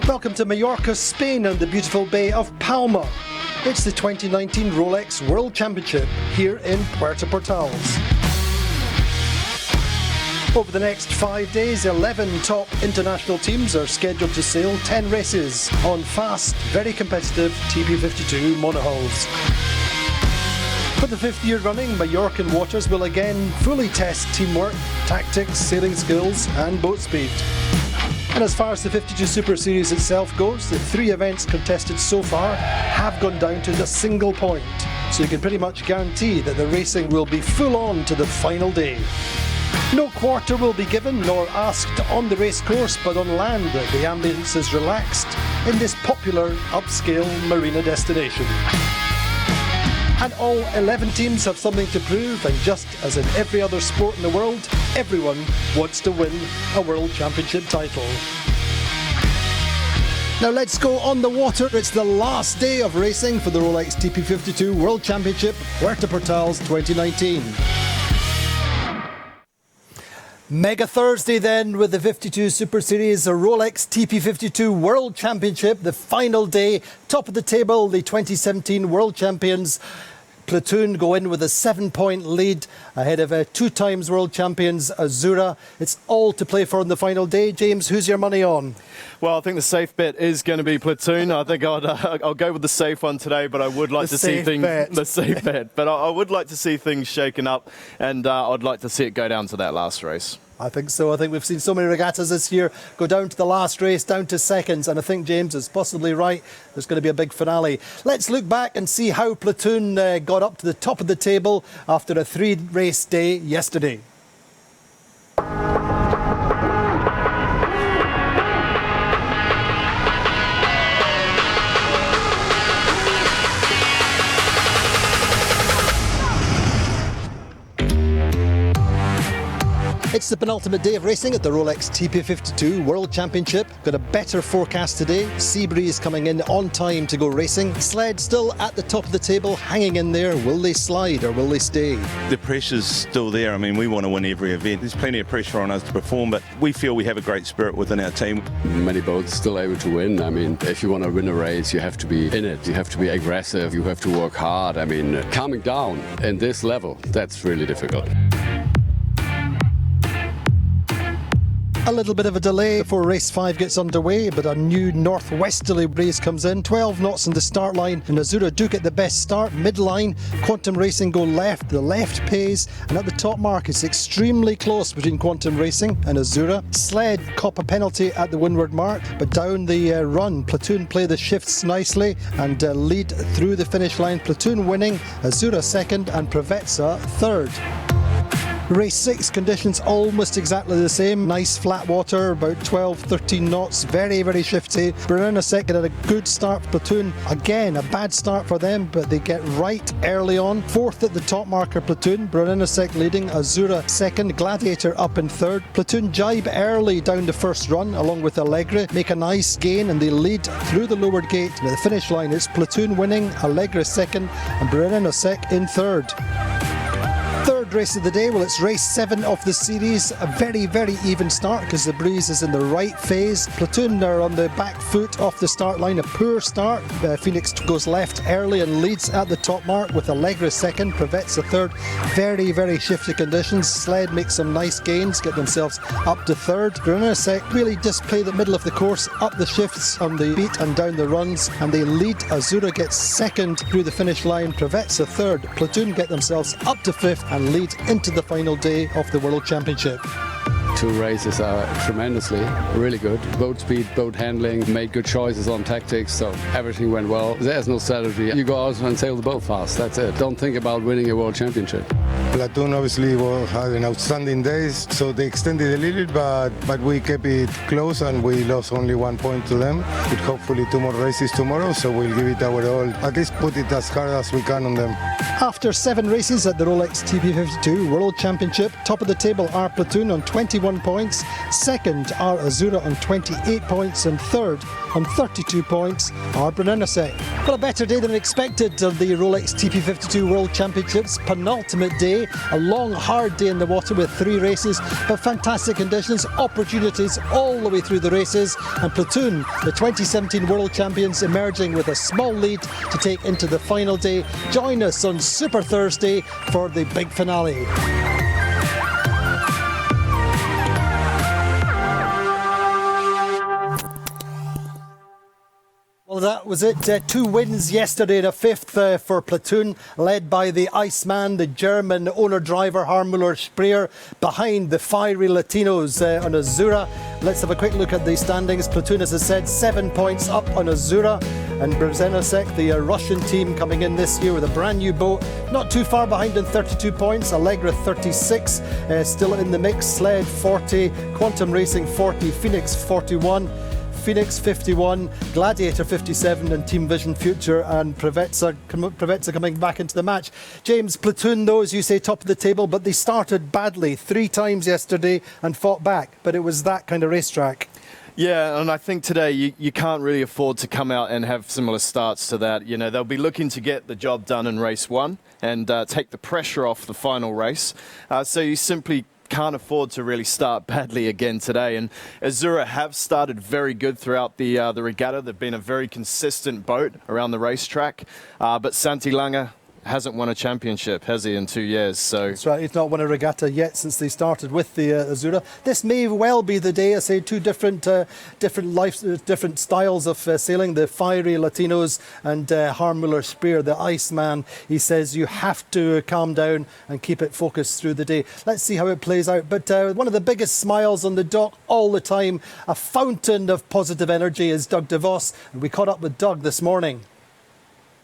Welcome to Mallorca, Spain and the beautiful Bay of Palma. It's the 2019 Rolex World Championship here in Puerto. Over the next 5 days, 11 top international teams are scheduled to sail 10 races on fast, very competitive TP52 monohulls. For the 5th year running, Mallorcan waters will again fully test teamwork, tactics, sailing skills and boat speed. And as far as the 52 Super Series itself goes, the 3 events contested so far have gone down to a single point. So you can pretty much guarantee that the racing will be full on to the final day. No quarter will be given nor asked on the race course, but on land the ambience is relaxed in this popular upscale marina destination. And all 11 teams have something to prove, and just as in every other sport in the world, everyone wants to win a World Championship title. Now let's go on the water. It's the last day of racing for the Rolex TP52 World Championship Puerto 2019. Mega Thursday then with the 52 Super Series, a Rolex TP52 World Championship, the final day, top of the table, the 2017 World Champions Platoon go in with a 7-point lead ahead of 2 times world champions Azura. It's all to play for on the final day. James, who's your money on? Well, I think the safe bet is going to be Platoon. I think I'll go with the safe one today, but I would like to see things. The safe bet. But I would like to see things shaken up, and I'd like to see it go down to that last race. I think so. I think we've seen so many regattas this year go down to the last race, down to seconds, and I think James is possibly right. There's going to be a big finale. Let's look back and see how Platoon got up to the top of the table after a 3-race day yesterday. It's the penultimate day of racing at the Rolex TP52 World Championship. Got a better forecast today. Sea breeze coming in on time to go racing. Sled still at the top of the table, hanging in there. Will they slide or will they stay? The pressure's still there. I mean, we want to win every event. There's plenty of pressure on us to perform, but we feel we have a great spirit within our team. Many boats still able to win. I mean, if you want to win a race, you have to be in it. You have to be aggressive. You have to work hard. I mean, calming down in this level, that's really difficult. A little bit of a delay before race 5 gets underway, but a new northwesterly breeze comes in. 12 knots in the start line, and Azura do get the best start. Midline, Quantum Racing go left, the left pays, and at the top mark it's extremely close between Quantum Racing and Azura. Sled cop a penalty at the windward mark, but down the run, Platoon play the shifts nicely and lead through the finish line. Platoon winning, Azura second and Provezza third. Race 6 conditions almost exactly the same. Nice flat water, about 12-13 knots, very, very shifty. Brunner second had a good start for Platoon. Again, a bad start for them, but they get right early on. Fourth at the top marker, Platoon. Brunner leading, Azura second, Gladiator up in third. Platoon jibe early down the first run, along with Allegre, make a nice gain, and they lead through the lowered gate. And at the finish line, it's Platoon winning, Allegre second, and Brunner in third. Third race of the day, well, it's race 7 of the series. A very, very even start because the breeze is in the right phase. Platoon are on the back foot off the start line. A poor start. Phoenix goes left early and leads at the top mark with Allegre second, Provezza third. Very, very shifty conditions. Sled makes some nice gains, get themselves up to third. Brunner really just play the middle of the course, up the shifts on the beat and down the runs, and they lead. Azura gets second through the finish line, Provezza third. Platoon get themselves up to fifth and lead into the final day of the World Championship. 2 races are tremendously, really good. Boat speed, boat handling, made good choices on tactics, so everything went well. There's no strategy. You go out and sail the boat fast, that's it. Don't think about winning a world championship. Platoon obviously had an outstanding day, so they extended a little bit, but we kept it close and we lost only 1 point to them. With hopefully 2 more races tomorrow, so we'll give it our all. At least put it as hard as we can on them. After 7 races at the Rolex TP52 World Championship, top of the table are Platoon on 21 points, second are Azura on 28 points, and third on 32 points are Brunner. Well, a better day than expected of the Rolex TP52 World Championships. Penultimate day, a long, hard day in the water with 3 races, but fantastic conditions, opportunities all the way through the races. And Platoon, the 2017 World Champions, emerging with a small lead to take into the final day. Join us on Super Thursday for the big finale. Well, that was it. 2 wins yesterday and a 5th for Platoon, led by the Iceman, the German owner-driver Harmuller Speer, behind the fiery Latinos on Azura. Let's have a quick look at the standings. Platoon, as I said, 7 points up on Azura. And Provezza, the Russian team, coming in this year with a brand new boat, not too far behind in 32 points. Allegra 36, still in the mix. Sled 40, Quantum Racing 40, Phoenix 41. Phoenix 51, Gladiator 57 and Team Vision Future and Provezza coming back into the match. James, Platoon, though, as you say, top of the table, but they started badly 3 times yesterday and fought back, but it was that kind of racetrack. Yeah, and I think today you can't really afford to come out and have similar starts to that. You know, they'll be looking to get the job done in race 1 and take the pressure off the final race. So you simply can't afford to really start badly again today. And Azura have started very good throughout the regatta. They've been a very consistent boat around the racetrack. But Santi Lange hasn't won a championship, has he, in 2 years? So that's right. He's not won a regatta yet since they started with the Azura. This may well be the day. I say 2 different styles of sailing. The fiery Latinos and Harmuller Speer, the Iceman. He says you have to calm down and keep it focused through the day. Let's see how it plays out. But one of the biggest smiles on the dock all the time, a fountain of positive energy, is Doug DeVos. And we caught up with Doug this morning.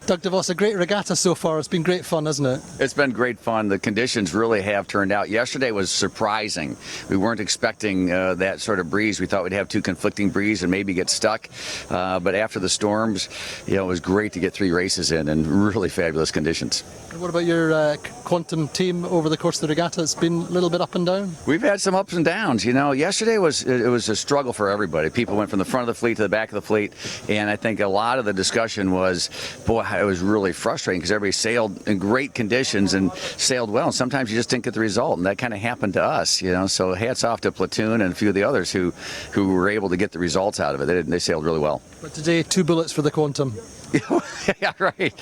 Doug DeVos, a great regatta so far. It's been great fun, hasn't it? It's been great fun. The conditions really have turned out. Yesterday was surprising. We weren't expecting that sort of breeze. We thought we'd have 2 conflicting breezes and maybe get stuck. But after the storms, it was great to get 3 races in and really fabulous conditions. And what about your Quantum team over the course of the regatta? It's been a little bit up and down? We've had some ups and downs. You know, yesterday was a struggle for everybody. People went from the front of the fleet to the back of the fleet. And I think a lot of the discussion was, boy, it was really frustrating because everybody sailed in great conditions and sailed well. And sometimes you just didn't get the result, and that kind of happened to us, you know. So hats off to Platoon and a few of the others who were able to get the results out of it. They sailed really well. But today, 2 bullets for the Quantum. Yeah, right.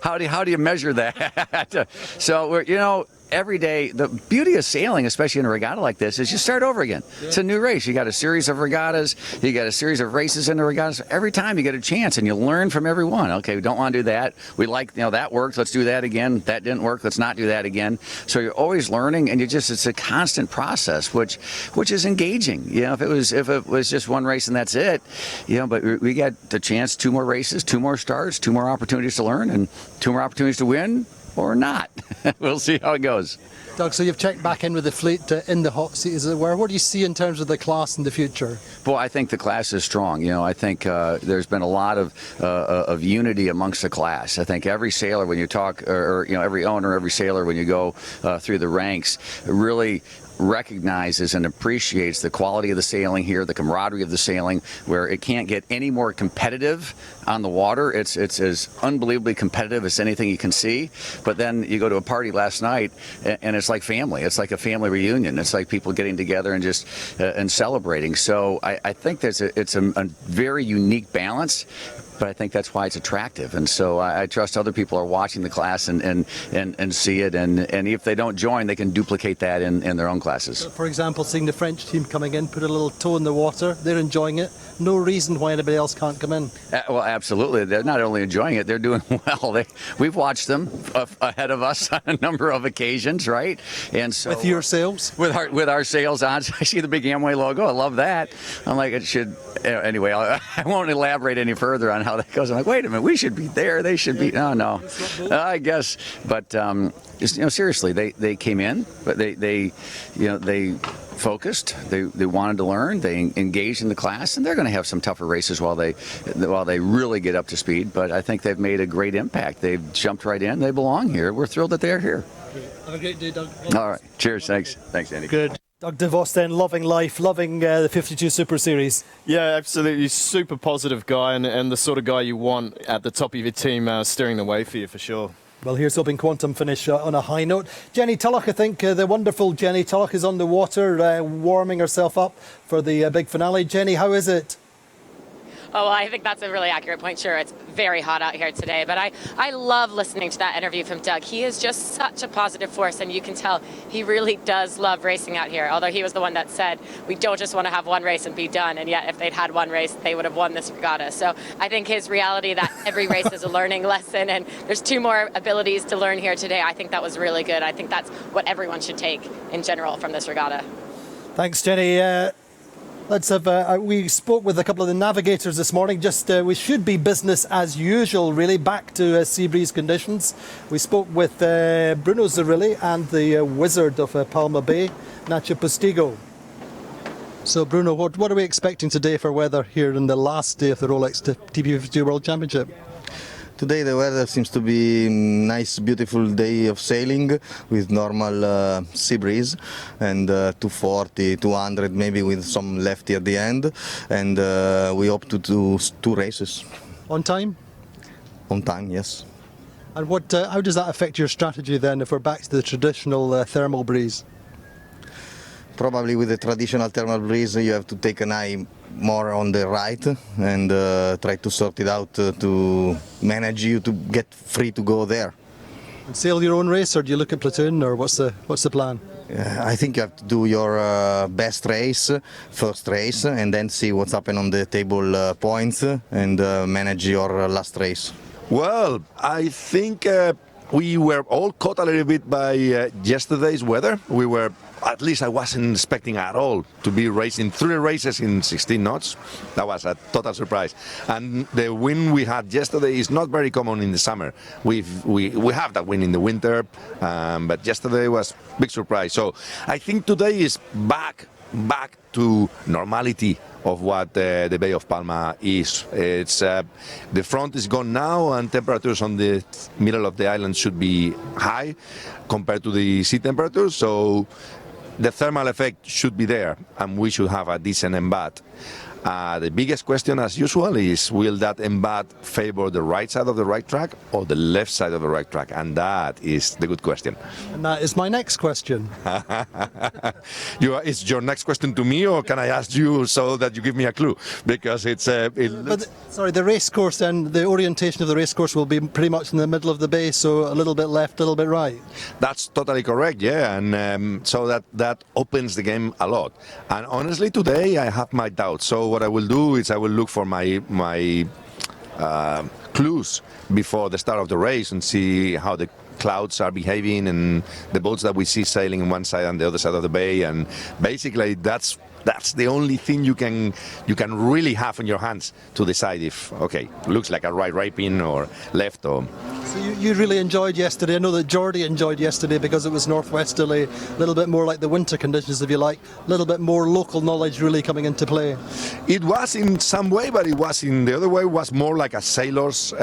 How do you measure that? So you know, every day, the beauty of sailing, especially in a regatta like this, is you start over again. Yeah. It's a new race. You got a series of regattas. You got a series of races in the regattas. Every time you get a chance, and you learn from every one. Okay, we don't want to do that. We like, that worked. Let's do that again. That didn't work. Let's not do that again. So you're always learning, and it's a constant process, which is engaging. You know, if it was just one race and that's it, but we got the chance, 2 more races, 2 more starts, 2 more opportunities to learn, and 2 more opportunities to win. Or not. We'll see how it goes. Doug, so you've checked back in with the fleet in the hot seat, as it were. What do you see in terms of the class in the future? Well, I think the class is strong. You know, I think there's been a lot of unity amongst the class. I think every sailor, when you talk, or every owner, every sailor, when you go through the ranks, really recognizes and appreciates the quality of the sailing here, the camaraderie of the sailing, where it can't get any more competitive on the water. It's as unbelievably competitive as anything you can see. But then you go to a party last night, and it's like family. It's like a family reunion. It's like people getting together and just and celebrating. So I think it's a very unique balance. But I think that's why it's attractive, and so I trust other people are watching the class and see it, and if they don't join, they can duplicate that in their own classes. For example, seeing the French team coming in, put a little toe in the water, they're enjoying it. No reason why anybody else can't come in. Well, absolutely. They're not only enjoying it, they're doing well. We've watched them ahead of us on a number of occasions, right? And so with your sails? With our sails on. I see the big Amway logo. I love that. I'm like, it should. Anyway, I won't elaborate any further on how that goes. I'm like, wait a minute, we should be there. They should be. No. I guess, but seriously, they came in, but they focused. They wanted to learn. They engaged in the class, and they're going to have some tougher races while they really get up to speed. But I think they've made a great impact. They've jumped right in. They belong here. We're thrilled that they're here. Have a great day, Doug. All right. Cheers. Thanks, Andy. Good. Doug DeVos then, loving life, loving the 52 Super Series. Yeah, absolutely. Super positive guy and the sort of guy you want at the top of your team steering the way for you, for sure. Well, here's hoping Quantum finish on a high note. Jenny Tulloch, I think the wonderful Jenny Tulloch is on the water, warming herself up for the big finale. Jenny, how is it? Oh, well, I think that's a really accurate point. Sure, it's very hot out here today, but I love listening to that interview from Doug. He is just such a positive force, and you can tell he really does love racing out here, although he was the one that said we don't just want to have one race and be done, and yet if they'd had one race, they would have won this regatta. So I think his reality that every race is a learning lesson, and there's 2 more abilities to learn here today, I think that was really good. I think that's what everyone should take in general from this regatta. Thanks, Jenny. Let's have. We spoke with a couple of the navigators this morning. Just we should be business as usual, really. Back to sea breeze conditions. We spoke with Bruno Zerilli and the wizard of Palma Bay, Nacho Postigo. So, Bruno, what are we expecting today for weather here in the last day of the Rolex TP52 World Championship? Today the weather seems to be nice, beautiful day of sailing with normal sea breeze and 240, 200 maybe with some lefty at the end, and we hope to do 2 races. On time? On time, yes. And how does that affect your strategy then if we're back to the traditional thermal breeze? Probably with the traditional thermal breeze you have to take an eye more on the right and try to sort it out to manage you to get free to go there. And sail your own race, or do you look at platoon, or what's the plan? I think you have to do your best race, first race, and then see what's happening on the table points and manage your last race. Well, I think we were all caught a little bit by yesterday's weather. At least I wasn't expecting at all to be racing 3 races in 16 knots. That was a total surprise. And the wind we had yesterday is not very common in the summer. We have that wind in the winter, but yesterday was a big surprise. So I think today is back to normality of what the Bay of Palma is. It's the front is gone now, and temperatures on the middle of the island should be high compared to the sea temperatures. So the thermal effect should be there, and we should have a decent embat. The biggest question, as usual, is will that embat favor the right side of the right track or the left side of the right track? And that is the good question. And that is my next question. Is your next question to me, or can I ask you so that you give me a clue? Because it's... Sorry, the race course and the orientation of the race course will be pretty much in the middle of the bay, so a little bit left, a little bit right. That's totally correct, yeah, and so that opens the game a lot. And honestly, today I have my doubts. So what I will do is I will look for my clues before the start of the race and see how the clouds are behaving and the boats that we see sailing on one side and the other side of the bay, and basically that's the only thing you can really have in your hands to decide if looks like a right pin or left or. So you really enjoyed yesterday. I know that Geordie enjoyed yesterday because it was northwesterly, a little bit more like the winter conditions, if you like, a little bit more local knowledge really coming into play. It was in some way, but it was in the other way. It was more like a sailor's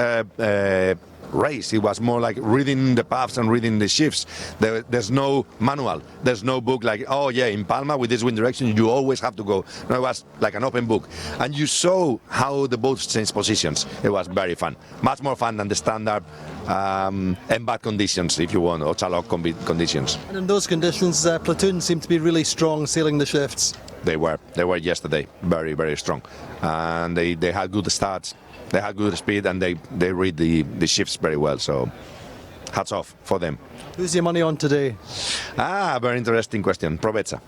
race. It was more like reading the paths and reading the shifts. There's no manual. There's no book like, oh yeah, in Palma with this wind direction you always have to go. No, it was like an open book. And you saw how the boats changed positions. It was very fun. Much more fun than the standard embat conditions, if you want, or chalok conditions. And in those conditions, platoon seemed to be really strong sailing the shifts. They were yesterday, very, very strong. And they had good starts. They had good speed, and they read the shifts very well, so hats off for them. Who's your money on today? Very interesting question. Provezza.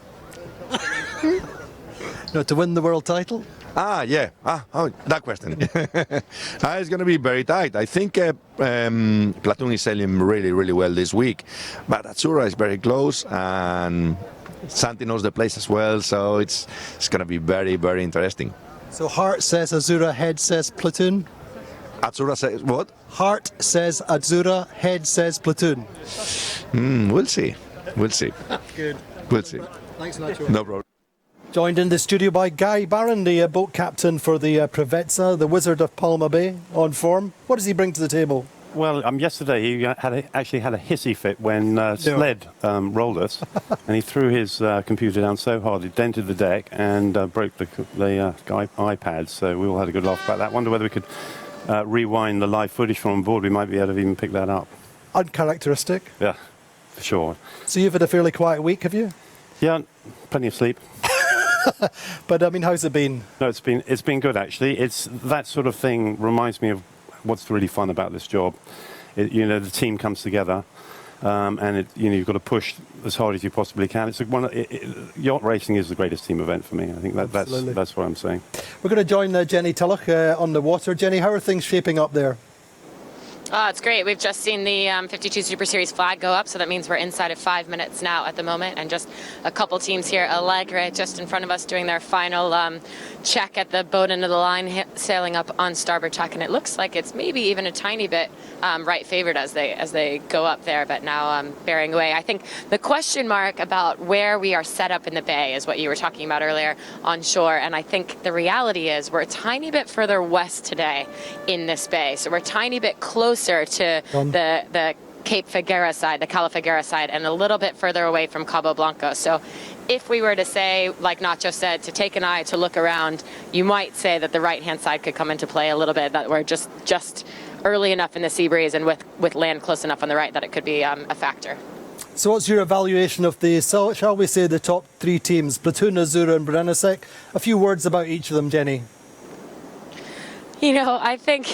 No, to win the world title? Yeah. That question. It's going to be very tight. I think Platoon is sailing really, really well this week, but Azzurra is very close, and Santi knows the place as well, so it's going to be very, very interesting. So heart says Azzurra, head says Platoon? Azzurra says what? Heart says Azzurra, head says Platoon. We'll see. Good. We'll see. Thanks, Nacho. No problem. Joined in the studio by Guy Barron, the boat captain for the Provezza, the wizard of Palma Bay, on form. What does he bring to the table? Well, yesterday he actually had a hissy fit when Sled rolled us, and he threw his computer down so hard it dented the deck and broke the iPad. So we all had a good laugh about that. Wonder whether we could rewind the live footage from on board. We might be able to even pick that up. Uncharacteristic. Yeah, for sure. So you've had a fairly quiet week, have you? Yeah, plenty of sleep. But I mean, how's it been? No, it's been good actually. It's that sort of thing reminds me of what's really fun about this job. The team comes together, and you've got to push as hard as you possibly can. Yacht racing is the greatest team event for me. I think that's what I'm saying. We're going to join Jenny Tulloch on the water. Jenny, how are things shaping up there? It's great. We've just seen the 52 Super Series flag go up, so that means we're inside of 5 minutes now at the moment, and just a couple teams here. Allegre just in front of us doing their final check at the boat end of the line, sailing up on starboard tack, and it looks like it's maybe even a tiny bit right favored as they go up there, but now bearing away. I think the question mark about where we are set up in the bay is what you were talking about earlier on shore, and I think the reality is we're a tiny bit further west today in this bay, so we're a tiny bit closer to the Cape Figuera side, the Cala Figuera side, and a little bit further away from Cabo Blanco. So if we were to say, like Nacho said, to take an eye to look around, you might say that the right-hand side could come into play a little bit, that we're just early enough in the sea breeze and with land close enough on the right that it could be a factor. So what's your evaluation of shall we say, the top three teams, Platoon, Azura and Brennesek? A few words about each of them, Jenny. I think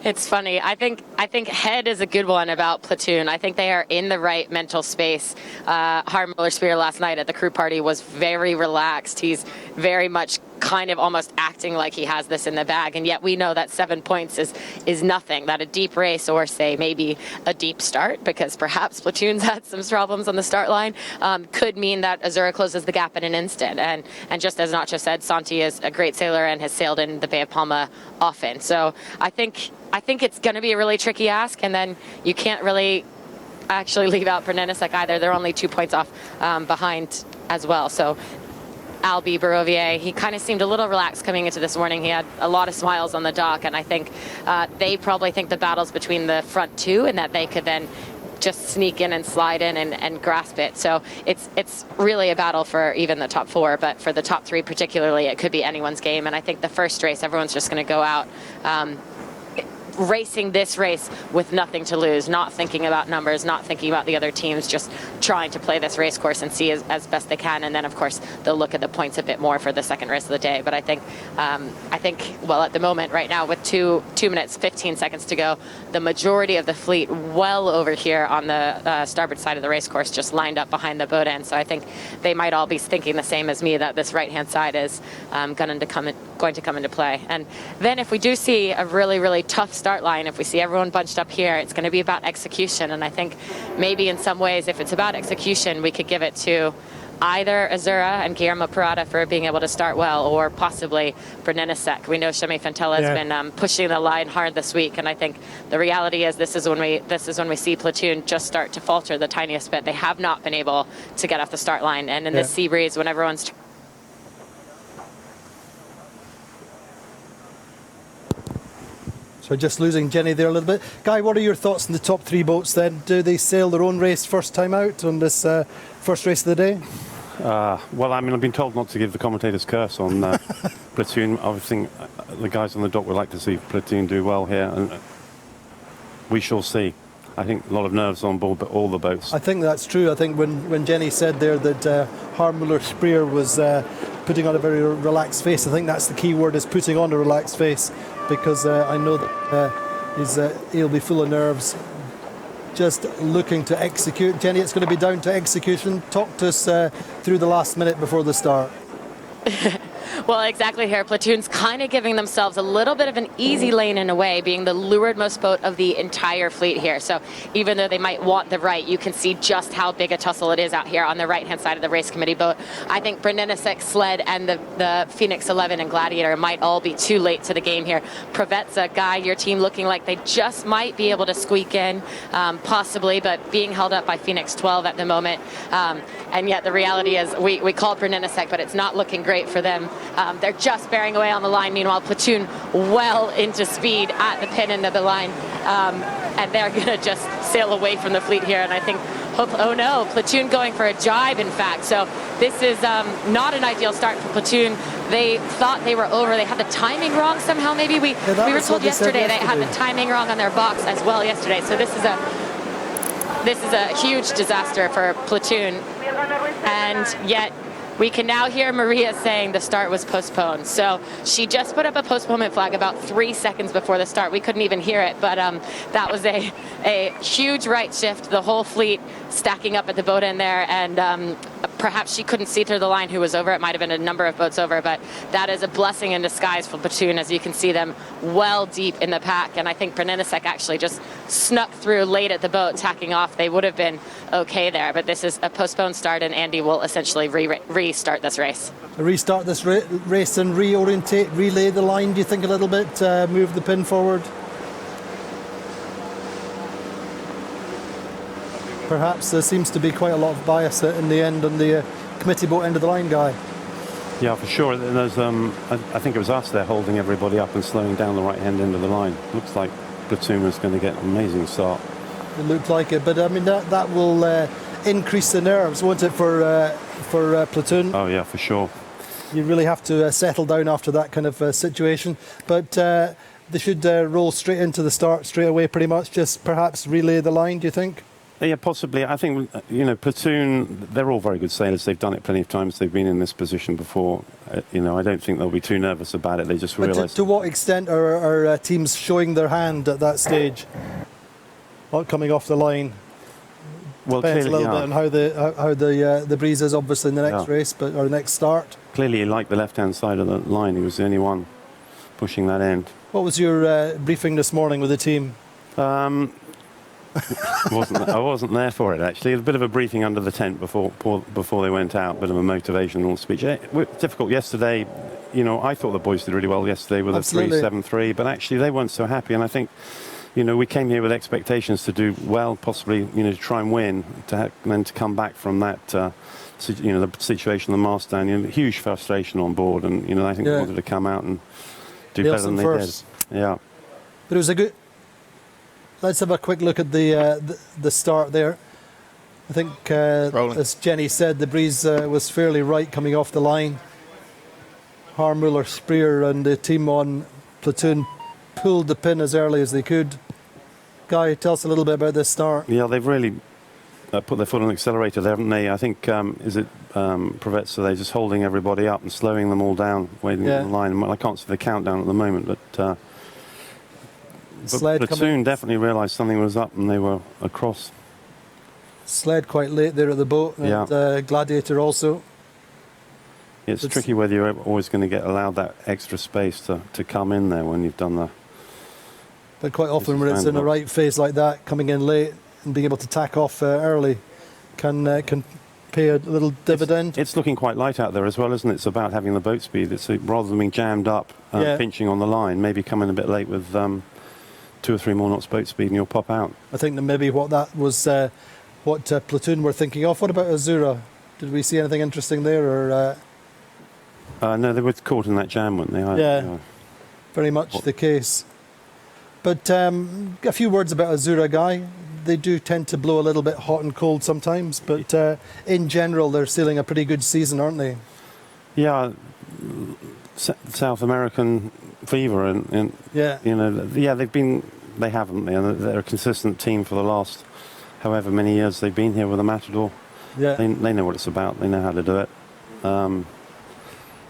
it's funny. I think Head is a good one about Platoon. I think they are in the right mental space. Harm Miller-Spear last night at the crew party was very relaxed. He's very much kind of almost acting like he has this in the bag, and yet we know that 7 points is nothing. That a deep race, or say maybe a deep start, because perhaps Platoon's had some problems on the start line, could mean that Azura closes the gap in an instant. And just as Nacho said, Santi is a great sailor and has sailed in the Bay of Palma often. So I think it's going to be a really tricky ask, and then you can't really actually leave out Brennesek either. They're only 2 points off behind as well. So Albi Barovier, he kind of seemed a little relaxed coming into this morning. He had a lot of smiles on the dock, and I think they probably think the battle's between the front two, and that they could then just sneak in and slide in and grasp it. So it's really a battle for even the top four, but for the top three particularly, it could be anyone's game. And I think the first race, everyone's just going to go out racing this race with nothing to lose, not thinking about numbers, not thinking about the other teams, just trying to play this race course and see as best they can. And then, of course, they'll look at the points a bit more for the second race of the day. But I think, well, at the moment, right now, with 2 minutes, 15 seconds to go, the majority of the fleet well over here on the starboard side of the race course, just lined up behind the boat end. So I think they might all be thinking the same as me, that this right-hand side is going to come into play. And then if we do see a really, really tough start line, if we see everyone bunched up here, it's going to be about execution. And I think maybe in some ways, if it's about execution, we could give it to either Azura and Guillermo Parada for being able to start well, or possibly Brennesek. We know Shemi Fantella has been pushing the line hard this week, and I think the reality is this is when we see Platoon just start to falter the tiniest bit. They have not been able to get off the start line, and in this sea breeze, when everyone's So just losing Jenny there a little bit. Guy, what are your thoughts on the top three boats then? Do they sail their own race first time out on this first race of the day? Well, I mean, I've been told not to give the commentator's curse on Platoon. I think the guys on the dock would like to see Platoon do well here, and we shall see. I think a lot of nerves on board all the boats. I think that's true. I think when Jenny said there that Harm Miller-Spear was putting on a very relaxed face, I think that's the key word, is putting on a relaxed face, because I know that he'll be full of nerves, just looking to execute. Jenny, it's going to be down to execution. Talk to us through the last minute before the start. Well, exactly here. Platoon's kind of giving themselves a little bit of an easy lane in a way, being the leewardmost boat of the entire fleet here. So even though they might want the right, you can see just how big a tussle it is out here on the right-hand side of the race committee boat. I think Brennesek, Sled, and the Phoenix 11 and Gladiator might all be too late to the game here. Provezza, Guy, your team looking like they just might be able to squeak in, possibly, but being held up by Phoenix 12 at the moment. And yet the reality is we called Brennesek, but it's not looking great for them They're just bearing away on the line. Meanwhile, Platoon well into speed at the pin end of the line. And they're going to just sail away from the fleet here. And I think, oh no, Platoon going for a jibe, in fact. So this is not an ideal start for Platoon. They thought they were over. They had the timing wrong somehow, maybe. We were told yesterday they had the timing wrong on their box as well yesterday. So this is a huge disaster for Platoon. And yet we can now hear Maria saying the start was postponed. So she just put up a postponement flag about 3 seconds before the start. We couldn't even hear it, but that was a huge right shift. The whole fleet stacking up at the boat end there, and perhaps she couldn't see through the line who was over. It might have been a number of boats over, but that is a blessing in disguise for Platoon, as you can see them well deep in the pack. And I think Braninisek actually just snuck through late at the boat, tacking off. They would have been okay there, but this is a postponed start, and Andy will essentially restart this race. Restart this race and reorientate, relay the line, do you think, a little bit, move the pin forward? Perhaps there seems to be quite a lot of bias in the end on the committee boat end of the line guy. Yeah, for sure. There's, I think it was us there holding everybody up and slowing down the right-hand end of the line. Looks like Platoon was going to get an amazing start. It looked like it, but I mean that will increase the nerves, won't it, for Platoon? Oh yeah, for sure. You really have to settle down after that kind of situation. But they should roll straight into the start straight away, pretty much. Just perhaps relay the line. Do you think? Yeah, possibly. I think, Platoon, they're all very good sailors. They've done it plenty of times. They've been in this position before. I don't think they'll be too nervous about it. They just realise. To what extent are teams showing their hand at that stage? Not coming off the line. Well, depends clearly, a little bit on how the breeze is, obviously, in the next race, or the next start. Clearly, he liked the left-hand side of the line. He was the only one pushing that end. What was your briefing this morning with the team? I wasn't there for it, actually. It was a bit of a briefing under the tent before they went out, a bit of a motivational speech. It was difficult yesterday. I thought the boys did really well yesterday with a 3.73, but actually they weren't so happy. And I think, we came here with expectations to do well, possibly, to try and win, then to come back from that, the situation, the mast down, huge frustration on board. And, I think they wanted to come out and do better than they did. Yeah. But it was a good... Let's have a quick look at the start there. I think, as Jenny said, the breeze was fairly right coming off the line. Harmuller, Spreer and the team on Platoon pulled the pin as early as they could. Guy, tell us a little bit about this start. Yeah, they've really put their foot on the accelerator there, haven't they? I think, Provezza, they're just holding everybody up and slowing them all down, waiting on the line. Well, I can't see the countdown at the moment, but Platoon definitely realised something was up and they were across. Sled quite late there at the boat, and Gladiator also. It's tricky whether you're always going to get allowed that extra space to come in there when you've done the... But quite often when it's in the right phase like that, coming in late and being able to tack off early can pay a little dividend. It's looking quite light out there as well, isn't it? It's about having the boat speed. It's rather than being jammed up, pinching on the line, maybe come in a bit late with 2 or 3 more knots boat speed and you'll pop out. I think that maybe what that was, what Platoon were thinking of. What about Azura? Did we see anything interesting there? Or no, they were caught in that jam, weren't they? Very much the case. But a few words about Azura, Guy. They do tend to blow a little bit hot and cold sometimes, but in general, they're sailing a pretty good season, aren't they? Yeah, South American fever, and they haven't. They're a consistent team for the last however many years they've been here with the Matador. Yeah, they know what it's about. They know how to do it.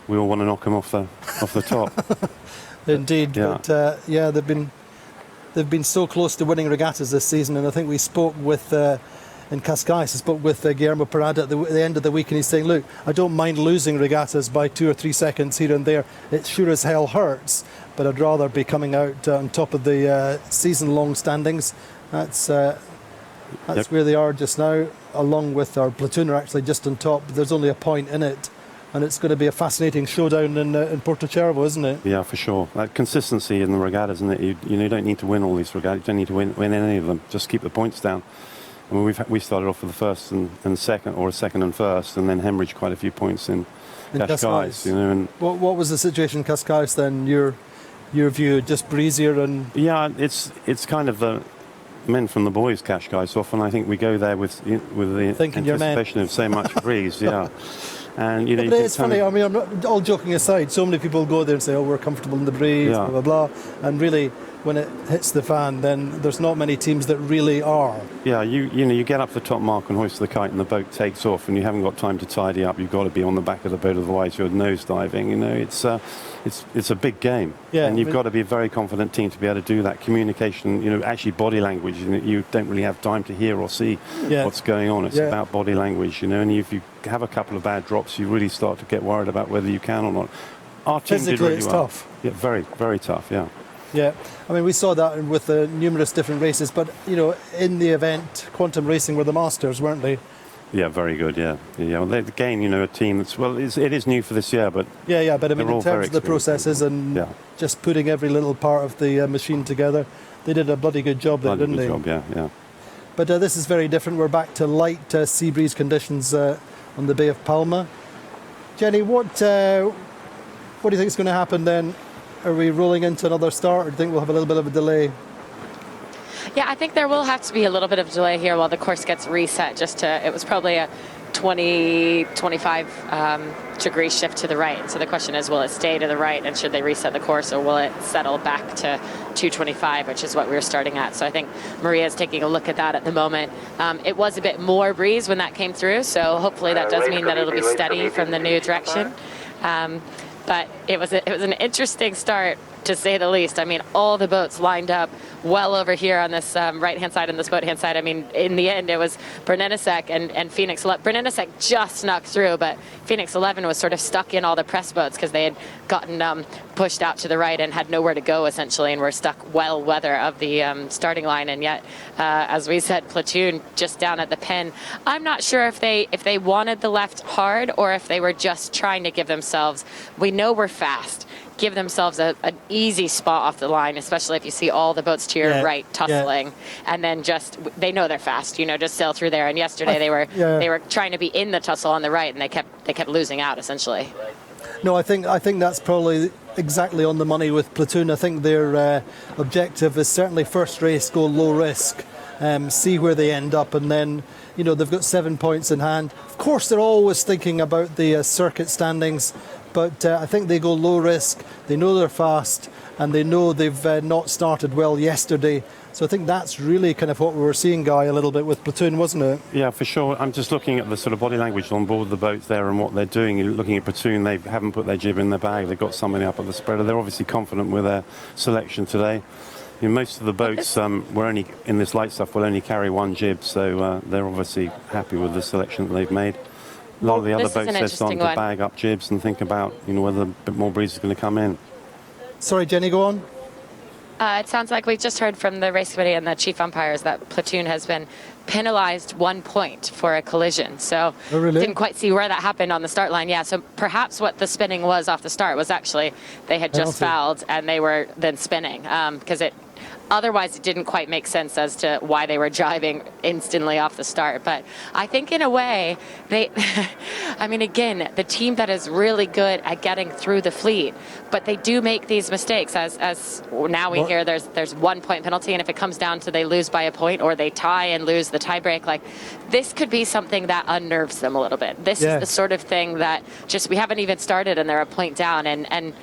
We all want to knock them off the top. Indeed, but they've been so close to winning regattas this season, and I think we spoke with in Cascais. I spoke with Guillermo Parada at the end of the week, and he's saying, look, I don't mind losing regattas by 2 or 3 seconds here and there. It sure as hell hurts, but I'd rather be coming out on top of the season-long standings. That's where they are just now, along with our Platoon are actually just on top. There's only a point in it, and it's going to be a fascinating showdown in Puerto, isn't it? Yeah, for sure. That consistency in the regattas, isn't it? You don't need to win all these regattas. You don't need to win any of them. Just keep the points down. I mean, we started off with the first and second, or second and first, and then hemorrhaged quite a few points in Cascais, you know. And what was the situation in Cascais then? Your view, just breezier and... Yeah, it's kind of the men from the boys Cascais. Often I think we go there with the Thinking anticipation of so much breeze, yeah. And you know, but it's funny. I mean, I'm not, all joking aside, so many people go there and say, "Oh, we're comfortable in the breeze," Yeah. blah blah blah, and really, when it hits the fan, then there's not many teams that really are. Yeah, you know, you get up to the top mark and hoist the kite, and the boat takes off, and you haven't got time to tidy up. You've got to be on the back of the boat, otherwise you're nose diving. You know, it's a big game, Yeah, and you've got to be a very confident team to be able to do that. Communication, you know, actually body language. You know, you don't really have time to hear or see what's going on. It's about body language, you know. And if you have a couple of bad drops, you really start to get worried about whether you can or not. Our team Physically, did really it's well. tough. Yeah, very, very tough. Yeah. Yeah, I mean, we saw that with the numerous different races, but you know, in the event, Quantum Racing were the masters, weren't they? Yeah, very good. Yeah, yeah. Well, again, you know, a team that's it is new for this year, but yeah. But I mean, they're in all terms very of the processes and just putting every little part of the machine together, they did a bloody good job there, didn't they? Job, yeah. But this is very different. We're back to light sea breeze conditions on the Bay of Palma. Jenny, what do you think is going to happen then? Are we rolling into another start, or do you think we'll have a little bit of a delay? Yeah, I think there will have to be a little bit of delay here while the course gets reset. It was probably a 25 degree shift to the right. So the question is, will it stay to the right, and should they reset the course, or will it settle back to 225, which is what we were starting at? So I think Maria's taking a look at that at the moment. It was a bit more breeze when that came through, so hopefully that does mean that it'll be steady from the new direction. But it was an interesting start, to say the least. I mean, all the boats lined up well over here on this right-hand side and this boat-hand side. I mean, in the end, it was Brunelesec and Phoenix 11. Brunelesec just snuck through, but Phoenix 11 was sort of stuck in all the press boats because they had gotten pushed out to the right and had nowhere to go, essentially, and were stuck well weather of the starting line. And yet, as we said, Platoon just down at the pen. I'm not sure if they wanted the left hard or if they were just trying to give themselves, we know we're fast, give themselves an easy spot off the line, especially if you see all the boats to your right tussling, and then they know they're fast, you know, just sail through there. And yesterday they were trying to be in the tussle on the right, and they kept losing out, essentially. No, I think that's probably exactly on the money with Platoon. I think their objective is certainly first race, go low risk, see where they end up, and then, you know, they've got 7 points in hand. Of course, they're always thinking about the circuit standings, but I think they go low risk. They know they're fast, and they know they've not started well yesterday. So I think that's really kind of what we were seeing, Guy, a little bit with Platoon, wasn't it? Yeah, for sure. I'm just looking at the sort of body language on board the boats there and what they're doing. You're looking at Platoon, they haven't put their jib in their bag. They've got somebody up at the spreader. They're obviously confident with their selection today. You know, most of the boats were only in this light stuff will only carry one jib, so they're obviously happy with the selection that they've made. A lot of the other boats, they're starting to bag up jibs and think about, you know, whether a bit more breeze is going to come in. Sorry, Jenny, go on. It sounds like we've just heard from the race committee and the chief umpires that Platoon has been penalized 1 point for a collision. So didn't quite see where that happened on the start line. Yeah, so perhaps what the spinning was off the start was actually they had just fouled and they were then spinning, because otherwise, it didn't quite make sense as to why they were jiving instantly off the start. But I think in a way, I mean, again, the team that is really good at getting through the fleet, but they do make these mistakes. As now we hear there's 1 point penalty, and if it comes down to they lose by a point or they tie and lose the tiebreak, like this could be something that unnerves them a little bit. This is the sort of thing that we haven't even started and they're a point down, and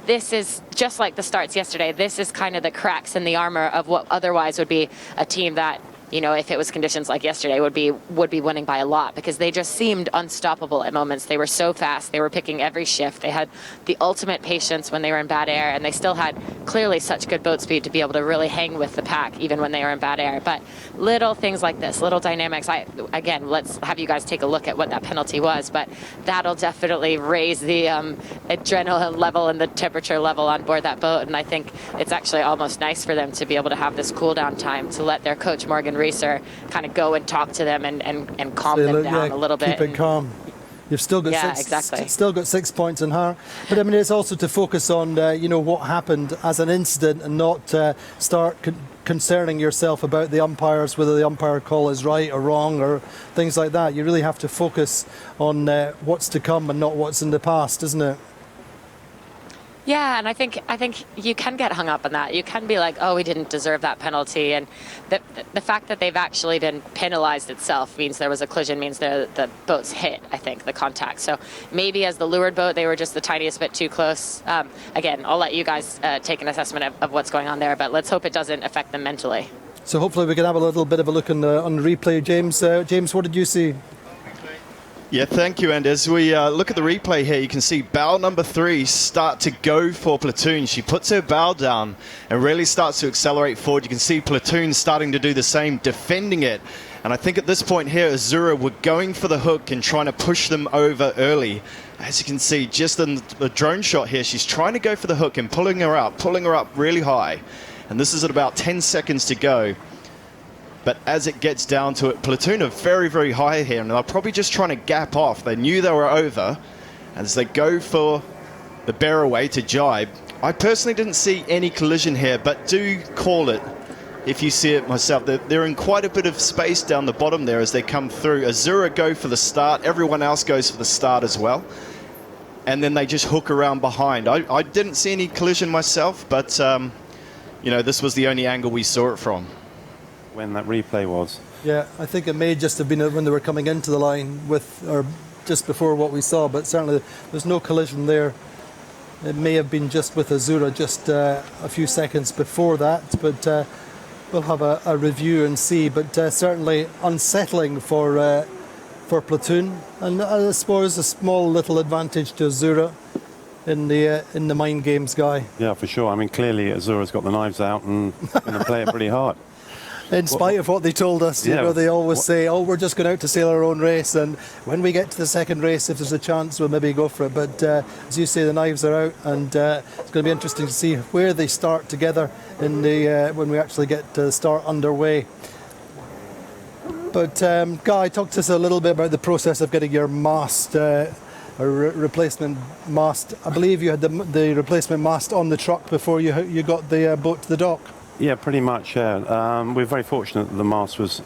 this is just like the starts yesterday. This is kind of the cracks in the armor of what otherwise would be a team that, you know, if it was conditions like yesterday, would be winning by a lot, because they just seemed unstoppable at moments. They were so fast. They were picking every shift. They had the ultimate patience when they were in bad air, and they still had clearly such good boat speed to be able to really hang with the pack even when they were in bad air. But little things like this, little dynamics. Again, let's have you guys take a look at what that penalty was, but that'll definitely raise the adrenaline level and the temperature level on board that boat. And I think it's actually almost nice for them to be able to have this cool down time to let their coach Morgan Reeser kind of go and talk to them and calm them down a little bit. Keep it calm. You've still got still got 6 points in her. But I mean, it's also to focus on what happened as an incident and not start concerning yourself about the umpires, whether the umpire call is right or wrong or things like that. You really have to focus on what's to come and not what's in the past, isn't it? Yeah, and I think you can get hung up on that. You can be like, oh, we didn't deserve that penalty, and the fact that they've actually been penalized itself means there was a collision, means the boats hit, I think, the contact. So maybe as the lured boat, they were just the tiniest bit too close. Again, I'll let you guys take an assessment of what's going on there, but let's hope it doesn't affect them mentally. So hopefully we can have a little bit of a look on the replay, James. James, what did you see? Yeah, thank you. And as we look at the replay here, you can see bow number 3 start to go for Platoon. She puts her bow down and really starts to accelerate forward. You can see Platoon starting to do the same, defending it. And I think at this point here, Azura were going for the hook and trying to push them over early. As you can see, just in the drone shot here, she's trying to go for the hook and pulling her up really high. And this is at about 10 seconds to go. But as it gets down to it, Platoon are very, very high here, and they're probably just trying to gap off. They knew they were over, and as they go for the bear away to jibe. I personally didn't see any collision here, but do call it if you see it myself. They're in quite a bit of space down the bottom there as they come through. Azura go for the start. Everyone else goes for the start as well. And then they just hook around behind. I didn't see any collision myself, but, this was the only angle we saw it from. When that replay was. Yeah, I think it may just have been when they were coming into the line or just before what we saw, but certainly there's no collision there. It may have been just with Azura just a few seconds before that, but we'll have a review and see. But certainly unsettling for Platoon, and I suppose a small little advantage to Azura in the mind games, Guy. Yeah, for sure. I mean, clearly Azura's got the knives out and going to play it pretty hard. In spite of what they told us, they always say, oh, we're just going out to sail our own race, and when we get to the second race, if there's a chance, we'll maybe go for it. But as you say, the knives are out, and it's going to be interesting to see where they start together in when we actually get to start underway. But Guy, talk to us a little bit about the process of getting your mast, replacement mast. I believe you had the replacement mast on the truck before you got the boat to the dock. Yeah, pretty much, yeah. We're very fortunate that the mast was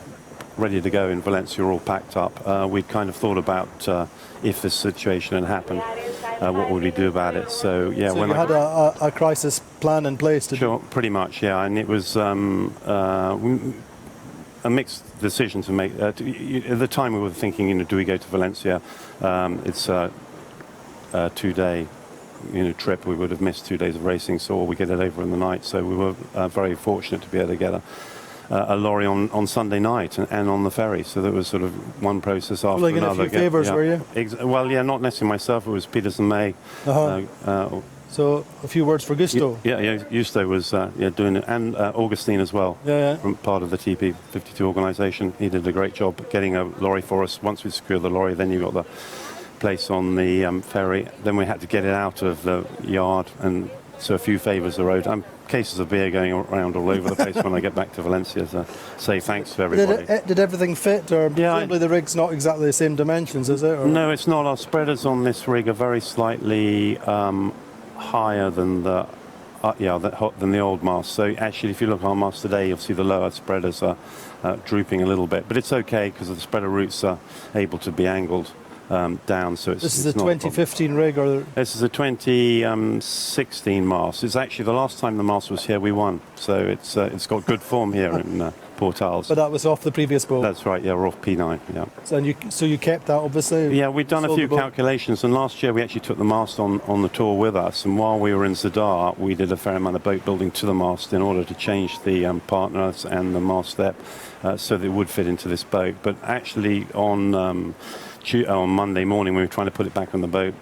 ready to go in Valencia, all packed up. We'd kind of thought about if this situation had happened, what would we do about it? So, yeah. So when you had a crisis plan in place? Sure, pretty much, yeah. And it was a mixed decision to make. At the time we were thinking, do we go to Valencia? It's a 2-day trip. We would have missed 2 days of racing, so we get it over in the night. So we were very fortunate to be able to get a lorry on Sunday night and on the ferry. So there was sort of one process after another. A few favours, were you? Well, yeah, not necessarily myself. It was Peterson May. So a few words for Gusto. Yeah, Gusto was doing it, and Augustine as well. From part of the TP52 organisation. He did a great job getting a lorry for us. Once we secured the lorry, then you got the place on the ferry. Then we had to get it out of the yard, and so a few favours are owed. Cases of beer going around all over the place when I get back to Valencia to say thanks to everybody. Did everything fit, or probably the rig's not exactly the same dimensions, is it? Or? No, it's not. Our spreaders on this rig are very slightly higher than than the old mast. So actually, if you look at our mast today, you'll see the lower spreaders are drooping a little bit, but it's okay because the spreader roots are able to be angled down. So this is a 2015 rig, or this is a 2016 mast. It's actually the last time the mast was here we won, so it's got good form here in Portals. But that was off the previous boat. That's right. Yeah, we're off P9. Yeah. So you kept that, obviously. Yeah, we'd done a few calculations, and last year we actually took the mast on the tour with us. And while we were in Zadar, we did a fair amount of boat building to the mast in order to change the partners and the mast step so that it would fit into this boat. But actually on Monday morning, we were trying to put it back on the boat.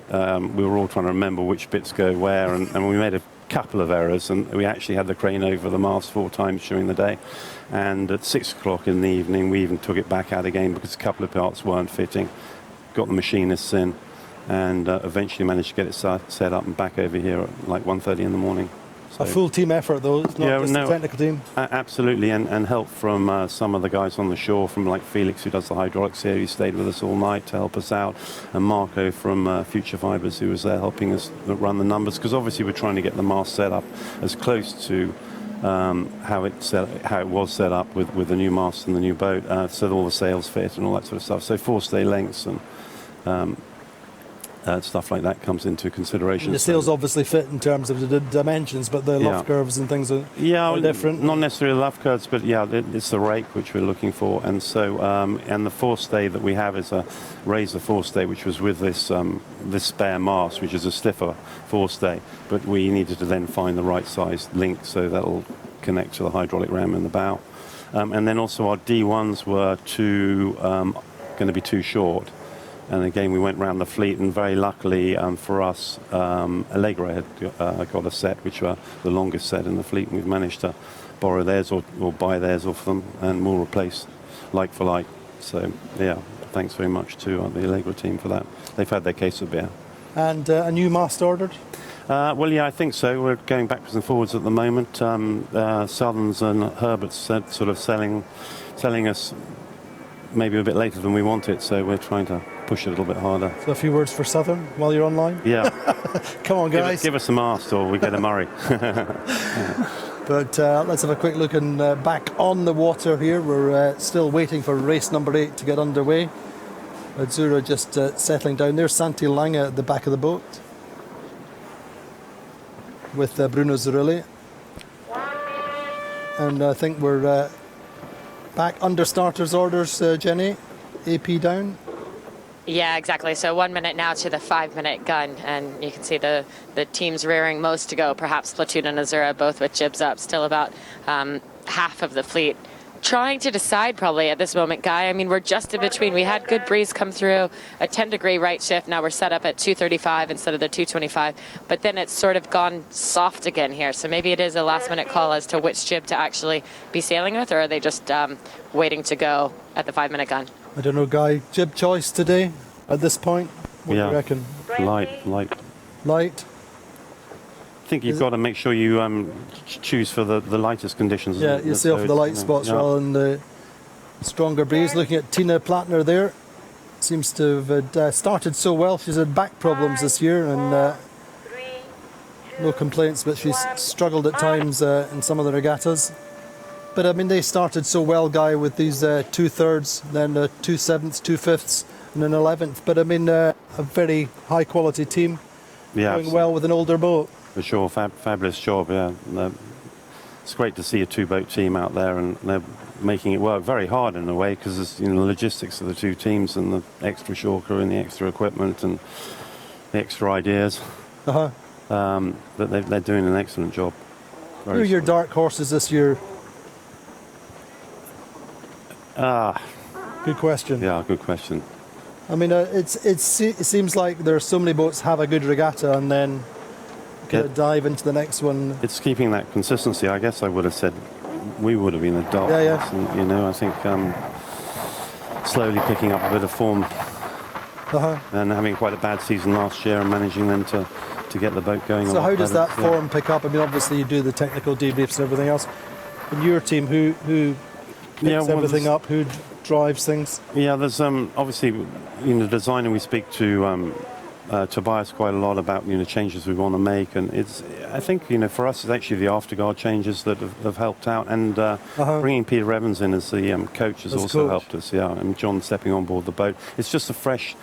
We were all trying to remember which bits go where, and we made a couple of errors, and we actually had the crane over the mast 4 times during the day. And at 6 o'clock in the evening, we even took it back out again because a couple of parts weren't fitting. Got the machinists in, and eventually managed to get it set up and back over here at like 1:30 in the morning. A full team effort, though. It's not just a technical team. Absolutely, and help from some of the guys on the shore, from like Felix, who does the hydraulics here. He stayed with us all night to help us out, and Marco from Future Fibers, who was there helping us run the numbers, because obviously we're trying to get the mast set up as close to how it was set up with the new mast and the new boat, so that all the sails fit and all that sort of stuff. So forestay lengths and stuff like that comes into consideration. And the sails obviously fit in terms of the dimensions, but the luff curves and things are different. Not necessarily luff curves, but it's the rake which we're looking for. And so, and the forestay that we have is a razor forestay, which was with this spare mast, which is a stiffer forestay. But we needed to then find the right size link so that'll connect to the hydraulic ram in the bow. And then also our D1s were going to be too short. And again, we went round the fleet, and very luckily for us, Allegra had got a set, which were the longest set in the fleet, and we've managed to borrow theirs or buy theirs off them, and we'll replace like for like. So, yeah, thanks very much to the Allegra team for that. They've had their case of beer. And a new mast ordered? Well, yeah, I think so. We're going backwards and forwards at the moment. Southerns and Herbert's sort of selling us maybe a bit later than we want it, so we're trying to push it a little bit harder. So a few words for Southern while you're online? Yeah. Come on, guys. Give us a mast or we get a Murray. But let's have a quick look and back on the water here. We're still waiting for race number 8 to get underway. Azzurra just settling down. There's Santi Lange at the back of the boat with Bruno Zerilli. And I think we're back under starters orders, Jenny. AP down. Yeah, exactly. So 1 minute now to the 5 minute gun, and you can see the teams rearing most to go. Perhaps Platoon and Azzurra both with jibs up. Still about half of the fleet trying to decide probably at this moment, Guy. I mean, we're just in between. We had good breeze come through, a 10-degree right shift. Now we're set up at 235 instead of the 225. But then it's sort of gone soft again here. So maybe it is a last-minute call as to which jib to actually be sailing with, or are they just waiting to go at the 5 minute gun? I don't know, Guy. Jib choice today at this point? What do you reckon? Light. Light? I think you've got to make sure you choose for the lightest conditions. Yeah, you sail for the light spots rather than the stronger breeze. Looking at Tina Plattner there. Seems to have had, started so well. She's had back problems this year and no complaints, but she's struggled at times in some of the regattas. But I mean, they started so well, Guy, with these 2/3, then 2/7, 2/5, and an 11th. But I mean, a very high quality team, going well with an older boat. For sure, fabulous job. Yeah, it's great to see a two-boat team out there, and they're making it work very hard in a way, because there's the logistics of the two teams and the extra shore crew and the extra equipment and the extra ideas. But they're doing an excellent job. Who are your dark horses this year? Good question. Yeah, good question. I mean, it seems like there are so many boats have a good regatta and then dive into the next one. It's keeping that consistency. I guess I would have said we would have been the dark horse. And, I think slowly picking up a bit of form and having quite a bad season last year and managing then to get the boat going. So how does that form pick up? I mean, obviously you do the technical debriefs and everything else. In your team, who picks everything up? Who drives things? Yeah, there's obviously the designer we speak to Tobias quite a lot about changes we want to make, and I think for us it's actually the afterguard changes that have helped out, and bringing Peter Evans in as the coach has also helped us. Yeah, and John stepping on board the boat. It's just a fresh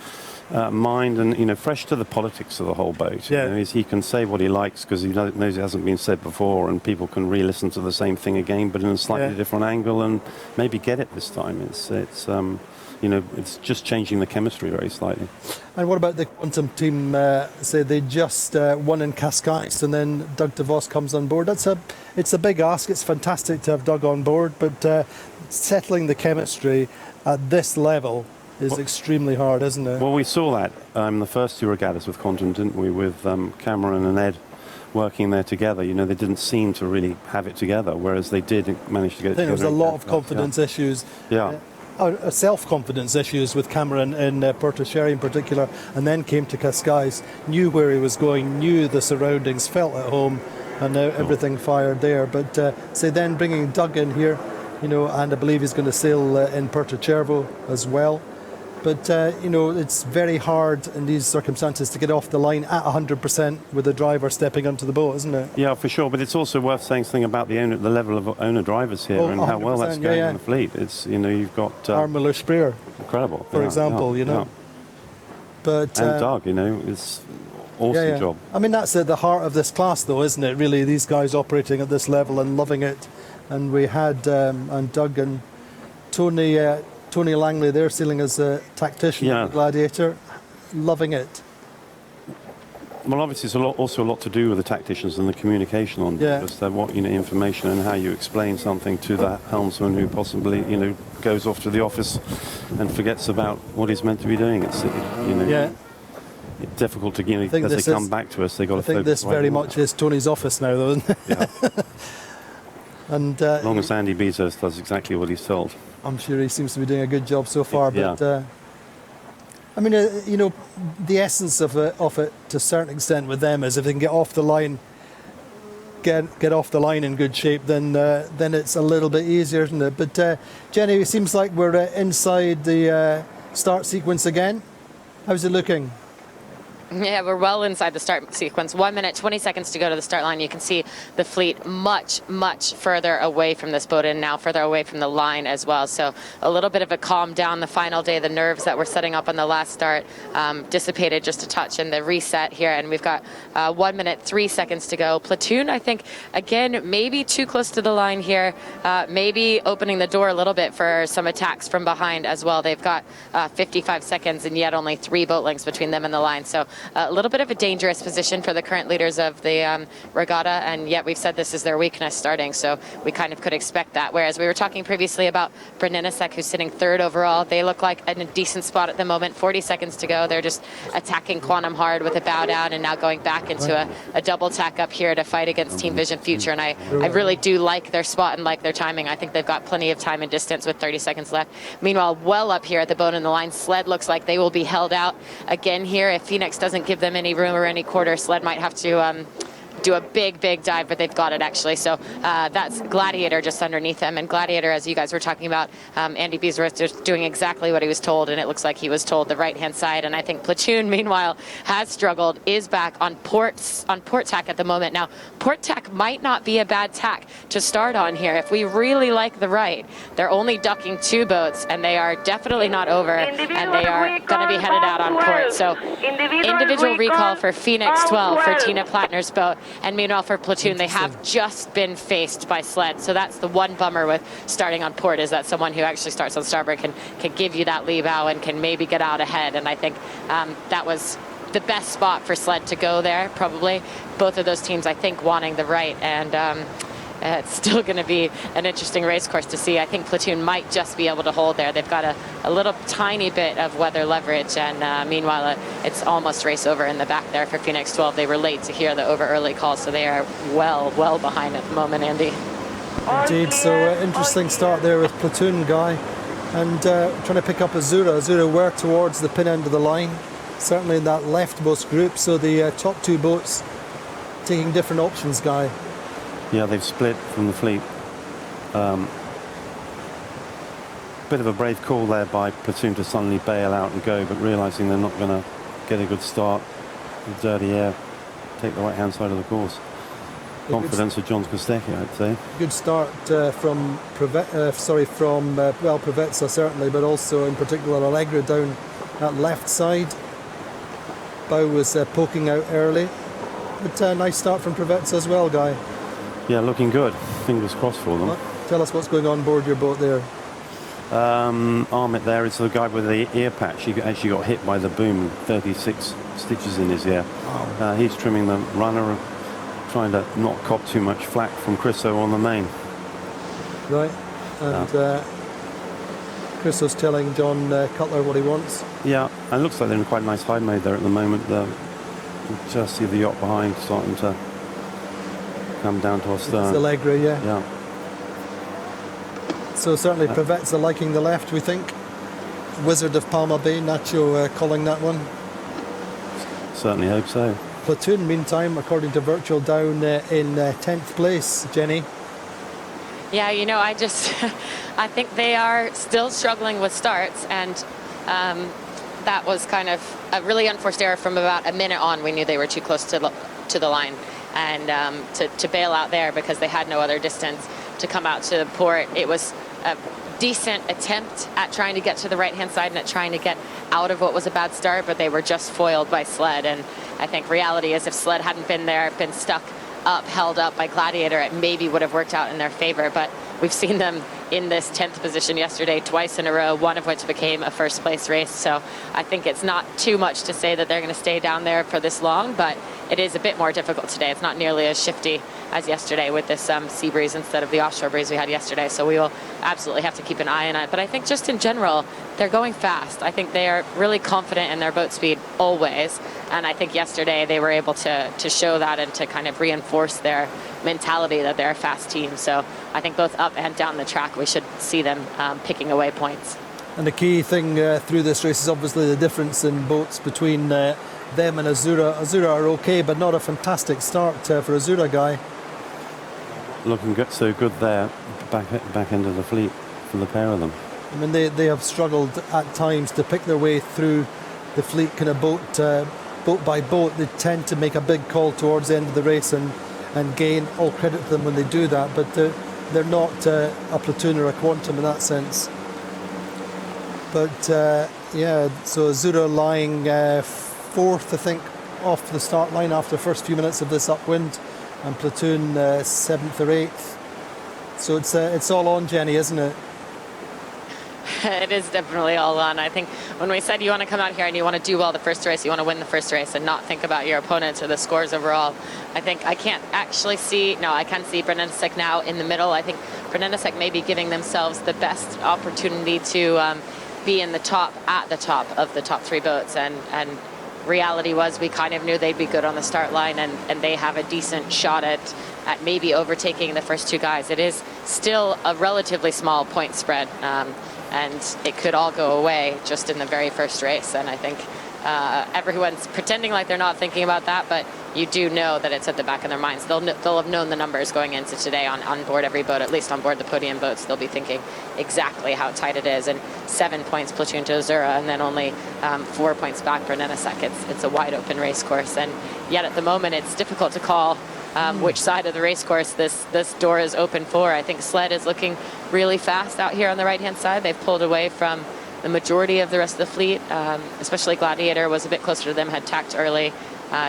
mind and fresh to the politics of the whole boat. He can say what he likes because he knows it hasn't been said before, and people can re-listen to the same thing again, but in a slightly different angle, and maybe get it this time. It's just changing the chemistry very slightly. And what about the Quantum team? Say they just won in Cascais, and then Doug DeVos comes on board. It's a big ask. It's fantastic to have Doug on board, but settling the chemistry at this level is extremely hard, isn't it? Well, we saw that in the first two regattas with Quantum, didn't we? With Cameron and Ed working there together. They didn't seem to really have it together, whereas they did manage to get it together. I think there was a lot of confidence issues. Yeah. Self-confidence issues with Cameron in Puerto Sherry in particular, and then came to Cascais, knew where he was going, knew the surroundings, felt at home, and everything fired there. But then bringing Doug in here, and I believe he's going to sail in Puerto as well. But, it's very hard in these circumstances to get off the line at 100% with the driver stepping onto the boat, isn't it? Yeah, for sure. But it's also worth saying something about the level of owner drivers here and how well that's going in the fleet. It's, you've got... Armler Spreer. Incredible. For example, Yeah. But, and Doug, it's awesome job. I mean, that's at the heart of this class, though, isn't it? Really, these guys operating at this level and loving it. And we had, and Doug and Tony Langley, they're sailing as a tactician, Gladiator, loving it. Well, obviously, it's also a lot to do with the tacticians and the communication on this. What information and how you explain something to the helmsman who possibly goes off to the office and forgets about what he's meant to be doing. It's it's difficult to as they come back to us. They got to. I think this very much is Tony's office now, though. Isn't it? Yeah. And as long as Andy Bezos does exactly what he's told. I'm sure he seems to be doing a good job so far. But I mean, the essence of it to a certain extent with them is if they can get off the line, get off the line in good shape, then it's a little bit easier, isn't it? But Jenny, it seems like we're inside the start sequence again. How's it looking? Yeah, we're well inside the start sequence. 1 minute, 20 seconds to go to the start line. You can see the fleet much, much further away from this boat and now further away from the line as well. So a little bit of a calm down the final day. The nerves that were setting up on the last start dissipated just a touch in the reset here. And we've got 1 minute, 3 seconds to go. Platoon, I think, again, maybe too close to the line here. Maybe opening the door a little bit for some attacks from behind as well. They've got 55 seconds and yet only 3 boat lengths between them and the line. So a little bit of a dangerous position for the current leaders of the regatta, and yet we've said this is their weakness starting, so we kind of could expect that. Whereas we were talking previously about Brninicek, who's sitting 3rd overall. They look like in a decent spot at the moment. 40 seconds to go. They're just attacking Quantum hard with a bow down and now going back into a double tack up here to fight against Team Vision Future, and I really do like their spot and like their timing. I think they've got plenty of time and distance with 30 seconds left. Meanwhile, well up here at the boat in the line, Sled looks like they will be held out again here. If Phoenix doesn't give them any room or any quarter, Sled might have to do a big dive, but they've got it actually. So that's Gladiator just underneath them, and Gladiator, as you guys were talking about, Andy Bezos just doing exactly what he was told, and it looks like he was told the right-hand side. And I think Platoon, meanwhile, has struggled, is back on port tack at the moment. Now, port tack might not be a bad tack to start on here. If we really like the right, they're only ducking 2 boats, and they are definitely not over, and they are going to be headed out on port. So individual recall for Phoenix 12 for Tina Plattner's boat. And meanwhile, for Platoon, they have just been faced by Sled. So that's the one bummer with starting on port, is that someone who actually starts on starboard can give you that lee bow and can maybe get out ahead. And I think that was the best spot for Sled to go there, probably. Both of those teams, I think, wanting the right. And it's still going to be an interesting race course to see. I think Platoon might just be able to hold there. They've got a little tiny bit of weather leverage, and meanwhile, it's almost race over in the back there for Phoenix 12. They were late to hear the over early call, so they are well behind at the moment, Andy. Indeed, so interesting start there with Platoon Guy, and trying to pick up Azura. Azura were towards the pin end of the line, certainly in that leftmost group, so the top 2 boats taking different options, Guy. Yeah, they've split from the fleet. Bit of a brave call there by Platoon to suddenly bail out and go, but realising they're not going to get a good start with dirty air, take the right-hand side of the course. Confidence of John Kostecki, I'd say. Good start from Provezza certainly, but also in particular Allegra down that left side. Bow was poking out early, but nice start from Provezza as well, Guy. Yeah, looking good. Fingers crossed for them. Tell us what's going on board your boat there. Armit there is the guy with the ear patch. He actually got hit by the boom, 36 stitches in his ear. Wow. He's trimming the runner, trying to not cop too much flack from Chriso on the main. Right, and Chriso's telling John Cutler what he wants. Yeah, and it looks like they're in quite a nice high mode there at the moment. You just see the yacht behind starting to come down to our stern. It's Allegra, yeah. Yeah. So certainly Provezza liking the left, we think. Wizard of Palma Bay, Nacho calling that one. Certainly hope so. Platoon, meantime, according to Virtual, down in 10th place, Jenny. Yeah, you know, I think they are still struggling with starts, and that was kind of a really unforced error from about a minute on. We knew they were too close to the line, and to bail out there because they had no other distance to come out to the port. It was a decent attempt at trying to get to the right-hand side and at trying to get out of what was a bad start, but they were just foiled by Sled. And I think reality is if Sled hadn't been there, been stuck up, held up by Gladiator, it maybe would have worked out in their favor. But we've seen them in this 10th position yesterday twice in a row, one of which became a first place race. So I think it's not too much to say that they're going to stay down there for this long, but it is a bit more difficult today. It's not nearly as shifty as yesterday with this sea breeze instead of the offshore breeze we had yesterday. So we will absolutely have to keep an eye on it. But I think just in general, they're going fast. I think they are really confident in their boat speed always. And I think yesterday they were able to show that and to kind of reinforce their mentality that they're a fast team. So I think both up and down the track, we should see them picking away points. And the key thing through this race is obviously the difference in boats between them and Azura. Azura are okay, but not a fantastic start for Azura, Guy. Looking so good there, back into the fleet for the pair of them. I mean, they have struggled at times to pick their way through the fleet kind of boat by boat. They tend to make a big call towards the end of the race and gain all credit to them when they do that, but they're not a platoon or a quantum in that sense. But yeah, so Azura lying fourth, I think, off the start line after the first few minutes of this upwind, and Platoon 7th or 8th. So it's all on, Jenny, isn't it? It is definitely all on. I think when we said you want to come out here and you want to do well the first race, you want to win the first race and not think about your opponents or the scores overall. I think I can't actually see, no, I can see Brennensek now in the middle. I think Brennensek may be giving themselves the best opportunity to be in the top, at the top of the top three boats. And reality was we kind of knew they'd be good on the start line, and they have a decent shot at maybe overtaking the first two guys. It is still a relatively small point spread. And it could all go away just in the very first race. And I think everyone's pretending like they're not thinking about that, but you do know that it's at the back of their minds. They'll have known the numbers going into today on board every boat, at least on board the podium boats. They'll be thinking exactly how tight it is. And 7 points platoon to Azura, and then only 4 points back for Nenesek. It's a wide open race course. And yet at the moment, it's difficult to call which side of the race course this door is open for. I think Sled is looking really fast out here on the right-hand side. They've pulled away from the majority of the rest of the fleet, especially Gladiator was a bit closer to them, had tacked early.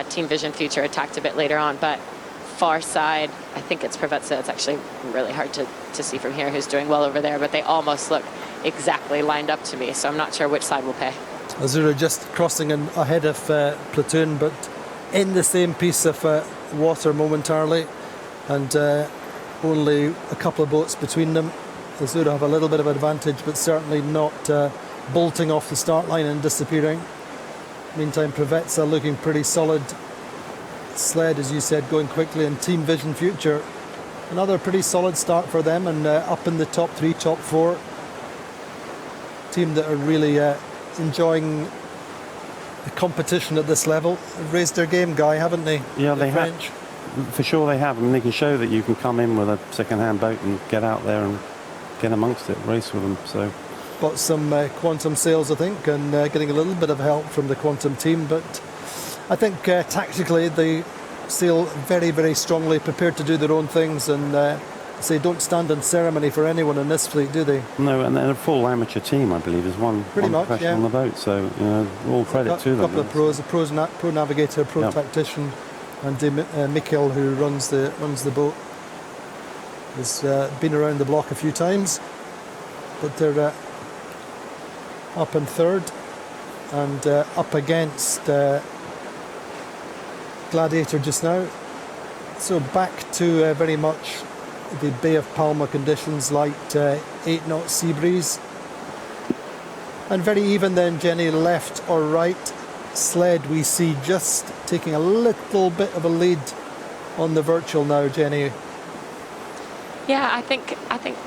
Team Vision Future attacked a bit later on, but far side, I think it's Provezza. It's actually really hard to see from here who's doing well over there, but they almost look exactly lined up to me, so I'm not sure which side will pay. Azura just crossing ahead of Platoon, but in the same piece of water momentarily, and only a couple of boats between them. Azura have a little bit of advantage, but certainly not bolting off the start line and disappearing. Meantime, Provezza looking pretty solid. Sled, as you said, going quickly, and Team Vision Future, another pretty solid start for them, and up in the top 3, top 4. Team that are really enjoying the competition at this level. They've raised their game, Guy, haven't they? Yeah, they have. For sure they have. I mean, they can show that you can come in with a second-hand boat and get out there and get amongst it, race with them. So, got some quantum sails, I think, and getting a little bit of help from the quantum team. But I think tactically they sail very, very strongly, prepared to do their own things, and say don't stand on ceremony for anyone in this fleet, do they? No, and they're a full amateur team, I believe. There's one professional on the boat, so all credit to them. A couple of pros, a pro navigator, a pro tactician, and Mikkel, who runs the boat, has been around the block a few times, but they're up in third and up against Gladiator just now. So back to very much the Bay of Palma conditions, light 8 knot sea breeze, and very even then, Jenny, left or right. Sled we see just taking a little bit of a lead on the Virtual now, Jenny. Yeah, I think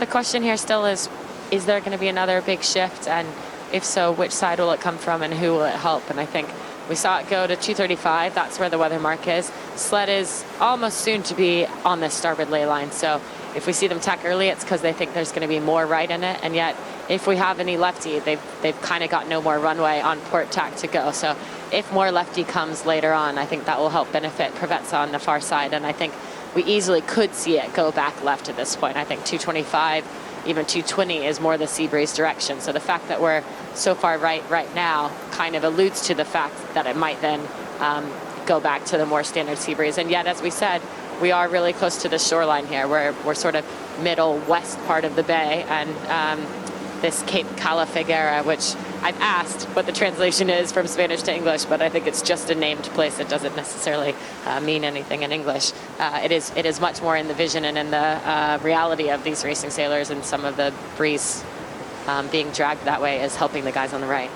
the question here still is there going to be another big shift, and if so, which side will it come from and who will it help? And I think We saw it go to 235. That's where the weather mark is. Sled is almost soon to be on the starboard ley line. So if we see them tack early, it's because they think there's going to be more right in it. And yet, if we have any lefty, they've kind of got no more runway on port tack to go. So if more lefty comes later on, I think that will help benefit Provezza on the far side. And I think we easily could see it go back left at this point. I think 225, even 220 is more the sea breeze direction. So the fact that we're so far right now kind of alludes to the fact that it might then go back to the more standard sea breeze. And yet, as we said, we are really close to the shoreline here. We're sort of middle west part of the bay, and this Cape Calafiguera, which I've asked what the translation is from Spanish to English, but I think it's just a named place. It doesn't necessarily mean anything in English. It is much more in the vision and in the reality of these racing sailors, and some of the breeze being dragged that way is helping the guys on the right.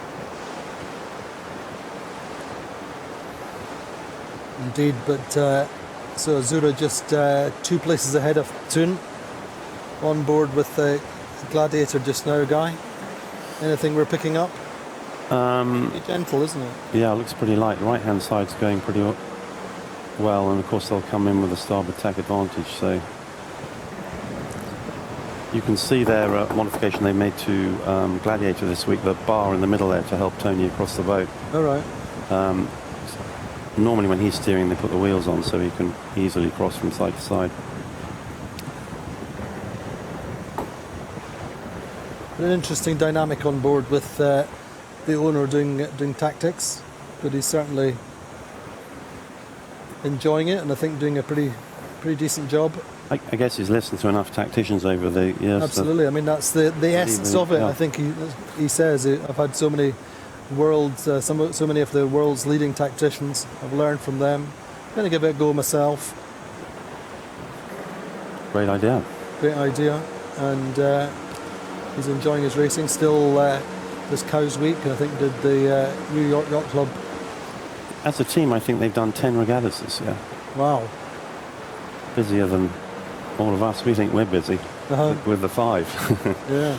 Indeed, but so Azura just 2 places ahead of Platoon, on board with the Gladiator just now, Guy. Anything we're picking up? Pretty gentle, isn't it? Yeah, it looks pretty light. The right-hand side's going pretty well, and of course they'll come in with a starboard tack advantage. So you can see their modification they made to Gladiator this week, the bar in the middle there to help Tony across the boat. All right. Normally when he's steering they put the wheels on so he can easily cross from side to side. An interesting dynamic on board with the owner doing tactics, but he's certainly enjoying it, and I think doing a pretty decent job. I guess he's listened to enough tacticians over the years. Absolutely. I mean, that's the essence of it. Yeah. I think he says, I've had so many so many of the world's leading tacticians. I've learned from them. I'm going to give it a go myself. Great idea. Great idea. And he's enjoying his racing. Still this Cows Week, I think, did the New York Yacht Club. As a team, I think they've done 10 regattas this year. Wow. Busier than all of us. We think we're busy with the 5. Yeah.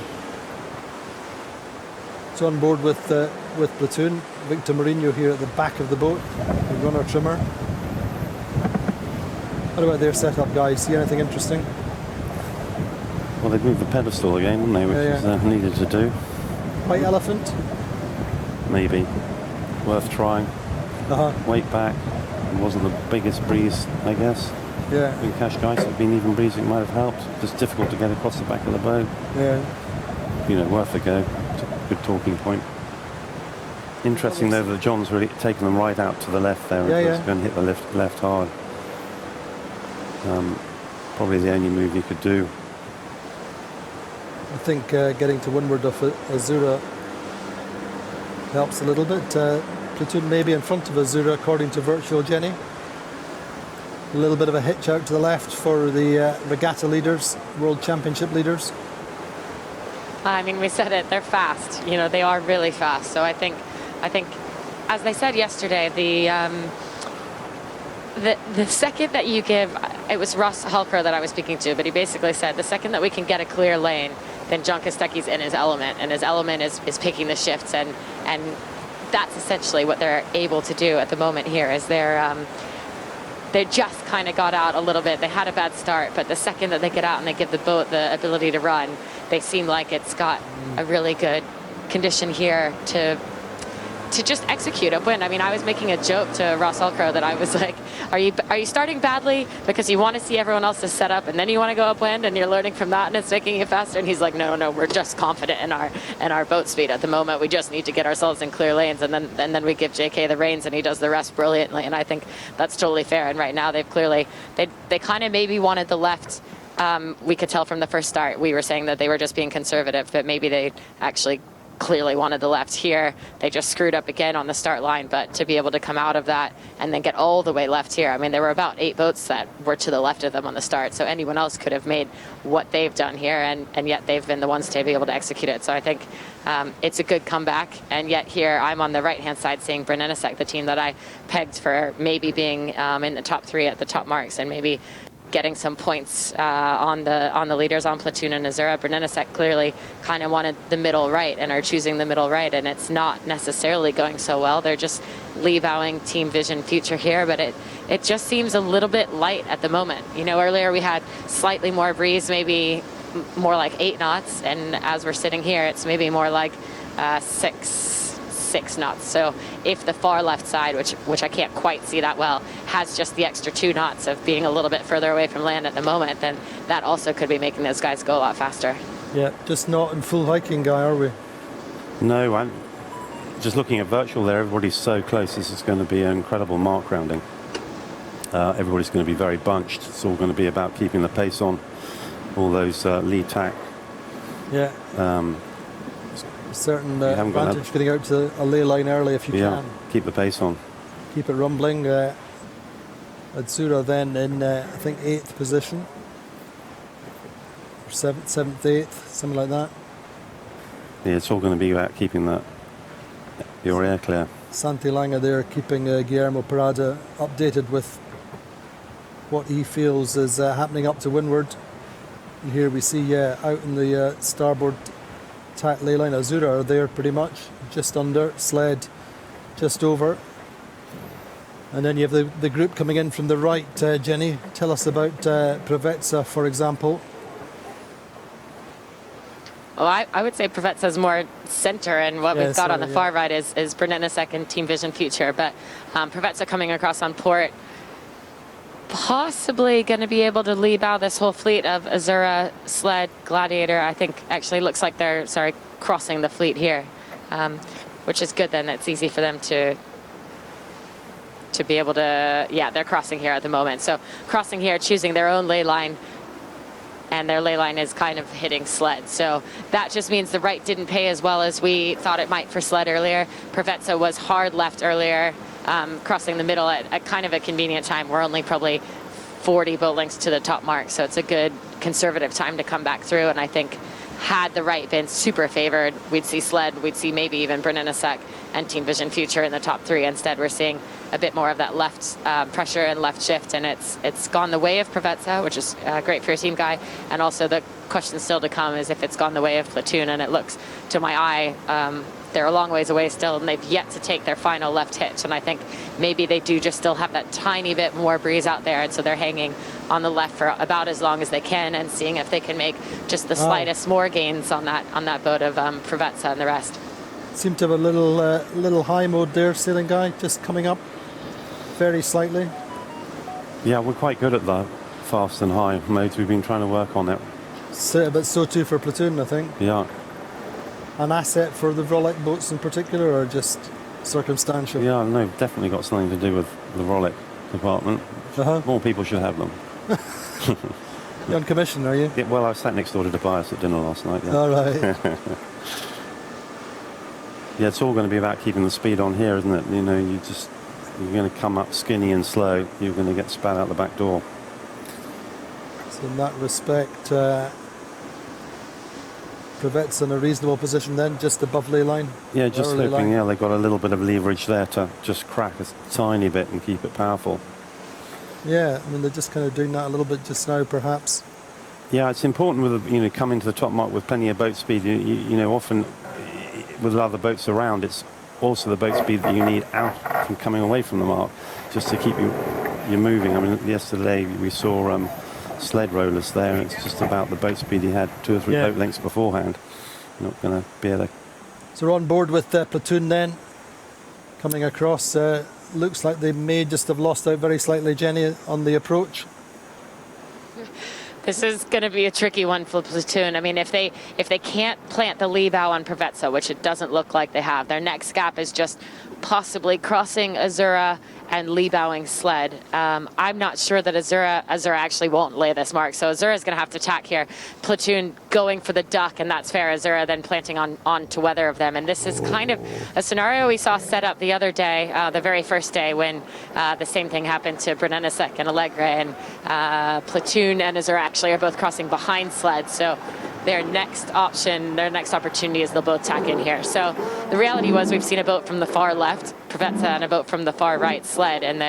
So on board with Platoon, Victor Mourinho here at the back of the boat, the runner trimmer. What about their setup, guys? See anything interesting? Well, they've moved the pedestal again, haven't they, which is needed to do. White elephant? Maybe. Worth trying. Weight back. It wasn't the biggest breeze, I guess. Yeah. In Cascais, if it had been even breezing, it might have helped. Just difficult to get across the back of the boat. Yeah. You know, worth a go. It's a good talking point. Interesting, though, that John's really taken them right out to the left there. And going to hit the left hard. Probably the only move he could do. I think getting to windward of Azura helps a little bit. Platoon maybe in front of Azura, according to Virtual Jenny. A little bit of a hitch out to the left for the regatta leaders, World Championship leaders. I mean, we said it, they're fast. You know, they are really fast. So I think, as they said yesterday, the second that you give, it was Ross Halker that I was speaking to, but he basically said the second that we can get a clear lane, then John Kostecki's in his element, and his element is picking the shifts, and that's essentially what they're able to do at the moment here. Is they just kind of got out a little bit. They had a bad start, but the second that they get out and they give the boat the ability to run, they seem like it's got a really good condition here to just execute upwind. I mean, I was making a joke to Ross Ulcrow that I was like, are you starting badly because you want to see everyone else's setup and then you want to go upwind and you're learning from that and it's making you faster? And he's like, no, we're just confident in our boat speed at the moment. We just need to get ourselves in clear lanes, and then we give JK the reins and he does the rest brilliantly. And I think that's totally fair. And right now they've clearly, they kind of maybe wanted the left. We could tell from the first start, we were saying that they were just being conservative, but maybe they actually clearly wanted the left here. They just screwed up again on the start line, but to be able to come out of that and then get all the way left here. I mean, there were about 8 boats that were to the left of them on the start, so anyone else could have made what they've done here, and yet they've been the ones to be able to execute it. So I think it's a good comeback, and yet here I'm on the right-hand side seeing Brunelesec, the team that I pegged for maybe being in the top 3 at the top marks, and maybe getting some points on the leaders, on Platoon and Azura. Brennanasek clearly kind of wanted the middle right and are choosing the middle right, and it's not necessarily going so well. They're just Lee-bowing Team Vision Future here, but it just seems a little bit light at the moment. You know, earlier we had slightly more breeze, maybe more like 8 knots, and as we're sitting here, it's maybe more like 6 knots. So if the far left side, which I can't quite see that well, has just the extra 2 knots of being a little bit further away from land at the moment, then that also could be making those guys go a lot faster. Yeah, just not in full hiking, Guy, are we? No, I'm just looking at virtual there. Everybody's so close. This is going to be an incredible mark rounding. Everybody's going to be very bunched. It's all going to be about keeping the pace on. All those lead tack. Yeah. Certain advantage getting out to a ley line early if you can. Keep the pace on. Keep it rumbling. Azura then in, I think, 8th position. Or 7th, 8th, something like that. Yeah, it's all going to be about keeping your air clear. Santi Langa there keeping Guillermo Parada updated with what he feels is happening up to windward. And here we see out in the starboard tack ley line, Azura are there pretty much, just under, Sled just over. And then you have the group coming in from the right. Jenny, tell us about Provezza, for example. Well, I would say Provezza's more center, and what we've got on the far right is Brennanasek and Team Vision Future. But Provezza coming across on port, possibly going to be able to lee bow this whole fleet of Azura, Sled, Gladiator. I think actually looks like they're crossing the fleet here, which is good. Then it's easy for them to be able to, they're crossing here at the moment. So crossing here, choosing their own ley line, and their ley line is kind of hitting Sled. So that just means the right didn't pay as well as we thought it might for Sled earlier. Provezza was hard left earlier, crossing the middle at kind of a convenient time. We're only probably 40 boat lengths to the top mark, so it's a good conservative time to come back through. And I think had the right been super favored, we'd see Sled, we'd see maybe even Brennanasek and Team Vision Future in the top 3. Instead, we're seeing a bit more of that left pressure and left shift, and it's gone the way of Provezza, which is great for your team, Guy. And also the question still to come is if it's gone the way of Platoon, and it looks, to my eye, they're a long ways away still, and they've yet to take their final left hitch. And I think maybe they do just still have that tiny bit more breeze out there, and so they're hanging on the left for about as long as they can, and seeing if they can make just the slightest more gains on that boat of Provezza and the rest. Seem to have a little high mode there, sailing Guy, just coming up very slightly. Yeah, we're quite good at the fast and high modes. We've been trying to work on it. But so too for Platoon, I think. Yeah. An asset for the Rolex boats in particular, or just circumstantial? Yeah, no, definitely got something to do with the Rolex department. More people should have them. You're on commission, are you? Yeah, well, I sat next door to Tobias at dinner last night. Yeah. All right. Yeah, it's all going to be about keeping the speed on here, isn't it? You know, you're going to come up skinny and slow. You're going to get spat out the back door. So in that respect, Provezza in a reasonable position then, just above ley line. Yeah, just hoping. Yeah, they've got a little bit of leverage there to just crack a tiny bit and keep it powerful. Yeah, I mean they're just kind of doing that a little bit just now, perhaps. Yeah, it's important with coming to the top mark with plenty of boat speed. You know, often with other boats around, it's also the boat speed that you need out from coming away from the mark, just to keep you moving. I mean, yesterday we saw sled rollers there, and it's just about the boat speed he had 2 or 3 boat lengths beforehand. You're not going to be able to. So we're on board with Platoon then, coming across. Looks like they may just have lost out very slightly, Jenny, on the approach. This is going to be a tricky one for Platoon. I mean, if they can't plant the lee bow on Provezza, which it doesn't look like they have, their next gap is just possibly crossing Azura and lee bowing Sled. I'm not sure that Azura actually won't lay this mark, so Azura is going to have to tack here. Platoon going for the duck, and that's fair. Azura then planting on to weather of them, and this is kind of a scenario we saw set up the other day, the very first day, when the same thing happened to Brennanasek and Allegre, and Platoon and Azura actually are both crossing behind Sled, so their next opportunity is they'll both tack in here. So the reality was we've seen a boat from the far left, Provezza and a boat from the far right sled, and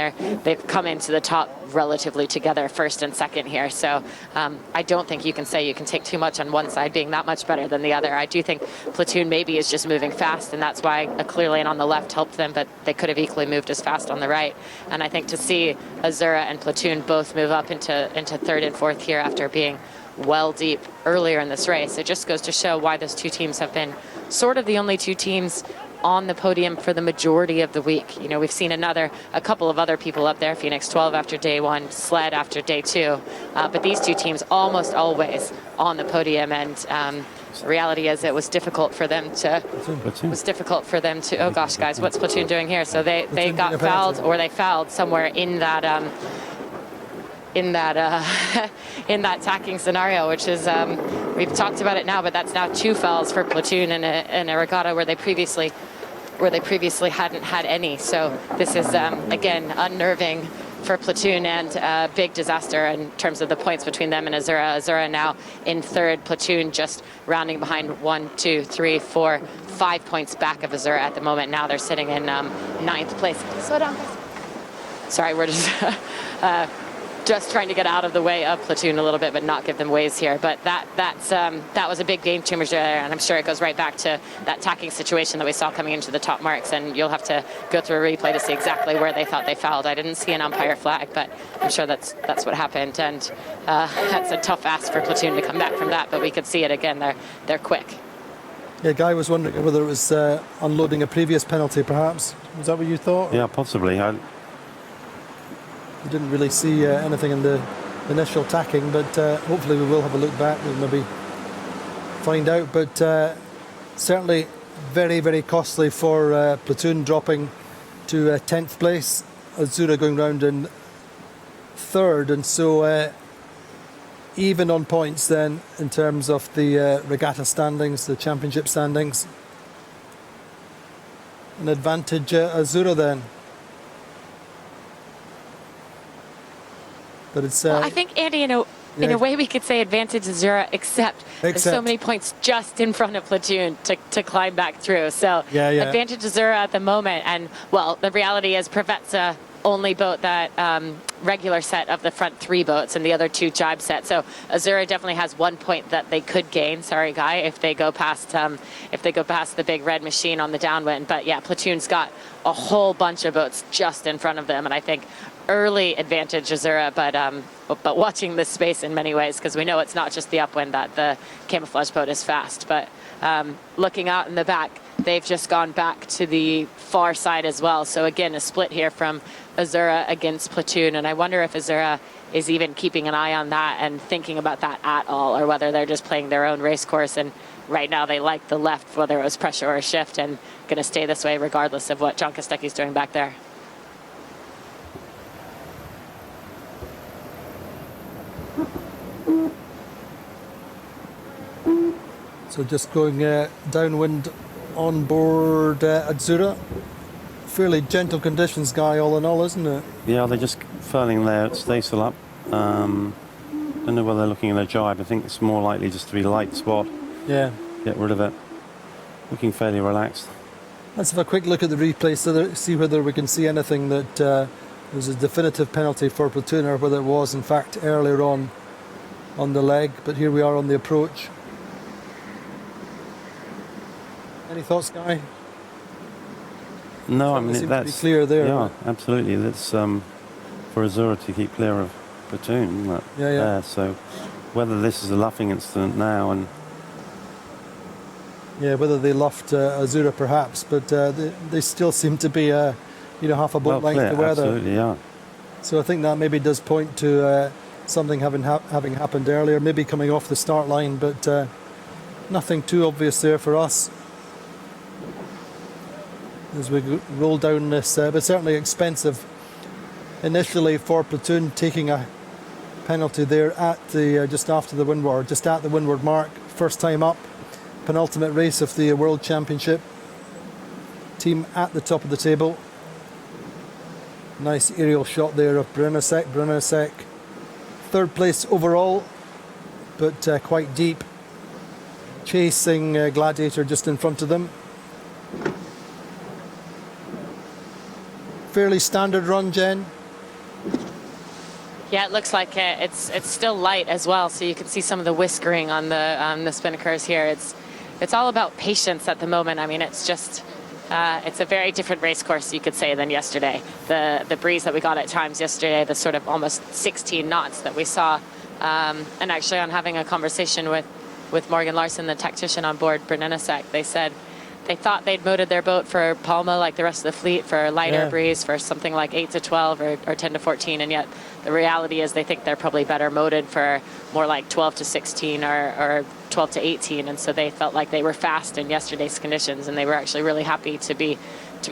they've come into the top relatively together, first and second here. So I don't think you can say you can take too much on one side being that much better than the other. I do think Platoon maybe is just moving fast, and that's why a clear lane on the left helped them, but they could have equally moved as fast on the right. And I think to see Azura and Platoon both move up into third and fourth here after being well deep earlier in this race, it just goes to show why those two teams have been sort of the only two teams on the podium for the majority of the week. You know, we've seen a couple of other people up there, Phoenix 12 after day one, Sled after day two, but these two teams almost always on the podium, and the reality is it was difficult for them to, oh gosh, guys, what's Platoon doing here? So they got fouled, or they fouled somewhere in that in that tacking scenario, which is, we've talked about it now, but that's now 2 fouls for Platoon in a regatta where they previously hadn't had any. So this is, again, unnerving for Platoon, and a big disaster in terms of the points between them and Azura. Azura now in third, Platoon just rounding behind 1, 2, 3, 4, 5 points back of Azura at the moment. Now they're sitting in 9th place. Slow down, guys. Sorry, we're just trying to get out of the way of Platoon a little bit, but not give them ways here. But that was a big game changer there, and I'm sure it goes right back to that tacking situation that we saw coming into the top marks, and you'll have to go through a replay to see exactly where they thought they fouled. I didn't see an umpire flag, but I'm sure that's what happened, and that's a tough ask for Platoon to come back from that, but we could see it again. They're quick. Yeah, Guy was wondering whether it was unloading a previous penalty, perhaps. Was that what you thought? Yeah, possibly. We didn't really see anything in the initial tacking, but hopefully we will have a look back. We'll maybe find out. But certainly very, very costly for Platoon, dropping to 10th place. Azura going round in third, and so even on points then in terms of the regatta standings, the championship standings. An advantage Azura then. But it's, well, I think, Andy, in a way we could say advantage Azura, except there's so many points just in front of Platoon to climb back through. So advantage Azura at the moment. And, well, the reality is Provezza only boat that regular set of the front 3 boats, and the other 2 jibe set. So Azura definitely has 1 point that they could gain. Sorry, Guy, if they go past the big red machine on the downwind. But yeah, Platoon's got a whole bunch of boats just in front of them, and I think early advantage Azura, but watching this space in many ways, because we know it's not just the upwind that the camouflage boat is fast, but looking out in the back, they've just gone back to the far side as well. So again, a split here from Azura against Platoon, and I wonder if Azura is even keeping an eye on that and thinking about that at all, or whether they're just playing their own race course, and right now they like the left, whether it was pressure or shift, and going to stay this way regardless of what John Kostecki's doing back there. So just going downwind on board Azura. Fairly gentle conditions, Guy, all in all, isn't it? Yeah, they're just furling their staysail up. Don't know whether they're looking at their jibe. I think it's more likely just to be light spot. Yeah. Get rid of it. Looking fairly relaxed. Let's have a quick look at the replay so see whether we can see anything that was a definitive penalty for Platoon, or whether it was in fact earlier on the leg. But here we are on the approach. Any thoughts, Guy? No, I mean that's clear there. Yeah, absolutely. That's for Azura to keep clear of Platoon. There. So whether this is a luffing incident now, and whether they luffed Azura perhaps, but they still seem to be half a boat length to weather. Absolutely, yeah. So I think that maybe does point to something having happened earlier, maybe coming off the start line, but nothing too obvious there for us as we roll down this, but certainly expensive initially for Platoon, taking a penalty there at the just at the windward mark. First time up, penultimate race of the World Championship. Team at the top of the table. Nice aerial shot there of Brunasek. Third place overall, but quite deep. Chasing Gladiator just in front of them. fairly standard run, Jen? Yeah, it looks like it's still light as well, so you can see some of the whiskering on the spinnakers here. It's all about patience at the moment. I mean, it's just it's a very different race course, you could say, than yesterday. The breeze that we got at times yesterday, the sort of almost 16 knots that we saw, and actually on having a conversation with Morgan Larson, the tactician on board Brunelesec, they said they thought they'd motored their boat for Palma like the rest of the fleet for lighter breeze for something like 8 to 12 or 10 to 14, and yet the reality is they think they're probably better motored for more like 12 to 16 or 12 to 18, and so they felt like they were fast in yesterday's conditions, and they were actually really happy to be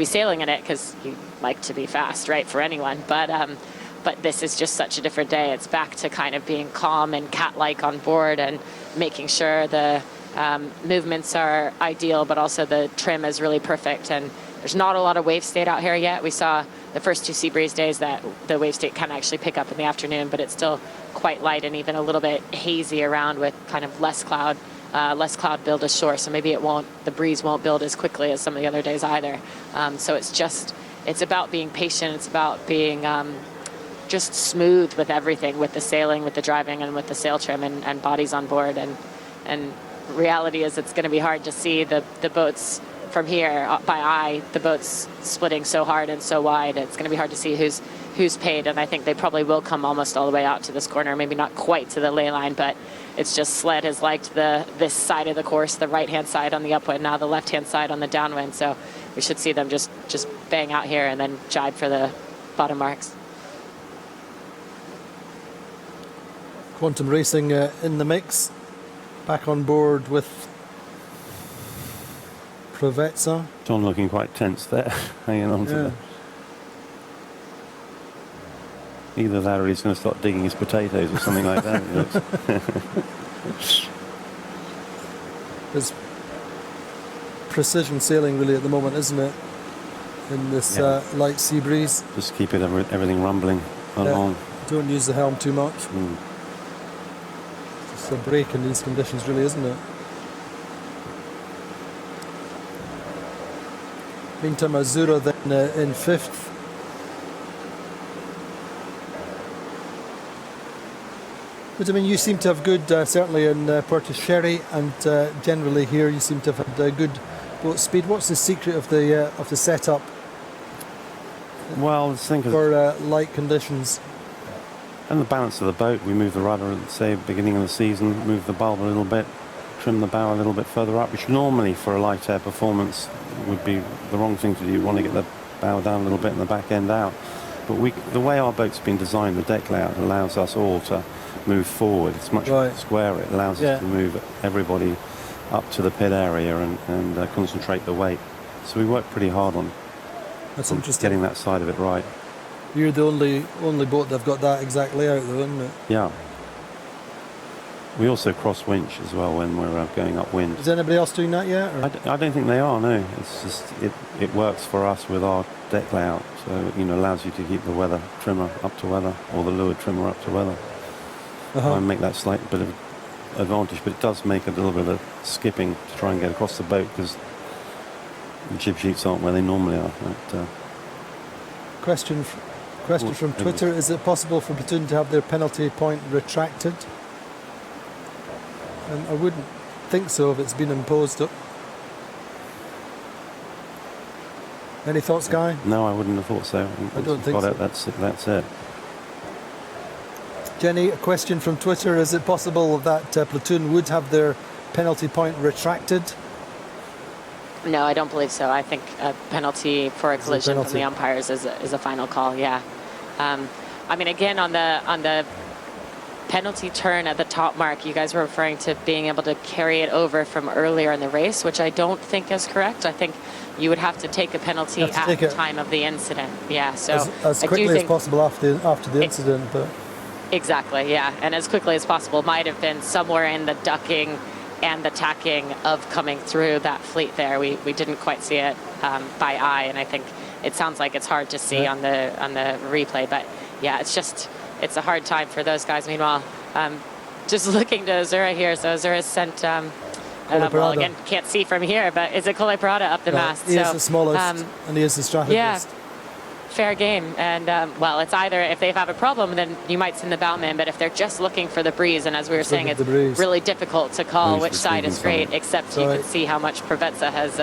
sailing in it, because you like to be fast, right, for anyone, but this is just such a different day. It's back to kind of being calm and cat-like on board and making sure the movements are ideal, but also the trim is really perfect. And there's not a lot of wave state out here yet. We saw the first 2 sea breeze days that the wave state can actually pick up in the afternoon, but it's still quite light and even a little bit hazy around with kind of less cloud build ashore. So maybe the breeze won't build as quickly as some of the other days either. So it's about being patient. It's about being just smooth with everything, with the sailing, with the driving, and with the sail trim and bodies on board. And reality is it's going to be hard to see the boats from here by eye, the boats splitting so hard and so wide. It's going to be hard to see who's paid, and I think they probably will come almost all the way out to this corner, maybe not quite to the ley line, but it's just sled has liked this side of the course, the right-hand side on the upwind, now the left-hand side on the downwind, so we should see them just bang out here and then jibe for the bottom marks. Quantum Racing in the mix, back on board with Provezza. John looking quite tense there, hanging on to that. Either that or he's going to start digging his potatoes or something like that. It's precision sailing really at the moment, isn't it? In this light sea breeze. Just keep everything rumbling along. Don't use the helm too much. It's a break in these conditions really, isn't it? Meantime, Azura then in 5th. But I mean, you seem to have good, certainly in Puerto Sherry, and generally here you seem to have had good boat speed. What's the secret of the setup? Well, think of for light conditions. And the balance of the boat. We move the rudder at, say, beginning of the season, move the bulb a little bit, trim the bow a little bit further up, which normally for a light air performance would be the wrong thing to do. You want to get the bow down a little bit and the back end out. But the way our boat's been designed, the deck layout allows us all to move forward. It's much squarer. It allows us to move everybody up to the pit area and concentrate the weight. So we work pretty hard on getting that side of it right. You're the only boat that've got that exact layout though, isn't it? Yeah. We also cross winch as well when we're going upwind. Is anybody else doing that yet? I don't think they are, no. It's just, it works for us with our deck layout. So, allows you to keep the weather trimmer up to weather, or the leeward trimmer up to weather. And make that slight bit of advantage, but it does make a little bit of skipping to try and get across the boat because the jib sheets aren't where they normally are. But, Question from Twitter: is it possible for Platoon to have their penalty point retracted? I wouldn't think so if it's been imposed. Any thoughts, Guy? No, I wouldn't have thought so. I don't think so. That's it. Jenny, a question from Twitter: is it possible that Platoon would have their penalty point retracted? No, I don't believe so. I think a penalty for a collision from the umpires is a final call. Yeah. I mean, again, on the penalty turn at the top mark, you guys were referring to being able to carry it over from earlier in the race, which I don't think is correct. I think you would have to take a penalty at the time of the incident. Yeah. So as quickly as possible after the incident, but. Exactly, yeah, and as quickly as possible. Might have been somewhere in the ducking and the tacking of coming through that fleet there. We didn't quite see it by eye, and I think it sounds like it's hard to see on the replay. But yeah, it's a hard time for those guys. Meanwhile, just looking to Azura here. So Azura sent, well, again, can't see from here, but is it Cole Parada up the mast? He is the smallest, and he is the strategist. fair game. And, well, it's either if they have a problem, then you might send the bowman. But if they're just looking for the breeze, and as we were saying, it's really difficult to call which side is great, except you can see how much Provezza has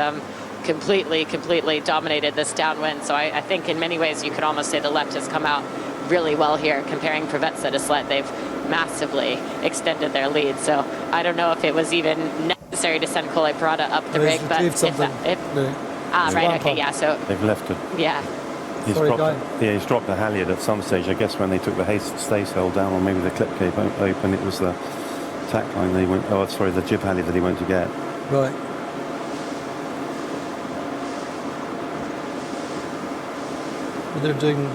completely dominated this downwind. So I think in many ways you could almost say the left has come out really well here. Comparing Provezza to Sled, they've massively extended their lead. So I don't know if it was even necessary to send Cole Parada up the rig, but right, okay, yeah, so they've left it. Yeah. He's dropped the halyard at some stage. I guess when they took the staysail down, or maybe the clip came open, it was the tack line they went. Oh, sorry, the jib halyard that he went to get. Right. But they're doing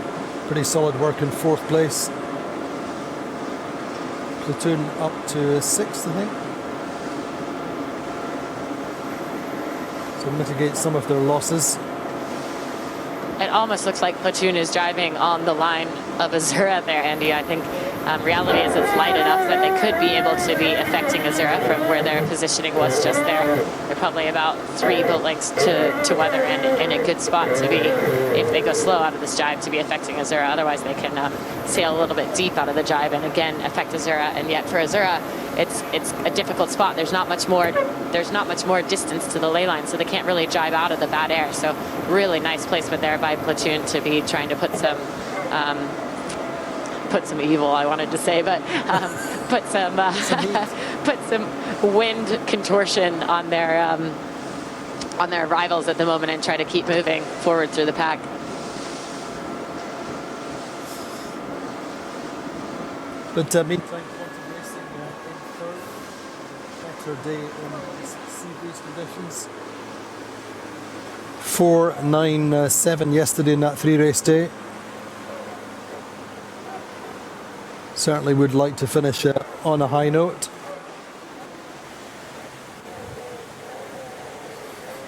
pretty solid work in 4th place. Platoon up to 6th, I think. To mitigate some of their losses. It almost looks like Platoon is driving on the line of Azura there, Andy. I think reality is it's light enough that they could be able to be affecting Azura from where their positioning was just there. They're probably about 3 boat lengths to weather and in a good spot to be, if they go slow out of this jibe, to be affecting Azura. Otherwise, they can sail a little bit deep out of the jibe and again affect Azura. And yet for Azura, it's a difficult spot. There's not much more distance to the ley line, so they can't really jibe out of the bad air. So really nice placement there by Platoon to be trying to put some evil, I wanted to say, but put some wind contortion on their rivals at the moment and try to keep moving forward through the pack. But meantime, Quantum Racing in 3rd, better day in sea breeze conditions. 4.97 yesterday in that 3-race day. Certainly would like to finish on a high note.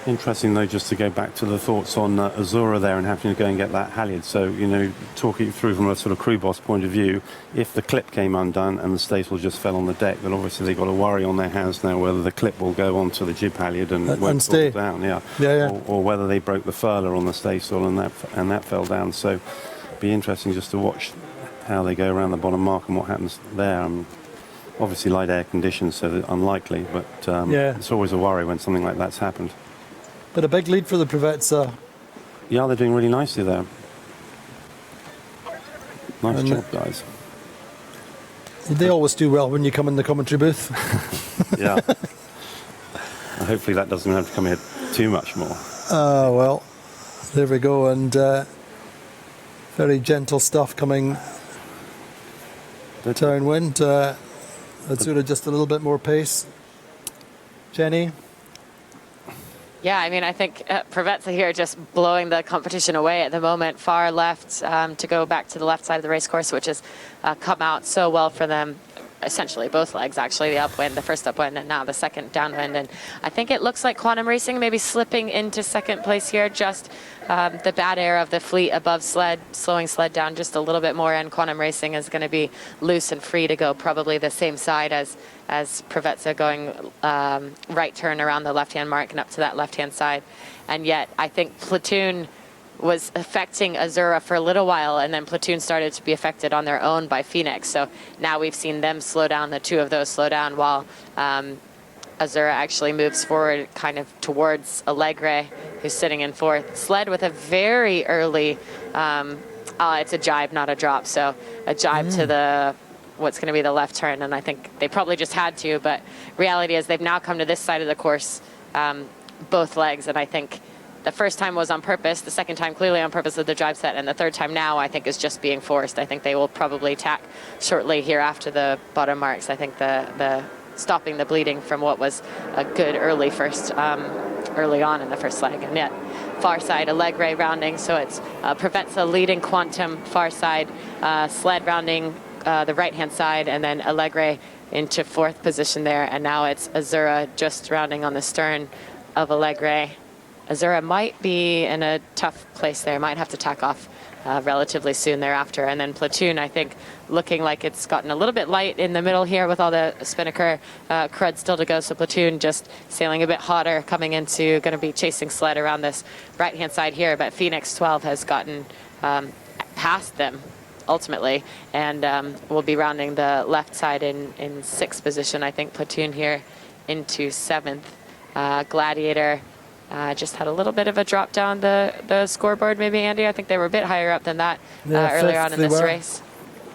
Interesting, though, just to go back to the thoughts on Azura there and having to go and get that halyard. So, you know, talking through from a sort of crew boss point of view, if the clip came undone and the staysail just fell on the deck, then obviously they've got to worry on their hands now whether the clip will go onto the jib halyard and won't fall down, or whether they broke the furler on the staysail and that fell down. So, it'd be interesting just to watch how they go around the bottom mark and what happens there. Obviously, light air conditions, so they're unlikely, but it's always a worry when something like that's happened. But a big lead for the Provezza. Yeah, they're doing really nicely there. Nice job, guys. They always do well when you come in the commentary booth. Yeah. Hopefully that doesn't have to come here too much more. Well, there we go. And very gentle stuff coming downwind. Azura just a little bit more pace. Jenny? Yeah, I mean, I think Provezza here just blowing the competition away at the moment. Far left to go back to the left side of the race course, which has come out so well for them. Essentially both legs, actually, the upwind, the first upwind, and now the second downwind. And I think it looks like Quantum Racing maybe slipping into 2nd place here. Just the bad air of the fleet above Sled, slowing Sled down just a little bit more, and Quantum Racing is going to be loose and free to go probably the same side as Provezza, going right turn around the left-hand mark and up to that left-hand side. And yet I think Platoon was affecting Azura for a little while, and then Platoon started to be affected on their own by Phoenix. So now we've seen them slow down, the two of those slow down, while Azura actually moves forward kind of towards Allegre, who's sitting in 4th. Sled with a very early, it's a jibe, not a drop, so a jibe to the what's going to be the left turn, and I think they probably just had to, but reality is they've now come to this side of the course, both legs, and I think the first time was on purpose, the second time clearly on purpose of the drive set, and the third time now I think is just being forced. I think they will probably tack shortly here after the bottom marks. I think the stopping the bleeding from what was a good early on in the first leg. And yet far side Allegre rounding, so it's Provezza leading Quantum far side, Sled rounding the right hand side, and then Allegre into 4th position there, and now it's Azura just rounding on the stern of Allegre. Azura might be in a tough place there, might have to tack off relatively soon thereafter. And then Platoon, I think, looking like it's gotten a little bit light in the middle here with all the Spinnaker crud still to go. So Platoon just sailing a bit hotter, coming into, going to be chasing Sled around this right-hand side here. But Phoenix 12 has gotten past them ultimately, and we'll be rounding the left side in 6th position. I think Platoon here into 7th. Gladiator just had a little bit of a drop down the scoreboard, maybe, Andy. I think they were a bit higher up than that earlier on in this race.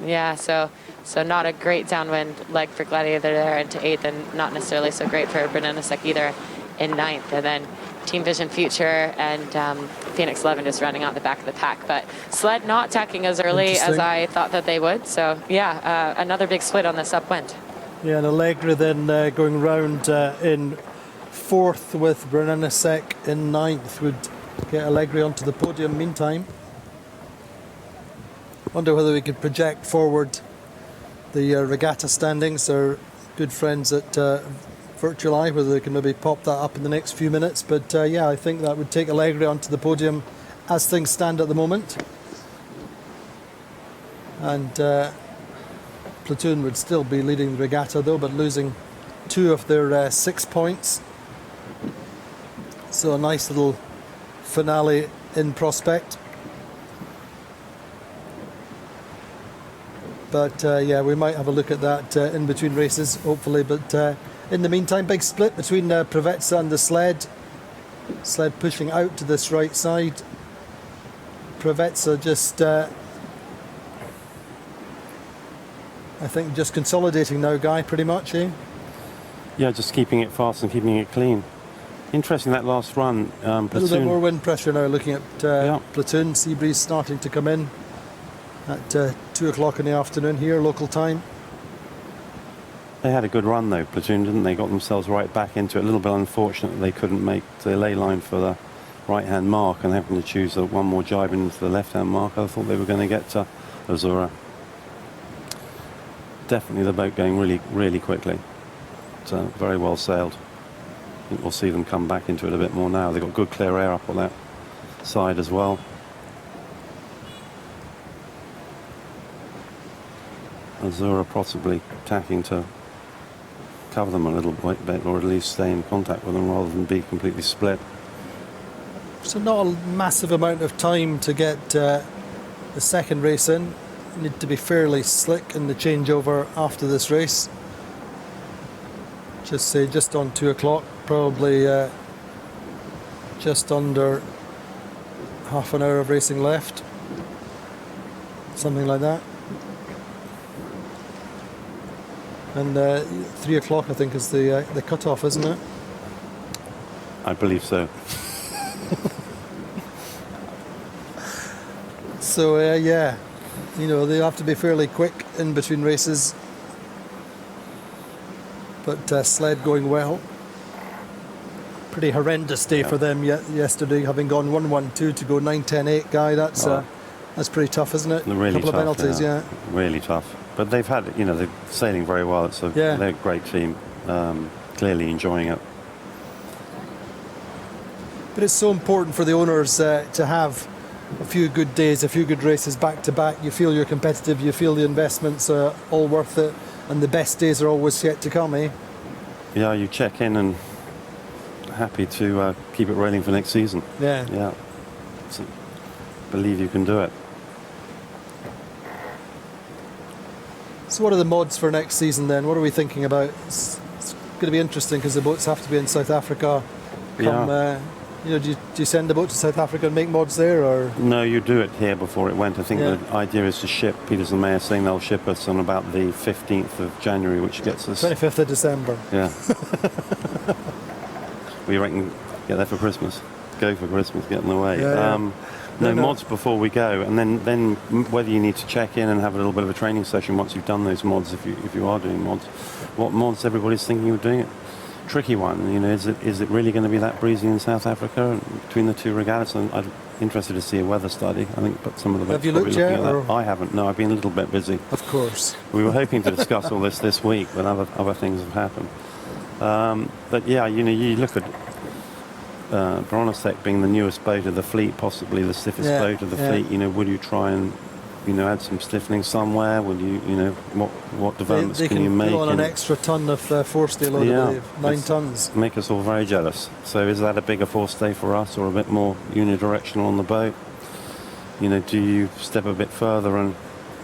Yeah, so not a great downwind leg for Gladiator there into 8th, and not necessarily so great for Brunelesek either in 9th. And then Team Vision Future and Phoenix 11 just running out the back of the pack. But Sled not attacking as early as I thought that they would. So, yeah, another big split on this upwind. Yeah, and Allegra then going round in 4th with Brunelesek in 9th would get Allegri onto the podium meantime. Wonder whether we could project forward the regatta standings. Our good friends at Virtual Eye, whether they can maybe pop that up in the next few minutes. But yeah, I think that would take Allegri onto the podium as things stand at the moment. And Platoon would still be leading the regatta though, but losing 2 of their 6 points. So a nice little finale in prospect. But yeah, we might have a look at that in between races, hopefully. But in the meantime, big split between Provezza and the Sled. Sled pushing out to this right side. Provezza just, I think, just consolidating now, Guy, pretty much, eh? Yeah, just keeping it fast and keeping it clean. Interesting, that last run. A little bit more wind pressure now, looking at Platoon. Sea breeze starting to come in at 2 o'clock in the afternoon here, local time. They had a good run though, Platoon, didn't they? Got themselves right back into it. A little bit unfortunate that they couldn't make the lay line for the right-hand mark and having to choose one more jibe into the left-hand mark. I thought they were going to get to Azura. Definitely the boat going really, really quickly. It's very well sailed. I think we'll see them come back into it a bit more now. They've got good clear air up on that side as well. Azura possibly tacking to cover them a little bit, or at least stay in contact with them rather than be completely split. So not a massive amount of time to get the second race in. You need to be fairly slick in the changeover after this race. Just say just on 2 o'clock, probably just under half an hour of racing left. Something like that. And 3 o'clock, I think, is the cut-off, isn't it? I believe so. So, yeah, you know, they have to be fairly quick in between races. But Sled going well. Pretty horrendous day for them yesterday, having gone 1-1-2 to go 9-10-8, Guy. That's pretty tough, isn't it? Really couple tough, of penalties, yeah. Really tough. But they've had, you know, they're sailing very well. They're a great team, clearly enjoying it. But it's so important for the owners to have a few good days, a few good races back to back. You feel you're competitive, you feel the investments are all worth it, and the best days are always yet to come, eh? Yeah, you check in and happy to keep it rolling for next season. Yeah. Yeah. So, believe you can do it. So what are the mods for next season then? What are we thinking about? It's going to be interesting because the boats have to be in South Africa. You know, do you send the boat to South Africa and make mods there, or? No, you do it here before it went. I think the idea is to ship. Peters and Mayer saying they'll ship us on about the 15th of January, which gets us 25th of December. Yeah. We reckon get there for Christmas. Go for Christmas, get in the way. No mods before we go, and then whether you need to check in and have a little bit of a training session once you've done those mods, if you are doing mods. What mods everybody's thinking of doing it? Tricky one, you know. Is it really going to be that breezy in South Africa between the two regattas? And I'm interested to see a weather study. I think, but some of the boats have you looked yet? I haven't. No, I've been a little bit busy. Of course. We were hoping to discuss all this week, but other things have happened. But yeah, you know, you look at Brunelesek being the newest boat of the fleet, possibly the stiffest boat of the fleet. You know, would you try and add some stiffening somewhere? Would you know what developments can you make? They can put on an extra ton of forestay load, I believe. 9 tons. Make us all very jealous. So is that a bigger forestay for us, or a bit more unidirectional on the boat? do you step a bit further and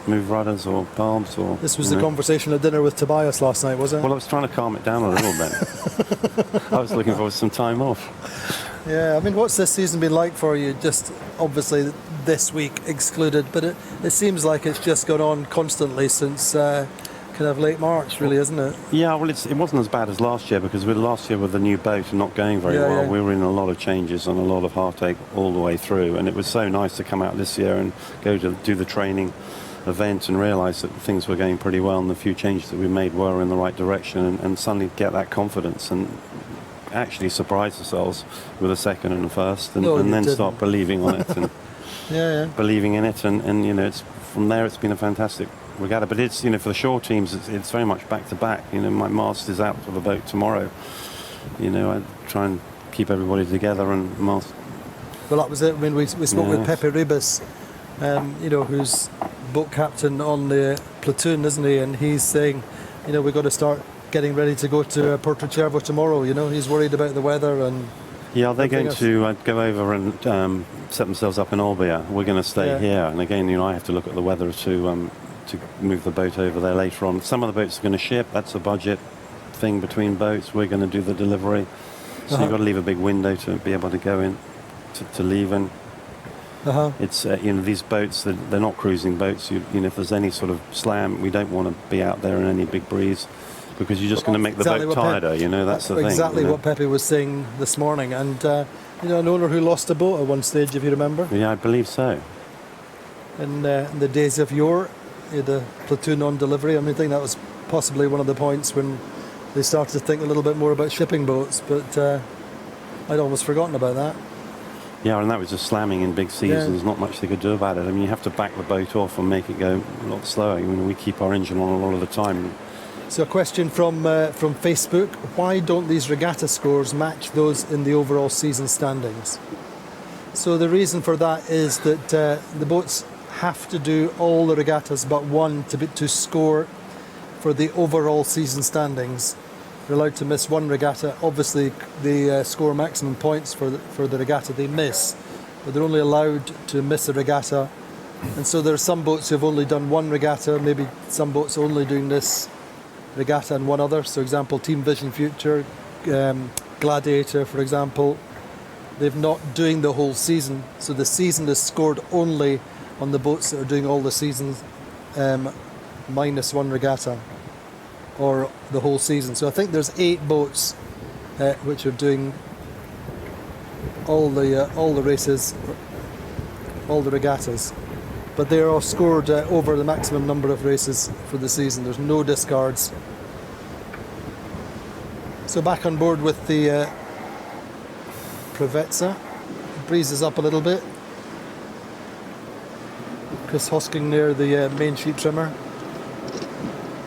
move rudders or barbs? Or This was the conversation at dinner with Tobias last night, was it? Well, I was trying to calm it down a little bit. I was looking for some time off. Yeah, I mean, what's this season been like for you? Just obviously this week excluded, but it seems like it's just gone on constantly since kind of late March, really, isn't it? Yeah, well, it wasn't as bad as last year, because last year with the new boat and not going very well, we were in a lot of changes and a lot of heartache all the way through, and it was so nice to come out this year and go to do the training event and realise that things were going pretty well and the few changes that we made were in the right direction, and suddenly get that confidence and actually surprise ourselves with a second and a first, and then start believing on it and believing in it, and it's from there it's been a fantastic regatta. But it's for the shore teams it's very much back to back. My mast is out for the boat tomorrow. I try and keep everybody together and mast. Well, that was it. I mean, we spoke with Pepe Ribas, who's boat captain on the platoon, isn't he? And he's saying, we've got to start getting ready to go to Puerto tomorrow. He's worried about the weather and. Yeah, they're going to go over and set themselves up in Olbia. We're going to stay here, and again, I have to look at the weather to move the boat over there later on. Some of the boats are going to ship. That's a budget thing between boats. We're going to do the delivery, so you've got to leave a big window to be able to go in, to leave in. It's these boats, they're not cruising boats. If there's any sort of slam, we don't want to be out there in any big breeze, because you're just going to make the boat tighter. That's the thing. Exactly what Pepe was saying this morning, and an owner who lost a boat at one stage, if you remember. Yeah, I believe so. In the days of yore, the platoon on delivery. I think that was possibly one of the points when they started to think a little bit more about shipping boats, but I'd almost forgotten about that. Yeah, and that was just slamming in big seas, and there's not much they could do about it. You have to back the boat off and make it go a lot slower. We keep our engine on a lot of the time. So a question from Facebook: why don't these regatta scores match those in the overall season standings? So the reason for that is that the boats have to do all the regattas but one to score for the overall season standings. They're allowed to miss one regatta. Obviously, they score maximum points for the regatta they miss, but they're only allowed to miss a regatta. And so there are some boats who've only done one regatta, maybe some boats only doing this regatta and one other. So, example, Team Vision Future, Gladiator, for example, they're not doing the whole season. So the season is scored only on the boats that are doing all the seasons minus one regatta, or the whole season. So I think there's 8 boats which are doing all the races, all the regattas, but they are scored over the maximum number of races for the season. There's no discards. So back on board with the Provezza. Breeze is up a little bit. Chris Hosking near the main sheet trimmer.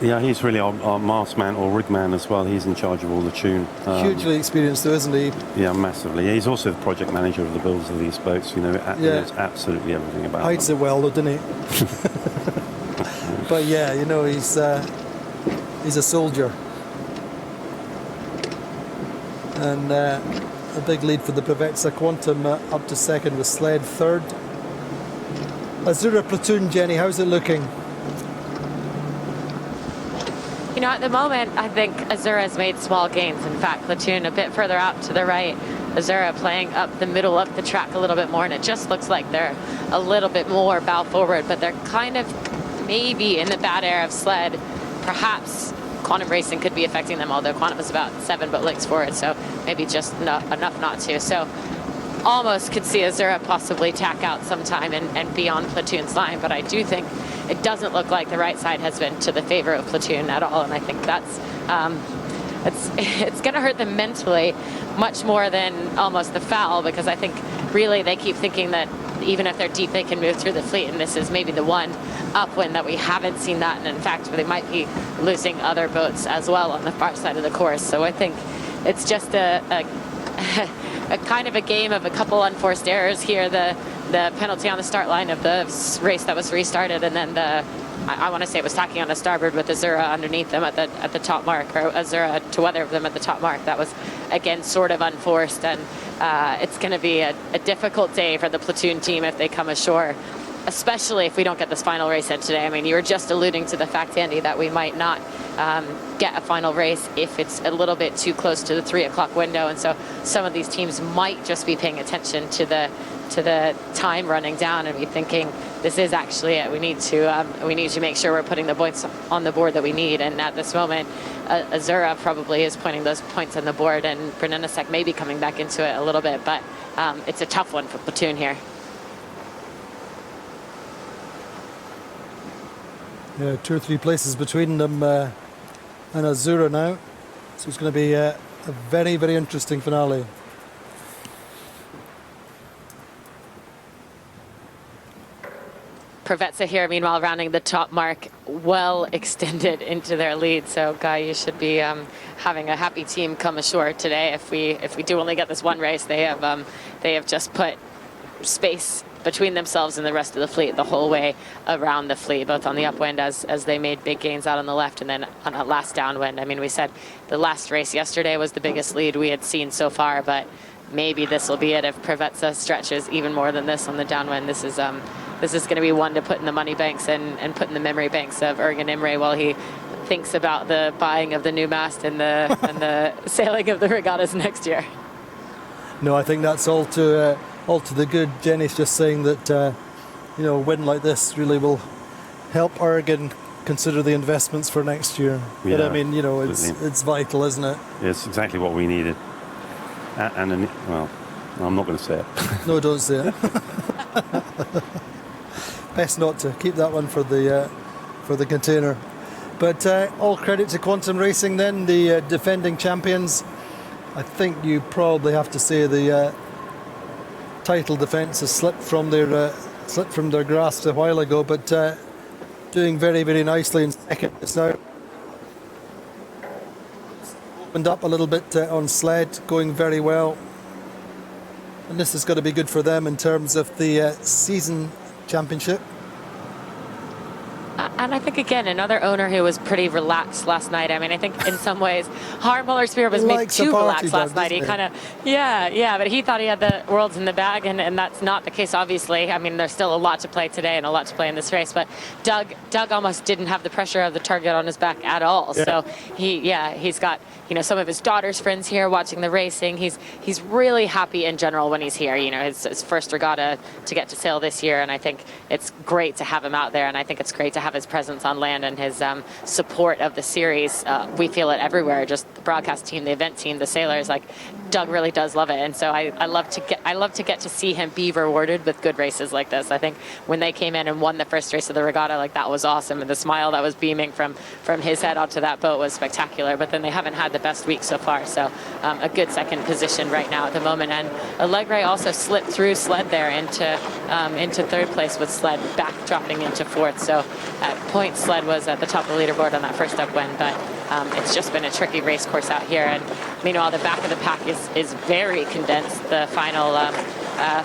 Yeah, he's really our mast man or rig man as well. He's in charge of all the tune. Hugely experienced though, isn't he? Yeah, massively. Yeah, he's also the project manager of the builds of these boats. He knows absolutely everything about Hides them. it well though, doesn't he? But yeah, he's a soldier. And a big lead for the Provezza. Quantum up to second with Sled third. Azura platoon, Jenny, how's it looking? At the moment, I think Azura has made small gains. In fact, platoon a bit further out to the right. Azura playing up the middle of the track a little bit more, and it just looks like they're a little bit more bow forward, but they're kind of maybe in the bad air of Sled. Perhaps Quantum Racing could be affecting them, although Quantum is about 7 boat lengths forward, so maybe just enough not to. So almost could see Azura possibly tack out sometime and be on Platoon's line, but I do think it doesn't look like the right side has been to the favor of Platoon at all, and I think that's it's going to hurt them mentally much more than almost the foul, because I think really they keep thinking that even if they're deep, they can move through the fleet, and this is maybe the one upwind that we haven't seen that, and in fact they might be losing other boats as well on the far side of the course. So I think it's just a kind of a game of a couple unforced errors here, the penalty on the start line of the race that was restarted, and then the I want to say it was tacking on a starboard with Azura underneath them at the top mark, or Azura to weather them at the top mark. That was, again, sort of unforced, and it's going to be a difficult day for the Platoon team if they come ashore, especially if we don't get this final race in today. I mean, you were just alluding to the fact, Andy, that we might not get a final race if it's a little bit too close to the 3 o'clock window, and so some of these teams might just be paying attention to the time running down and be thinking, this is actually it. We need to make sure we're putting the points on the board that we need. And at this moment, Azura probably is pointing those points on the board, and Brennanasek may be coming back into it a little bit, but it's a tough one for Platoon here. Yeah, 2 or 3 places between them and Azura now. So it's going to be a very, very interesting finale. Provezza here, meanwhile, rounding the top mark, well extended into their lead. So, Guy, you should be having a happy team come ashore today. If we do only get this one race, they have just put space between themselves and the rest of the fleet the whole way around the fleet, both on the upwind as they made big gains out on the left, and then on that last downwind. I mean, we said the last race yesterday was the biggest lead we had seen so far, but maybe this will be it if Provezza stretches even more than this on the downwind. This is going to be one to put in the money banks and put in the memory banks of Ergen Imre while he thinks about the buying of the new mast and the sailing of the regattas next year. No, I think that's all to the good. Jenny's just saying that a win like this really will help Ergen consider the investments for next year. Yeah, but I mean, it's vital, isn't it? It's exactly what we needed. Well, I'm not going to say it. No, don't say it. Best not to. Keep that one for the container. But all credit to Quantum Racing then, the defending champions. I think you probably have to say the title defence has slipped from their grasp a while ago, but doing very, very nicely in second. It's now opened up a little bit on sled, going very well. And this is going to be good for them in terms of the season championship. And I think, again, another owner who was pretty relaxed last night. I mean, I think in some ways, Harmuller Spear was maybe too relaxed last night. He kind of, but he thought he had the worlds in the bag, and that's not the case, obviously. I mean, there's still a lot to play today and a lot to play in this race, but Doug almost didn't have the pressure of the target on his back at all. Yeah. So he's got, some of his daughter's friends here watching the racing. He's really happy in general when he's here. His first regatta to get to sail this year, and I think it's great to have him out there, and I think it's great to have his presence on land and his support of the series. We feel it everywhere, just the broadcast team, the event team, the sailors. Like, Doug really does love it, and so I love to get to see him be rewarded with good races like this. I think when they came in and won the first race of the regatta, like, that was awesome, and the smile that was beaming from his head onto that boat was spectacular. But then they haven't had the best week so far, so a good second position right now at the moment. And Allegre also slipped through sled there into third place, with sled back dropping into fourth. So at points, sled was at the top of the leaderboard on that first upwind, but it's just been a tricky race course out here. And meanwhile, the back of the pack is very condensed. The final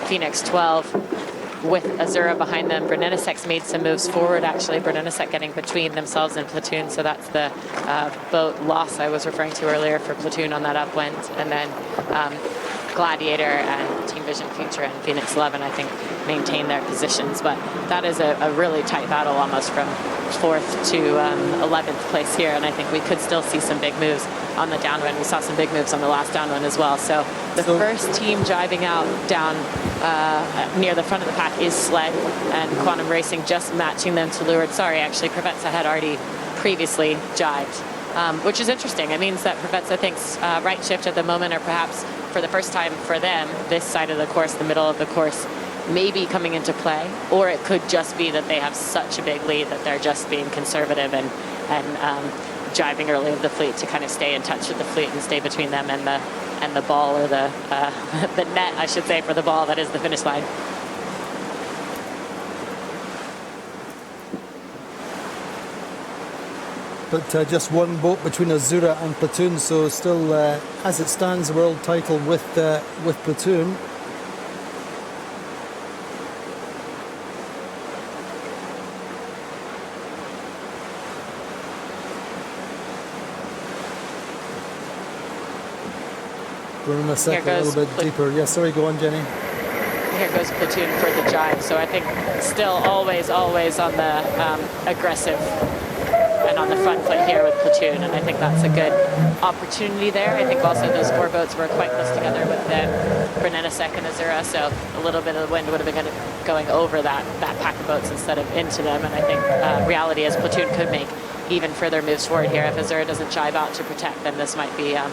Phoenix 12 with Azura behind them. Brennanasek's made some moves forward, actually. Brennanasek getting between themselves and Platoon, so that's the boat loss I was referring to earlier for Platoon on that upwind. And then Gladiator and Team Vision Future and Phoenix 11, I think, maintain their positions. But that is a really tight battle, almost from 4th to 11th place here. And I think we could still see some big moves on the downwind. We saw some big moves on the last downwind as well. So the first team jibing out down near the front of the pack is Sled, and Quantum Racing just matching them to leeward. Sorry, actually, Provezza had already previously jibed, which is interesting. It means that Provezza thinks right shift at the moment, or perhaps for the first time for them, this side of the course, the middle of the course, may be coming into play, or it could just be that they have such a big lead that they're just being conservative and jibing early with the fleet to kind of stay in touch with the fleet and stay between them and the ball, or the net, I should say, for the ball that is the finish line. But just one boat between Azura and Platoon, so still, as it stands, the world title with Platoon. We're in a second, a little bit deeper. Yeah, sorry, go on, Jenny. Here goes Platoon for the jibe. So I think still always on the aggressive and on the front foot here with Platoon, and I think that's a good opportunity there. I think also those four boats were quite close together with the Brennensek and Azura, so a little bit of the wind would have been going over that pack of boats instead of into them, and I think reality is Platoon could make even further moves forward here. If Azura doesn't jibe out to protect, then this might be a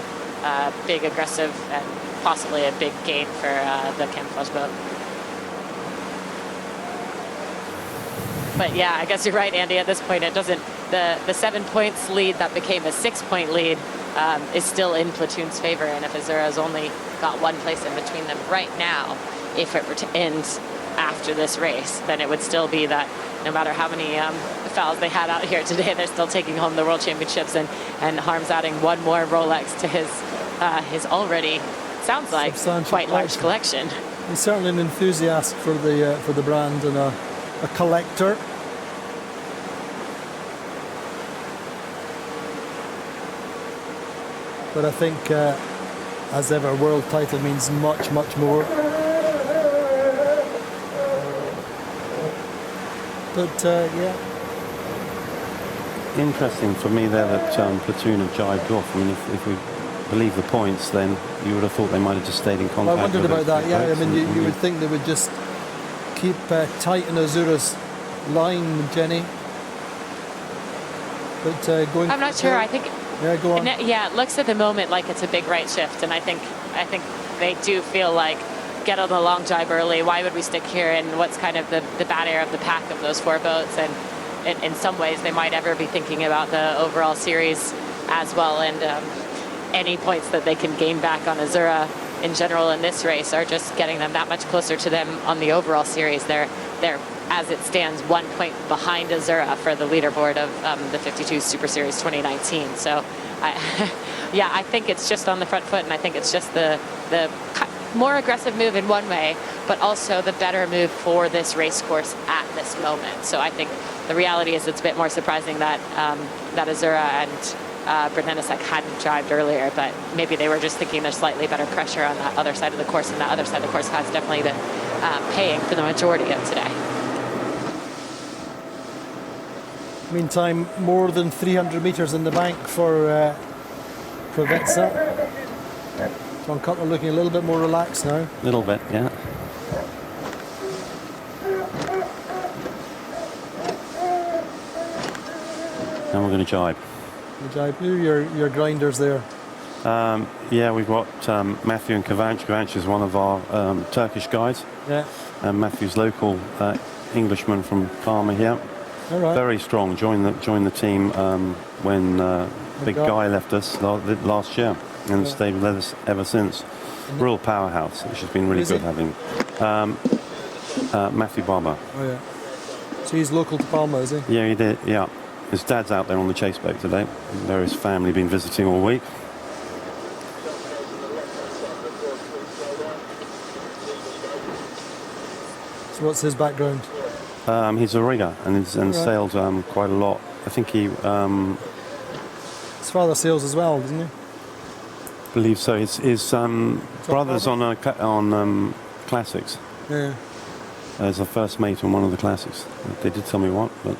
big aggressive and possibly a big gain for the camouflage boat. But yeah, I guess you're right, Andy. At this point, it doesn't. The 7 points lead that became a 6-point lead is still in Platoon's favor. And if Azura's only got one place in between them right now, if it were to end after this race, then it would still be that no matter how many fouls they had out here today, they're still taking home the World Championships. And Harm's adding one more Rolex to his already, sounds like, quite large collection. He's certainly an enthusiast for the brand and a collector. But I think, as ever, world title means much, much more. But, yeah. Interesting for me there that Platoon have jibed off. I mean, if we believe the points, then you would have thought they might have just stayed in contact. I wondered about that, yeah. I mean, you would think they would just keep tight in Azura's line, Jenny. But going... I'm not sure. I think... Yeah, go on. Yeah, it looks at the moment like it's a big right shift, and I think they do feel like get on the long jibe early. Why would we stick here? And what's kind of the bad air of the pack of those four boats? And in some ways, they might ever be thinking about the overall series as well. And any points that they can gain back on Azura in general in this race are just getting them that much closer to them on the overall series. They're as it stands 1 point behind Azura for the leaderboard of the 52 Super Series 2019. So I think it's just on the front foot, and I think it's just the more aggressive move in one way, but also the better move for this race course at this moment. So I think the reality is it's a bit more surprising that Azura and Brennensek hadn't jibed earlier, but maybe they were just thinking there's slightly better pressure on that other side of the course, and that other side of the course has definitely been paying for the majority of today. Meantime, more than 300 metres in the bank for Provezza. John Cutler looking a little bit more relaxed now. A little bit, yeah. And we're going to jibe. Who are your grinders there? Yeah, we've got Matthew and Kıvanç. Kıvanç is one of our Turkish guys. Yeah. And Matthew's local Englishman from Parma here. All right. Very strong. Joined the team when Big Guy left us last year, and stayed with us ever since. Real powerhouse, which has been really good having. Matthew Barber. Oh yeah. So he's local to Palma, is he? Yeah, he did. Yeah. His dad's out there on the chase boat today. There his family been visiting all week. So what's his background? He's a rigger and sailed quite a lot. I think he... his father sails as well, doesn't he? I believe so. His brother's on classics. Yeah. As a first mate on one of the classics. They did tell me what, but...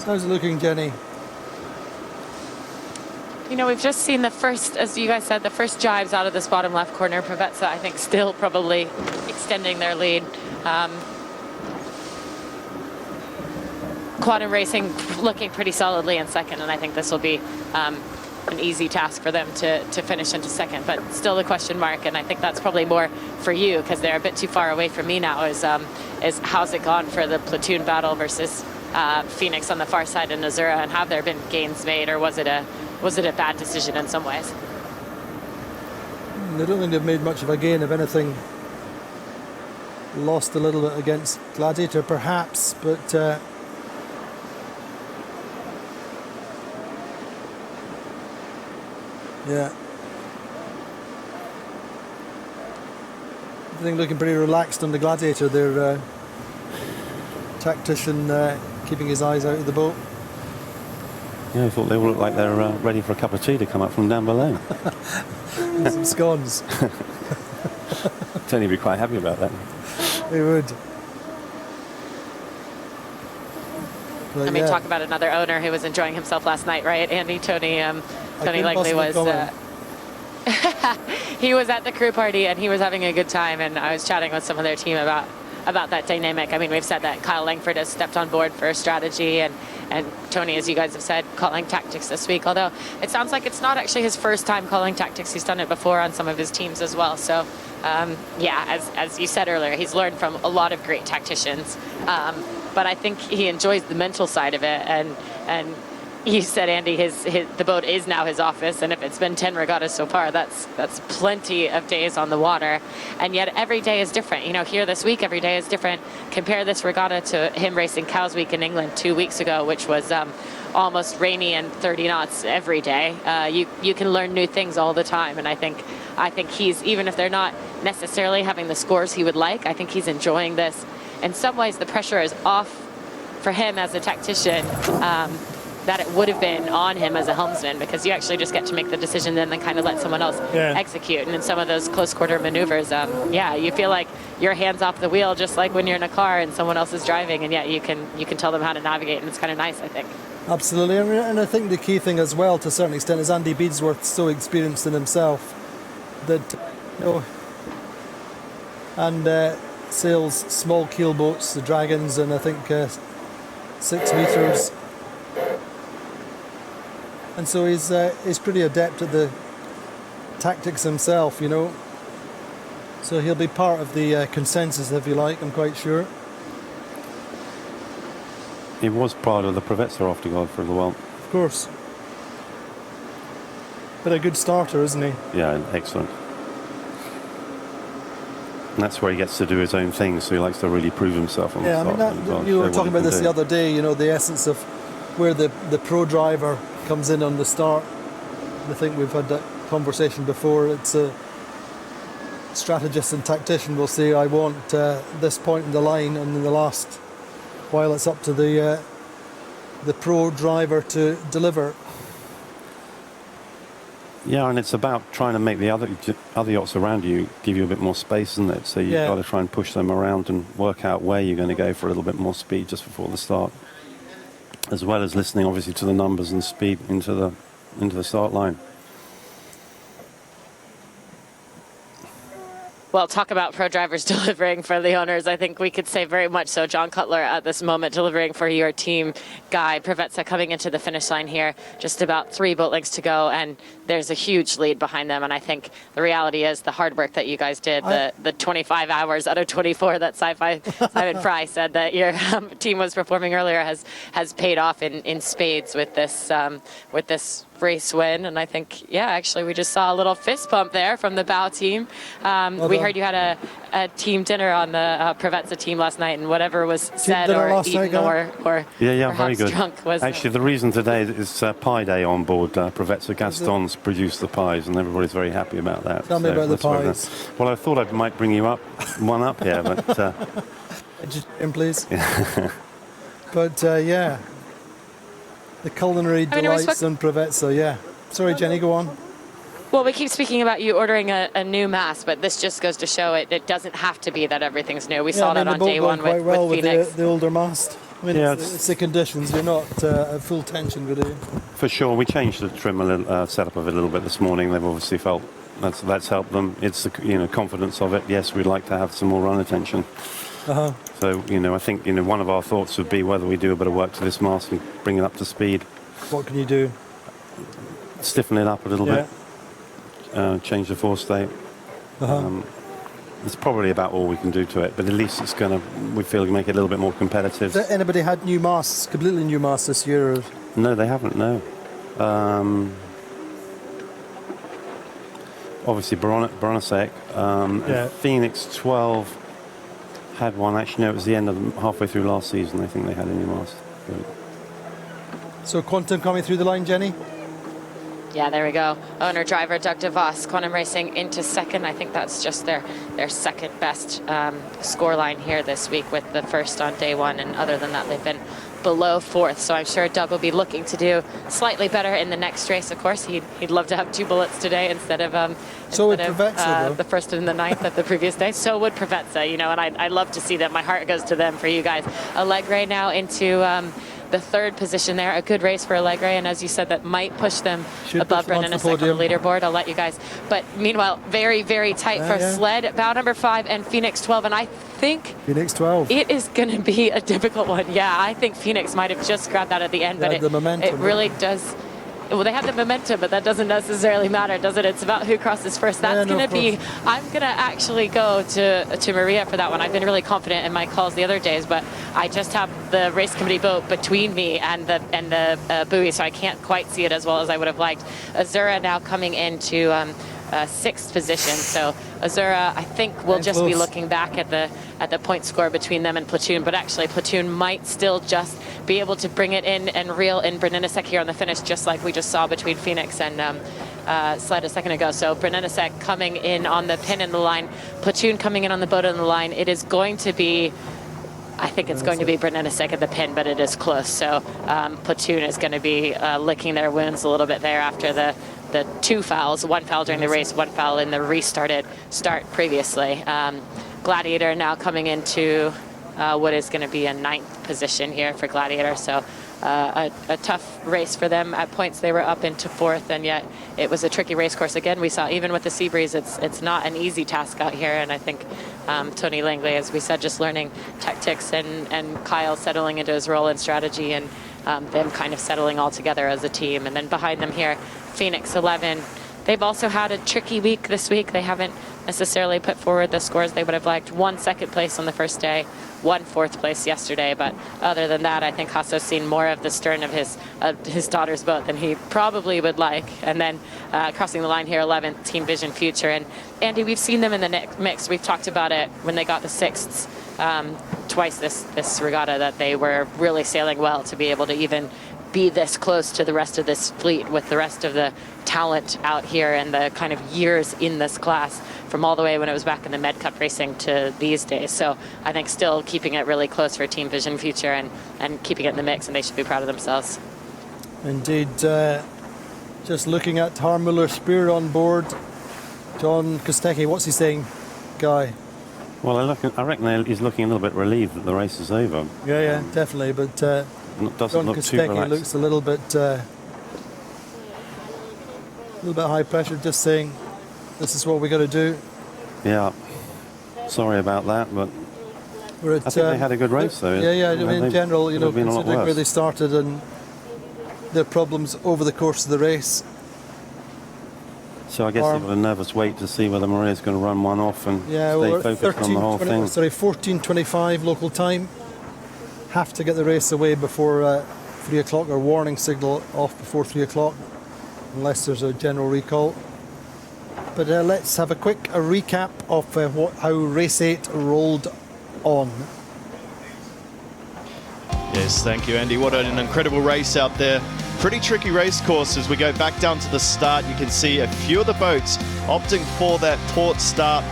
How's it looking, Jenny? You know, we've just seen the first, as you guys said, the first jibes out of this bottom left corner. Provezza, I think, still probably extending their lead. Quantum Racing looking pretty solidly in second, and I think this will be an easy task for them to finish into second, but still the question mark, and I think that's probably more for you because they're a bit too far away from me now, is how's it gone for the platoon battle versus Phoenix on the far side and Azura, and have there been gains made, or was it a bad decision in some ways? I don't think they've made much of a gain. If anything, lost a little bit against Gladiator perhaps, but yeah. Everything looking pretty relaxed on the Gladiator. Their tactician keeping his eyes out of the boat. Yeah, I thought they all looked like they're ready for a cup of tea to come up from down below. Some scones. Tony would be quite happy about that. They would. But I mean, talk about another owner who was enjoying himself last night, right, Andy? Tony Langley was. He was at the crew party and he was having a good time, and I was chatting with some of their team about that dynamic. I mean, we've said that Kyle Langford has stepped on board for strategy, and Tony, as you guys have said, calling tactics this week, although it sounds like it's not actually his first time calling tactics. He's done it before on some of his teams as well. So, yeah, as you said earlier, he's learned from a lot of great tacticians. But I think he enjoys the mental side of it, and you said, Andy, the boat is now his office, and if it's been 10 regattas so far, that's plenty of days on the water, and yet every day is different. You know, here this week, every day is different. Compare this regatta to him racing Cowes Week in England 2 weeks ago, which was almost rainy and 30 knots every day. You can learn new things all the time, and I think he's, even if they're not necessarily having the scores he would like, I think he's enjoying this. In some ways, the pressure is off for him as a tactician that it would have been on him as a helmsman, because you actually just get to make the decision and then kind of let someone else execute. And in some of those close quarter maneuvers, yeah, you feel like your hand's off the wheel, just like when you're in a car and someone else is driving, and yet you can tell them how to navigate, and it's kind of nice, I think. Absolutely, and I think the key thing as well, to a certain extent, is Andy Beadsworth's so experienced in himself that, you know, and sails small keel boats, the Dragons, and I think 6 meters. And so he's pretty adept at the tactics himself, you know. So he'll be part of the consensus, if you like, I'm quite sure. He was part of the Provezza afterguard for a while. Of course. But a good starter, isn't he? Yeah, excellent. And that's where he gets to do his own thing, so he likes to really prove himself on the start. I mean, you were talking about this the other day, you know, the essence of where the pro driver comes in on the start. I think we've had that conversation before. It's a strategist and tactician will say, I want this point in the line, and in the last while it's up to the pro driver to deliver. Yeah, and it's about trying to make the other yachts around you give you a bit more space, isn't it? So you've got to try and push them around and work out where you're going to go for a little bit more speed just before the start, as well as listening obviously to the numbers and speed into the start line. Well, talk about pro drivers delivering for the owners. I think we could say very much so. John Cutler at this moment delivering for your team. Guy Provezza coming into the finish line here. Just about 3 boat lengths to go, and there's a huge lead behind them. And I think the reality is the hard work that you guys did, the 25 hours out of 24 that Simon Fry said that your team was performing earlier has paid off in spades with this race win. And I think, yeah, actually we just saw a little fist pump there from the bow team. We heard you had a team dinner on the Provezza team last night, and whatever was said or eaten or very good. drunk was... Actually, the reason today is pie day on board. Provezza Gaston's produced the pies, and everybody's very happy about that. Tell me about the pies. Well, I thought I might bring you one up here, but... Just in, please. But, yeah. The culinary delights on Provezza, yeah. Sorry, Jenny, go on. Well, we keep speaking about you ordering a new mast, but this just goes to show it doesn't have to be that everything's new. We saw that on day one with Phoenix. The older mast. I mean, it's the conditions. You're not at full tension with it. For sure. We changed the trim setup of it a little bit this morning. They've obviously felt that's helped them. It's the confidence of it. Yes, we'd like to have some more run attention. So, I think, one of our thoughts would be whether we do a bit of work to this mast and bring it up to speed. What can you do? Stiffen it up a little bit. Change the forestate. It's probably about all we can do to it, but at least it's we feel, make it a little bit more competitive. Has anybody had new masts, completely new masts this year? Or? No, they haven't, no. Obviously, Baronosek, Phoenix 12 had one. Actually, no, it was the end of halfway through last season. I think they had a new mast. So Quantum coming through the line, Jenny? Yeah, there we go. Owner-driver Doug DeVos, Quantum Racing into second. I think that's just their second best score line here this week with the first on day one. And other than that, they've been below fourth. So I'm sure Doug will be looking to do slightly better in the next race. Of course, he'd love to have 2 bullets today instead of the first and the ninth of the previous day. So would Provezza, you know, and I love to see that. My heart goes to them for you guys. Allegre now into the third position there. A good race for Allegre, and as you said, that might push them above Brennan on the leaderboard. I'll let you guys. But meanwhile, very, very tight for sled. Bow number 5 and Phoenix 12, and I think Phoenix 12. It is going to be a difficult one. Yeah, I think Phoenix might have just grabbed that at the end, but it really does. Well, they have the momentum, but that doesn't necessarily matter, does it? It's about who crosses first. That's going to be. I'm going to actually go to Maria for that one. I've been really confident in my calls the other days, but I just have the race committee boat between me and the buoy, so I can't quite see it as well as I would have liked. Azura now coming into 6th position. So Azura, I think, will just be looking back at the point score between them and Platoon, but actually Platoon might still just be able to bring it in and reel in Brennanasek here on the finish, just like we just saw between Phoenix and Sled a second ago. So Brennanasek coming in on the pin in the line, Platoon coming in on the boat in the line. It is going to be, I think it's going to be Brennanasek at the pin, but it is close. So Platoon is going to be licking their wounds a little bit there after the 2 fouls, 1 foul during the race, 1 foul in the restarted start previously. Gladiator now coming into what is going to be a 9th position here for Gladiator. So a tough race for them. At points they were up into 4th, and yet it was a tricky race course. Again, we saw even with the sea breeze, it's not an easy task out here. And I think Tony Langley, as we said, just learning tactics, and Kyle settling into his role and strategy, and them kind of settling all together as a team. And then behind them here, Phoenix 11. They've also had a tricky week this week. They haven't necessarily put forward the scores they would have liked. 1 second place on the first day, 1 4th place yesterday. But other than that, I think Hasso's seen more of the stern of his daughter's boat than he probably would like. And then crossing the line here, 11th, Team Vision Future. And Andy, we've seen them in the mix. We've talked about it when they got the 6th twice this regatta, that they were really sailing well to be able to even be this close to the rest of this fleet with the rest of the talent out here and the kind of years in this class from all the way when it was back in the Med Cup racing to these days. So I think still keeping it really close for Team Vision Future and keeping it in the mix, and they should be proud of themselves. Indeed. Just looking at Harmuller Spear on board. John Kostecki, what's he saying, Guy? Well, I reckon he's looking a little bit relieved that the race is over. Yeah, definitely. But doesn't look too relaxed. Looks a little bit high pressure, just saying this is what we got to do. Yeah, sorry about that, but I think they had a good race though. Yeah. I mean, in general, you know, considering where they started and their problems over the course of the race. So I guess they've got a nervous wait to see whether Maria's going to run one off and stay focused on the whole thing. Sorry, 14:25 local time. Have to get the race away before 3 o'clock, or warning signal off before 3 o'clock, unless there's a general recall. But let's have a recap of how race 8 rolled on. Yes, thank you, Andy. What an incredible race out there. Pretty tricky race course. As we go back down to the start, you can see a few of the boats opting for that port start,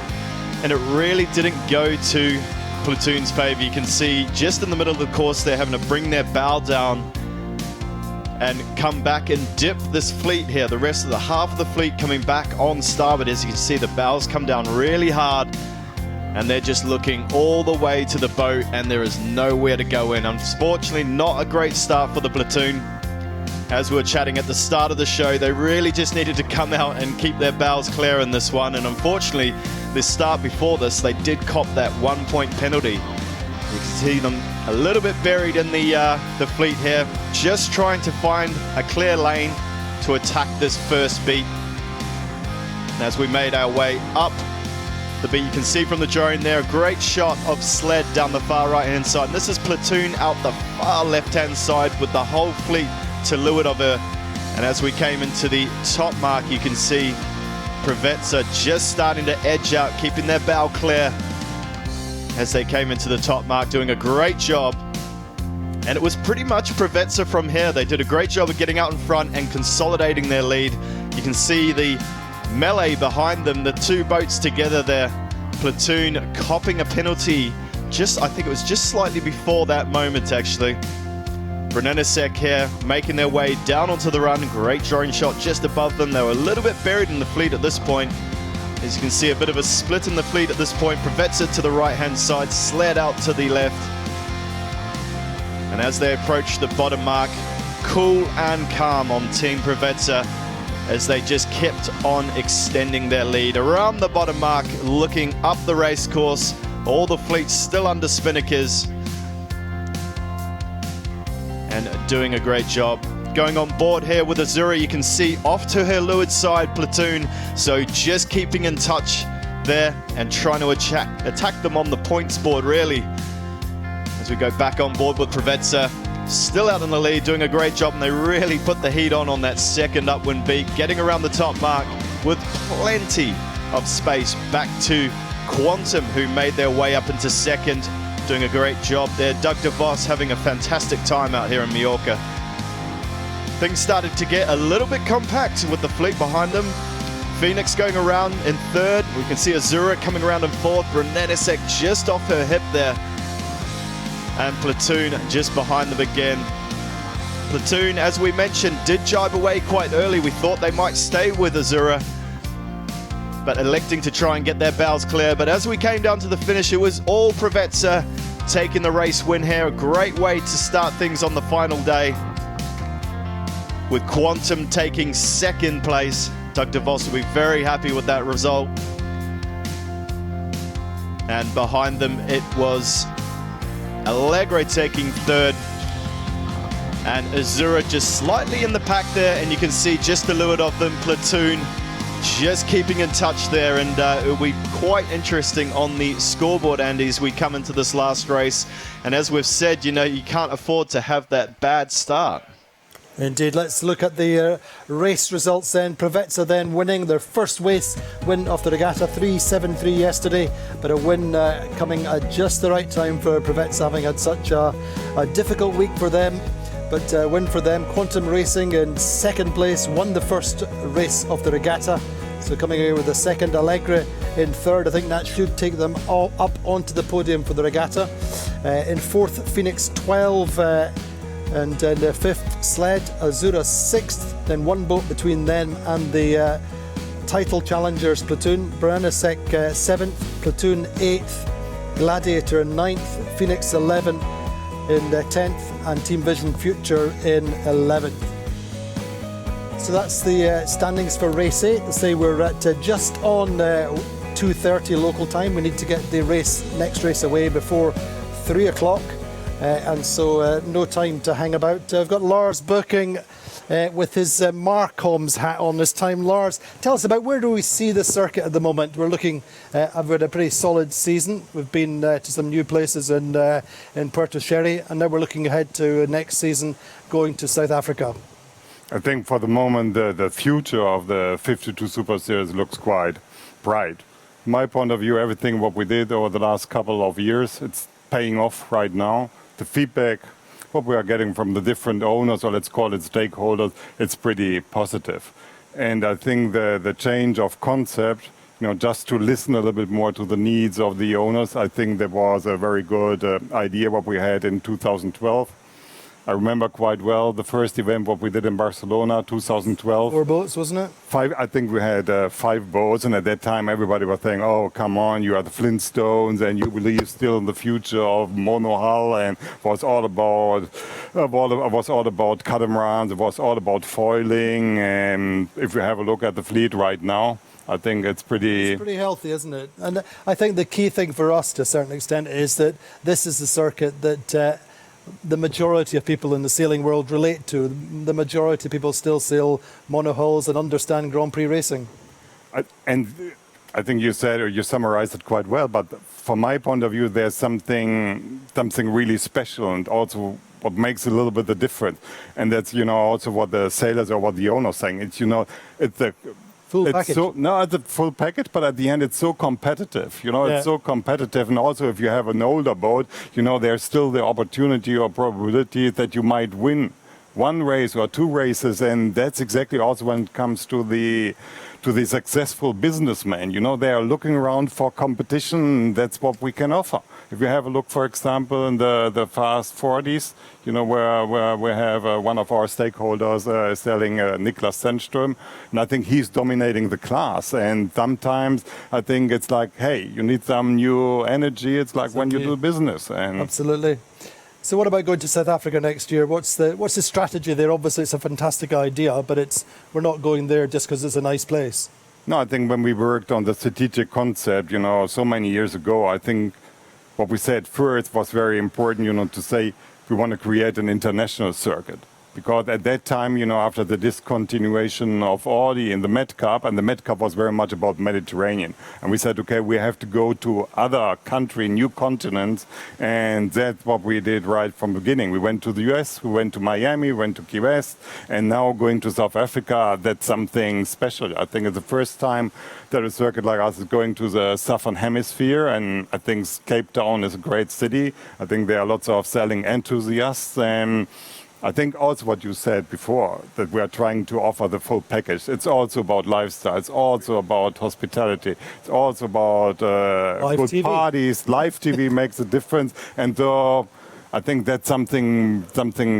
and it really didn't go to Platoon's favour. You can see just in the middle of the course they're having to bring their bow down and come back and dip this fleet here. The rest of the half of the fleet coming back on starboard. As you can see, the bows come down really hard, and they're just looking all the way to the boat, and there is nowhere to go in. Unfortunately, not a great start for the Platoon. As we were chatting at the start of the show, they really just needed to come out and keep their bows clear in this one. And unfortunately, this start before this, they did cop that 1-point penalty. You can see them a little bit buried in the fleet here, just trying to find a clear lane to attack this first beat. And as we made our way up the beat, you can see from the drone there, a great shot of Sled down the far right-hand side. And this is Platoon out the far left-hand side with the whole fleet to leeward of her. And as we came into the top mark, you can see Provezza just starting to edge out, keeping their bow clear as they came into the top mark, doing a great job And it was pretty much Provezza from here. They did a great job of getting out in front and consolidating their lead. You can see the melee behind them, the two boats together there. Platoon copping a penalty I think it was just slightly before that moment actually. Brunelesek here making their way down onto the run. Great drawing shot just above them. They were a little bit buried in the fleet at this point. As you can see, a bit of a split in the fleet at this point. Provezza to the right-hand side, Sled out to the left. And as they approach the bottom mark, cool and calm on Team Provezza as they just kept on extending their lead. Around the bottom mark, looking up the race course. All the fleets still under spinnakers. And doing a great job. Going on board here with Azura, you can see off to her leeward side Platoon. So just keeping in touch there and trying to attack them on the points board really. As we go back on board with Provezza, still out in the lead, doing a great job, and they really put the heat on that second upwind beat, getting around the top mark with plenty of space back to Quantum, who made their way up into second, doing a great job there. Doug DeVos having a fantastic time out here in Morca. Things started to get a little bit compact with the fleet behind them. Phoenix going around in third. We can see Azura coming around in fourth. Brunelesek just off her hip there. And Platoon just behind them again. Platoon, as we mentioned, did jibe away quite early. We thought they might stay with Azura, but electing to try and get their bows clear. But as we came down to the finish, it was all Provezza taking the race win here. A great way to start things on the final day, with Quantum taking second place. Doug DeVos will be very happy with that result. And behind them, it was Allegre taking third. And Azura just slightly in the pack there, and you can see just the leeward of them, Platoon, just keeping in touch there. And it will be quite interesting on the scoreboard, Andy, as we come into this last race. And as we've said, you know, you can't afford to have that bad start. Indeed. Let's look at the race results then. Provezza then winning their first race win of the regatta, 3.73 yesterday, but a win coming at just the right time for Provezza, having had such a difficult week for them. But win for them. Quantum Racing in second place, won the first race of the regatta, so coming away with the second. Allegre in third. I think that should take them all up onto the podium for the regatta. In fourth, Phoenix 12, and then fifth, Sled. Azura sixth, then one boat between them and the title challengers, Platoon. Brunelesek seventh, Platoon eighth, Gladiator in ninth, Phoenix 11 in 10th, and Team Vision Future in 11th. So that's the standings for race 8. To say we're at just on 2:30 local time. We need to get the next race away before 3 o'clock. And so no time to hang about. I've got Lars Booking with his Marcom's hat on this time. Lars, tell us about where do we see the circuit at the moment? We're looking, I've had a pretty solid season. We've been to some new places in Puerto, and now we're looking ahead to next season, going to South Africa. I think for the moment the future of the 52 Super Series looks quite bright. From my point of view, everything what we did over the last couple of years, it's paying off right now. The feedback, what we are getting from the different owners, or let's call it stakeholders, it's pretty positive. And I think the change of concept, you know, just to listen a little bit more to the needs of the owners, I think that was a very good idea what we had in 2012. I remember quite well the first event what we did in Barcelona, 2012. 4 boats, wasn't it? 5. I think we had 5 boats, and at that time everybody was saying, "Oh, come on, you are the Flintstones, and you believe still in the future of monohull," and was all about catamarans. It was all about foiling. And if you have a look at the fleet right now, I think it's pretty healthy, isn't it? And I think the key thing for us, to a certain extent, is that this is the circuit that the majority of people in the sailing world relate to. The majority of people still sail monohulls and understand Grand Prix racing. And I think you said, or you summarized it quite well, but from my point of view, there's something really special, and also what makes a little bit the difference. And that's, you know, also what the sailors or what the owners saying. It's, you know, it's the Full it's package. it's a full package, but at the end it's so competitive. It's so competitive, and also if you have an older boat, there's still the opportunity or probability that you might win one race or two races, and that's exactly also when it comes to the successful businessman. They are looking around for competition. That's what we can offer. If you have a look, for example, in the Fast 40s, where we have one of our stakeholders selling Niklas Sandström, and I think he's dominating the class. And sometimes I think it's like, hey, you need some new energy. It's like when you do business. And absolutely. So what about going to South Africa next year? What's the strategy there? Obviously, it's a fantastic idea, but we're not going there just because it's a nice place. No, I think when we worked on the strategic concept, so many years ago, I think what we said first was very important, to say we want to create an international circuit. Because at that time, after the discontinuation of Audi in the Med Cup, and the Med Cup was very much about Mediterranean. And we said, okay, we have to go to other countries, new continents, and that's what we did right from the beginning. We went to the US, we went to Miami, we went to Key West, and now going to South Africa, that's something special. I think it's the first time that a circuit like us is going to the Southern Hemisphere, and I think Cape Town is a great city. I think there are lots of sailing enthusiasts, and I think also what you said before, that we are trying to offer the full package. It's also about lifestyle. It's also about hospitality. It's also about good TV. parties. Live TV makes a difference. And so I think that's something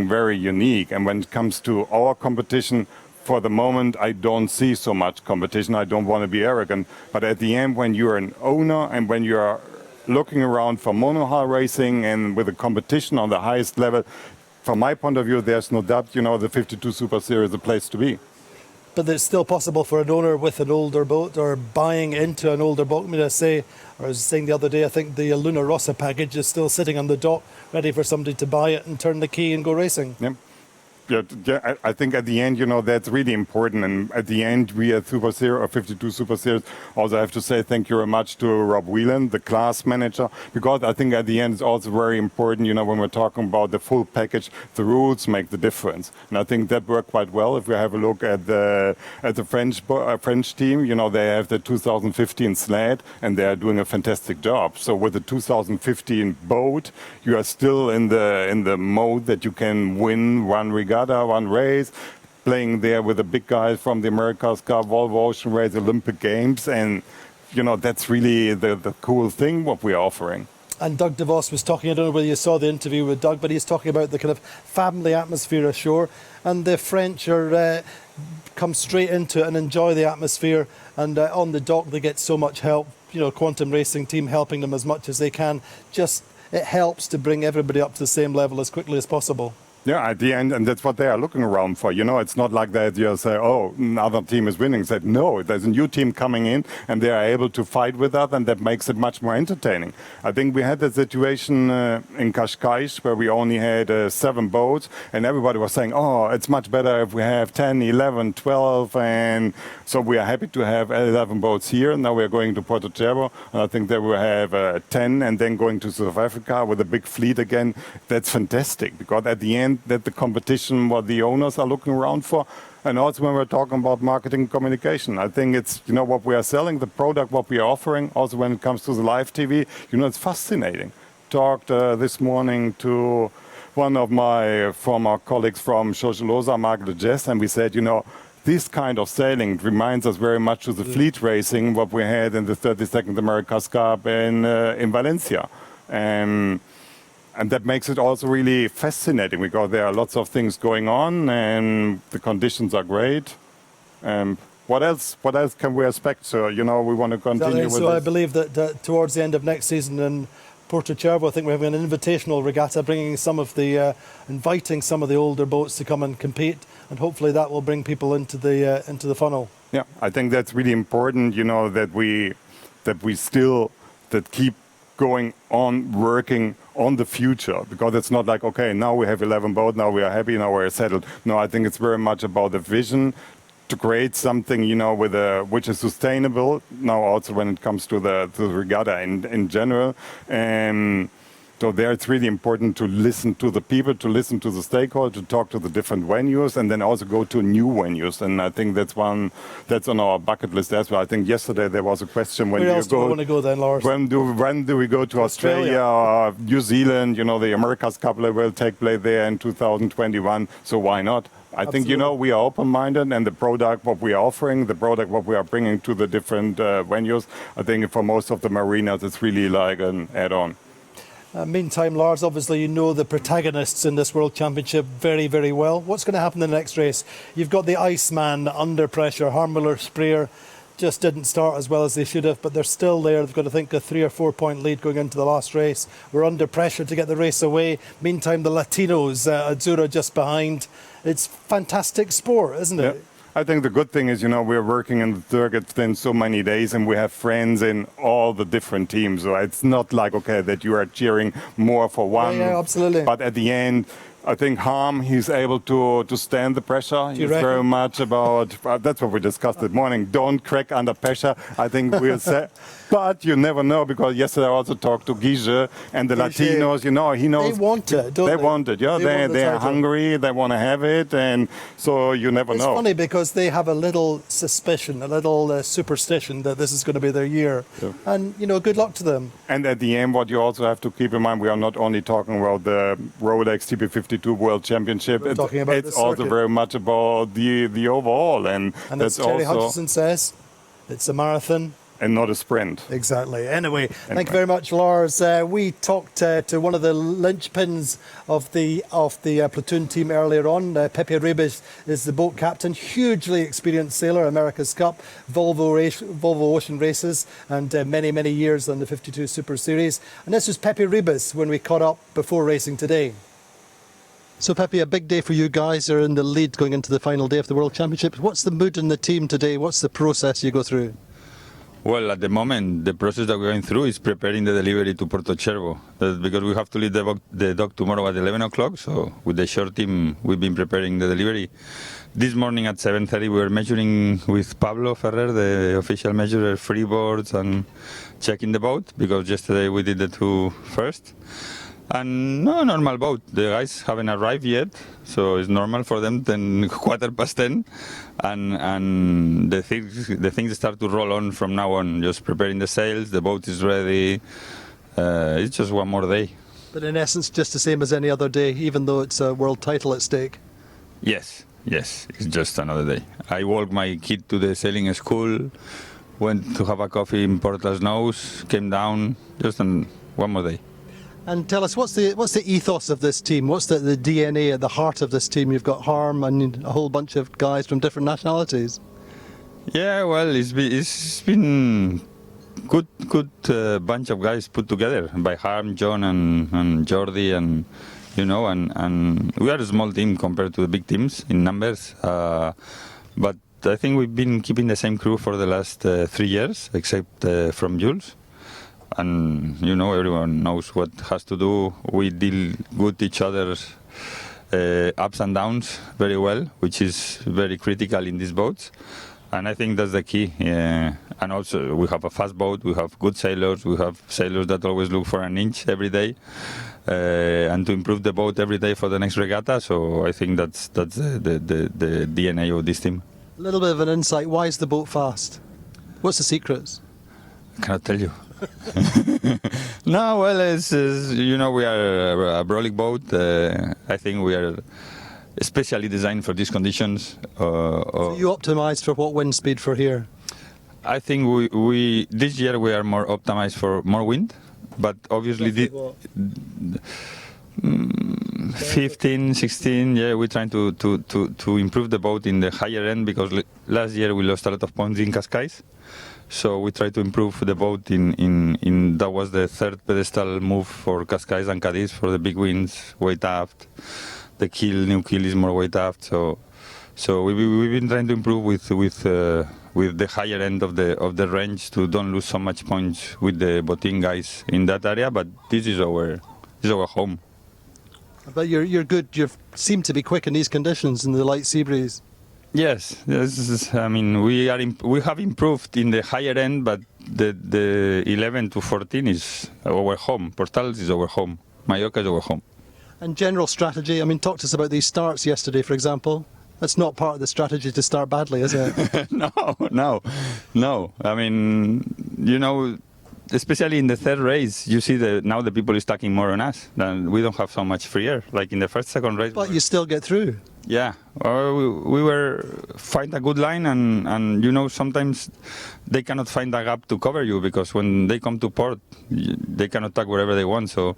very unique. And when it comes to our competition, for the moment, I don't see so much competition. I don't want to be arrogant. But at the end, when you're an owner and when you're looking around for monohull racing and with a competition on the highest level, from my point of view, there's no doubt, the 52 Super Series is the place to be. But it's still possible for an owner with an older boat or buying into an older boat. I was saying the other day, I think the Luna Rossa package is still sitting on the dock, ready for somebody to buy it and turn the key and go racing. Yeah. I think at the end, that's really important. And at the end, we at Super Series or 52 Super Series also have to say thank you very much to Rob Whelan, the class manager, because I think at the end it's also very important, when we're talking about the full package, the rules make the difference. And I think that worked quite well. If we have a look at the French team, they have the 2015 sled and they are doing a fantastic job. So with the 2015 boat, you are still in the mode that you can win one regatta, one race, playing there with the big guys from the America's Cup, Volvo Ocean Race, Olympic Games, and that's really the cool thing what we're offering. And Doug DeVos was talking, I don't know whether you saw the interview with Doug, but he's talking about the kind of family atmosphere ashore, and the French come straight into it and enjoy the atmosphere, and on the dock they get so much help, Quantum Racing team helping them as much as they can. It helps to bring everybody up to the same level as quickly as possible. Yeah, at the end, and that's what they are looking around for. It's not like that you say, oh, another team is winning. Said no, there's a new team coming in, and they are able to fight with us, and that makes it much more entertaining. I think we had the situation in Cascais where we only had 7 boats, and everybody was saying, oh, it's much better if we have 10, 11, 12, and so we are happy to have 11 boats here. Now we are going to Puerto, and I think that we have 10, and then going to South Africa with a big fleet again. That's fantastic, because at the end, that the competition what the owners are looking around for, and also when we're talking about marketing and communication, I think it's what we are selling, the product what we are offering. Also when it comes to the live TV, it's fascinating. Talked this morning to one of my former colleagues from Sociolosa, Mark Legess, and we said this kind of sailing reminds us very much of the fleet racing what we had in the 32nd America's Cup in Valencia. And that makes it also really fascinating because there are lots of things going on and the conditions are great. What else can we expect? So, we want to continue with this. So I believe that towards the end of next season in Puerto, I think we're having an invitational regatta, inviting some of the older boats to come and compete, and hopefully that will bring people into the funnel. Yeah, I think that's really important, that we keep going on working on the future, because it's not like, okay, now we have 11 boats, now we are happy, now we're settled. No, I think it's very much about the vision to create something, which is sustainable. Now, also when it comes to the regatta in general, So there it's really important to listen to the people, to listen to the stakeholders, to talk to the different venues, and then also go to new venues. And I think that's on our bucket list as well. I think yesterday there was a question when Where else do you want to go then, Lars? when do we go to Australia or New Zealand? You know, the America's Cup will take place there in 2021. So why not? I think, you know, we are open-minded, and the product, what we are offering, the product, what we are bringing to the different venues, I think for most of the marinas, it's really like an add-on. Meantime, Lars, obviously you know the protagonists in this World Championship very, very well. What's going to happen in the next race? You've got the Iceman under pressure. Harmler Sprayer just didn't start as well as they should have, but they're still there. They've got, I think, a 3 or 4 point lead going into the last race. We're under pressure to get the race away. Meantime, the Latinos, Azzurra just behind. It's fantastic sport, isn't it? Yeah. I think the good thing is, you know, we're working in the circuit in so many days, and we have friends in all the different teams. So it's not like, okay, that you are cheering more for one. Yeah, absolutely. But at the end, I think Harm, he's able to stand the pressure. He's reckon? very much about, that's what we discussed this morning, don't crack under pressure. I think we'll say, but you never know, because yesterday I also talked to Guige and the Latinos, you know, he knows. They want it, don't they? They want it, yeah. They are hungry, they want to have it, and so you never know. It's funny because they have a little suspicion, a little superstition that this is going to be their year. Yeah. And, you know, good luck to them. And at the end, what you also have to keep in mind, we are not only talking about the Rolex TP52 World Championship, it's also very much about the overall. And that's Terry Hutchison says, it's a marathon. And not a sprint. Exactly. Anyway, thank you very much, Lars. We talked to one of the linchpins of the platoon team earlier on. Pepe Ribas is the boat captain, hugely experienced sailor, America's Cup, Volvo Ocean Races, and many, many years on the 52 Super Series. And this was Pepe Ribas when we caught up before racing today. So, Pepe, a big day for you guys. Are in the lead going into the final day of the World Championship. What's the mood in the team today? What's the process you go through? Well, at the moment, the process that we're going through is preparing the delivery to Puerto because we have to leave the dock tomorrow at 11 o'clock. So with the short team, we've been preparing the delivery. This morning at 7:30, we were measuring with Pablo Ferrer, the official measurer, freeboards and checking the boat, because yesterday we did the 2 first. And no, normal boat. The guys haven't arrived yet, so it's normal for them. 10:15, and the things start to roll on from now on. Just preparing the sails. The boat is ready. It's just one more day. But in essence, just the same as any other day, even though it's a world title at stake. Yes, it's just another day. I walked my kid to the sailing school, went to have a coffee in Porta's Nose, came down. Just one more day. And tell us, what's the ethos of this team? What's the DNA at the heart of this team? You've got Harm and a whole bunch of guys from different nationalities. Yeah, well, it's been good bunch of guys put together by Harm, John, and Jordi, and you know, and we are a small team compared to the big teams in numbers. But I think we've been keeping the same crew for the last 3 years, except from Jules. And you know, everyone knows what has to do. We deal with each other's ups and downs very well, which is very critical in these boats. And I think that's the key. And also, we have a fast boat. We have good sailors. We have sailors that always look for an inch every day, and to improve the boat every day for the next regatta. So I think that's the DNA of this team. A little bit of an insight. Why is the boat fast? What's the secrets? I cannot tell you. No, well, it's you know, we are a brolic boat. I think we are especially designed for these conditions. So you optimised for what wind speed for here? I think we this year we are more optimized for more wind, but obviously 15, 16, yeah, we're trying to improve the boat in the higher end, because last year we lost a lot of points in Cascais. So we try to improve the boat in that was the third pedestal move for Cascais and Cadiz for the big winds, weight aft. The new keel is more weight aft. So we've been trying to improve with the higher end of the range to don't lose so much points with the boating guys in that area. But this is our home. But you're good. You seem to be quick in these conditions in the light sea breeze. Yes. I mean, we have improved in the higher end, but the 11 to 14 is our home. Portals is our home. Mallorca is our home. And general strategy, I mean, talk to us about these starts yesterday, for example. That's not part of the strategy to start badly, is it? No. I mean, you know, especially in the third race, you see now the people is stacking more on us. Then we don't have so much free air. Like in the second race. But you still get through. Yeah, we were find a good line, and you know, sometimes they cannot find a gap to cover you, because when they come to port, they can attack wherever they want. So,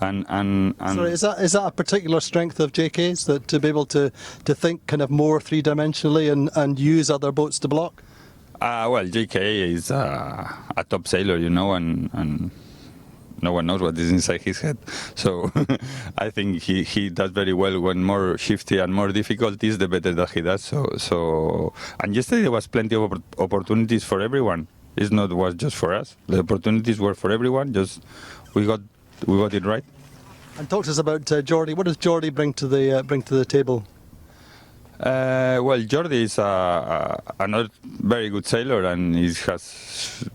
and sorry, is that a particular strength of JK's, that to be able to think kind of more three-dimensionally and use other boats to block? Well, JK is a top sailor, you know, and no one knows what is inside his head. So I think he does very well. When more shifty and more difficulties, the better that he does. So and yesterday there was plenty of opportunities for everyone. It's not was just for us. The opportunities were for everyone. Just we got it right. And talk to us about Jordi. What does Jordi bring to the table? Well, Jordi is another very good sailor, and he has,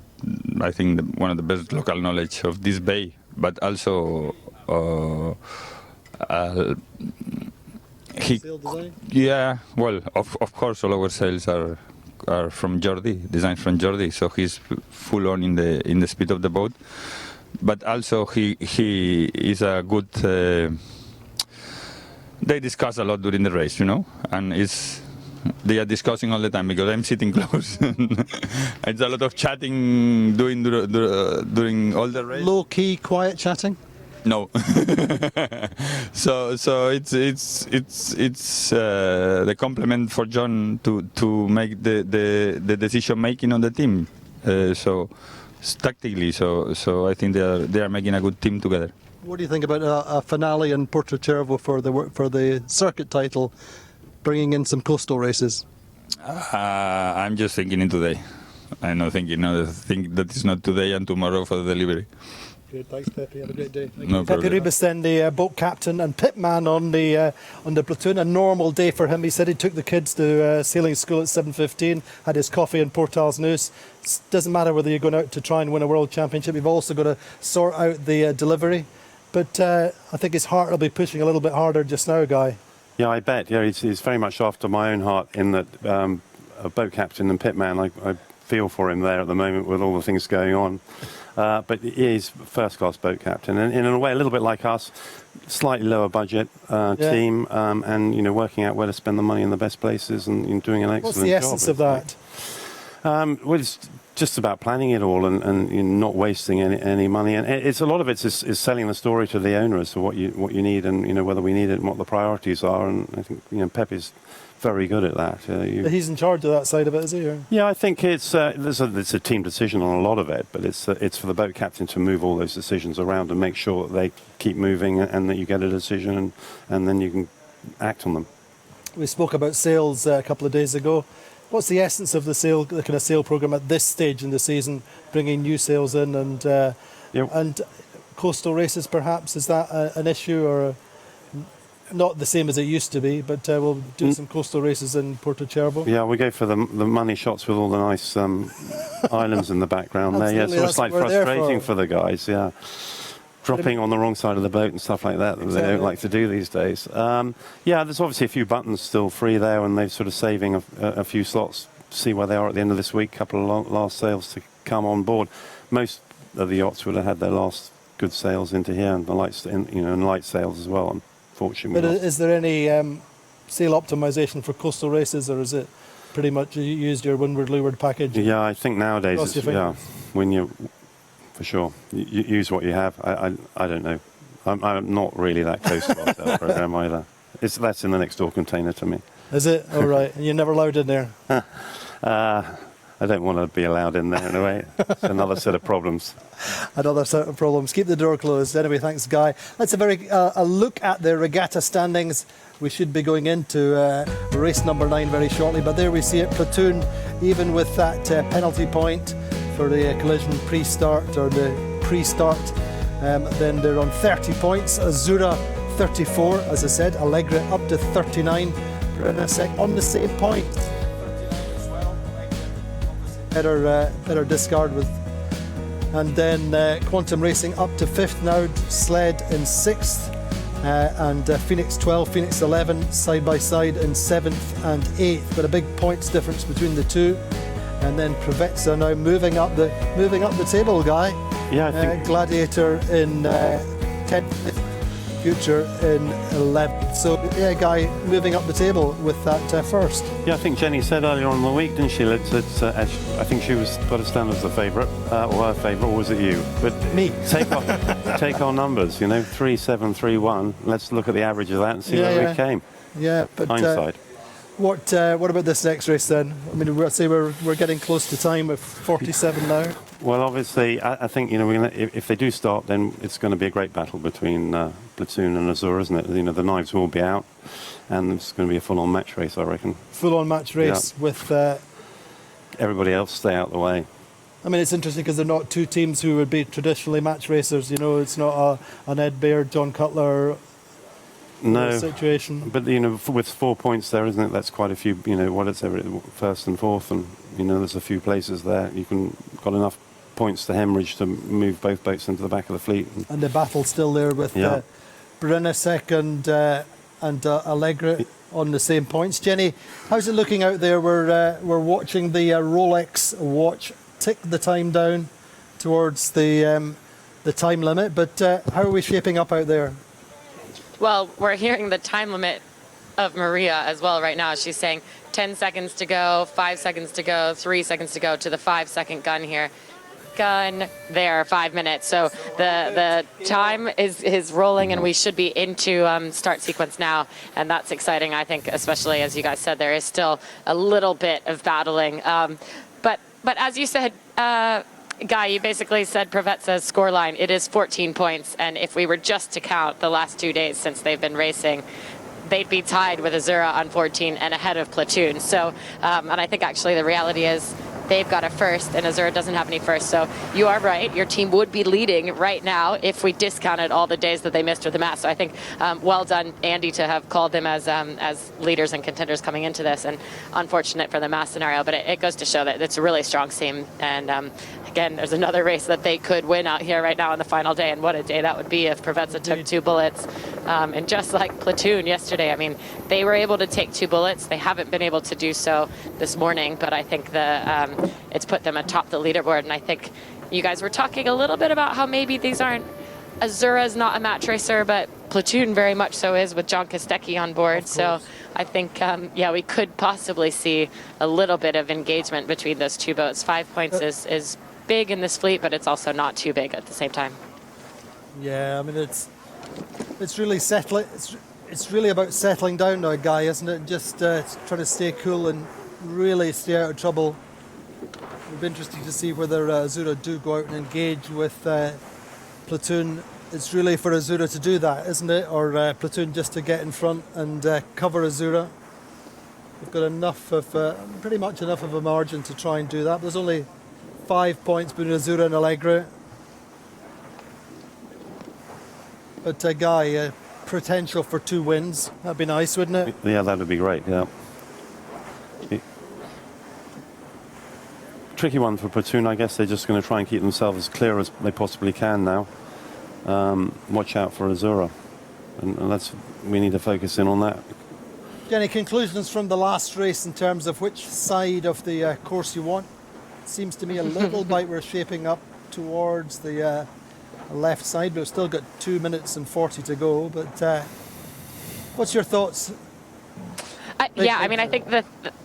I think, one of the best local knowledge of this bay. But also, Sail design? Yeah. Well, of course, all our sails are from Jordi, designed from Jordi. So he's full on in the speed of the boat. But also, he is a good. They discuss a lot during the race, you know, and they are discussing all the time, because I'm sitting close. It's a lot of chatting during all the race. Low key, quiet chatting. No. so it's the compliment for John to make the decision making on the team. So tactically, so I think they are making a good team together. What do you think about a finale in Puerto for the circuit title, bringing in some coastal races? I'm just thinking in today. I'm not thinking that is not today and tomorrow for the delivery. Good, thanks, Pepe. Have a great day. No Pepe problem. Ribas, then the boat captain and pitman on the platoon. A normal day for him. He said he took the kids to sailing school at 7:15, had his coffee in Portal's News. Doesn't matter whether you're going out to try and win a world championship. You've also got to sort out the delivery. But I think his heart will be pushing a little bit harder just now, Guy. Yeah, I bet. Yeah, he's very much after my own heart, in that a boat captain and pitman, I feel for him there at the moment with all the things going on. But he is first-class boat captain, and in a way a little bit like us, slightly lower budget team, and, you know, working out where to spend the money in the best places and doing an excellent job. What's the essence of that? Well, it's just about planning it all and not wasting any money. And it's a lot of it is selling the story to the owner as to what you need, and, you know, whether we need it and what the priorities are. And I think, you know, Pep is very good at that. He's in charge of that side of it, is he? Or? Yeah, I think it's a team decision on a lot of it, but it's for the boat captain to move all those decisions around and make sure that they keep moving, and that you get a decision, and then you can act on them. We spoke about sales a couple of days ago. What's the essence of the kind of sale program at this stage in the season, bringing new sales in and coastal races? Perhaps is that an issue, or not the same as it used to be? But we'll do some coastal races in Puerto Cherbo. Yeah, we go for the money shots with all the nice islands in the background there. Yeah, so it's like frustrating for the guys. Yeah. Dropping on the wrong side of the boat and stuff like that they don't like to do these days. Yeah, there's obviously a few buttons still free there, and they're sort of saving a few slots. See where they are at the end of this week. A couple of last sales to come on board. Most of the yachts would have had their last good sales into here, and the light sales as well. Unfortunately, but is there any sail optimization for coastal races, or is it pretty much you used your windward-leeward package? Yeah, I think nowadays when you. For sure. You use what you have. I don't know. I'm not really that close to our sales program either. That's in the next door container to me. Is it? All right. And you're never allowed in there? I don't want to be allowed in there in a way. It's another set of problems. Another set of problems. Keep the door closed. Anyway, thanks, Guy. That's a look at the regatta standings. We should be going into race number 9 very shortly. But there we see it, platoon, even with that penalty point for the collision pre-start, or the pre-start, then they're on 30 points. Azura 34, as I said. Allegra up to 39. Brunasek on the same point. Better discard with And then Quantum Racing up to 5th now, Sled in 6th, and Phoenix 12, Phoenix 11 side by side in 7th and 8th, but a big points difference between the two. And then Provezza now moving up the table, Guy. Yeah, I think Gladiator in 10th, Future in 11th. So yeah, Guy moving up the table with that first. Yeah, I think Jenny said earlier on in the week, didn't she? I think she was got us down as the favourite, or her favourite, or was it you? But me. Take our numbers, 3, 7, 3, 1. Let's look at the average of that and see where we came. Yeah, but hindsight. What about this next race then? I mean, we're getting close to time with 47 now. Well, obviously, I think if they do start, then it's going to be a great battle between Platoon and Azura, isn't it? The knives will be out, and it's going to be a full-on match race, I reckon. Full-on match race with everybody else stay out the way. I mean, it's interesting because they're not two teams who would be traditionally match racers. It's not an Ed Baird, John Cutler. No situation, but with 4 points there, isn't it? That's quite a few. First and fourth, and there's a few places there. Got enough points to hemorrhage to move both boats into the back of the fleet. And the battle's still there with Brennisek and Allegra on the same points. Jenny, how's it looking out there? We're watching the Rolex watch tick the time down towards the time limit. But how are we shaping up out there? Well, we're hearing the time limit of Maria as well right now. She's saying 10 seconds to go, 5 seconds to go, 3 seconds to go to the 5-second gun here. Gun there, 5 minutes. So the time is rolling, and we should be into start sequence now, and that's exciting. I think, especially as you guys said, there is still a little bit of battling. But as you said, Guy, you basically said Provezza's scoreline. It is 14 points, and if we were just to count the last 2 days since they've been racing, they'd be tied with Azura on 14 and ahead of Platoon. So, and I think actually the reality is they've got a first, and Azura doesn't have any first. So you are right. Your team would be leading right now if we discounted all the days that they missed with the mast. So I think well done, Andy, to have called them as leaders and contenders coming into this. And unfortunate for the mast scenario, but it goes to show that it's a really strong team. And again, there's another race that they could win out here right now on the final day. And what a day that would be if Provezza took 2 bullets. And just like Platoon yesterday, I mean, they were able to take 2 bullets. They haven't been able to do so this morning, but I think it's put them atop the leaderboard. And I think you guys were talking a little bit about how maybe these aren't, Azura's not a match racer, but Platoon very much so is with John Kostecki on board. So I think, we could possibly see a little bit of engagement between those two boats. 5 points is big in this fleet, but it's also not too big at the same time. Yeah, I mean, it's really settling. It's really about settling down now, Guy, isn't it? Just trying to stay cool and really stay out of trouble. It'll be interesting to see whether Azura do go out and engage with Platoon. It's really for Azura to do that, isn't it? Or Platoon just to get in front and cover Azura. They've got enough of, pretty much enough of a margin to try and do that. There's only 5 points between Azura and Allegra. But Guy, potential for 2 wins. That'd be nice, wouldn't it? Yeah, that'd be great, yeah. Tricky one for Platoon. I guess they're just going to try and keep themselves as clear as they possibly can now. Watch out for Azura. And we need to focus in on that. Jenny, conclusions from the last race in terms of which side of the course you want? It seems to me a little bit we're shaping up towards the left side, but we've still got 2 minutes and 40 to go. But what's your thoughts? I mean, I think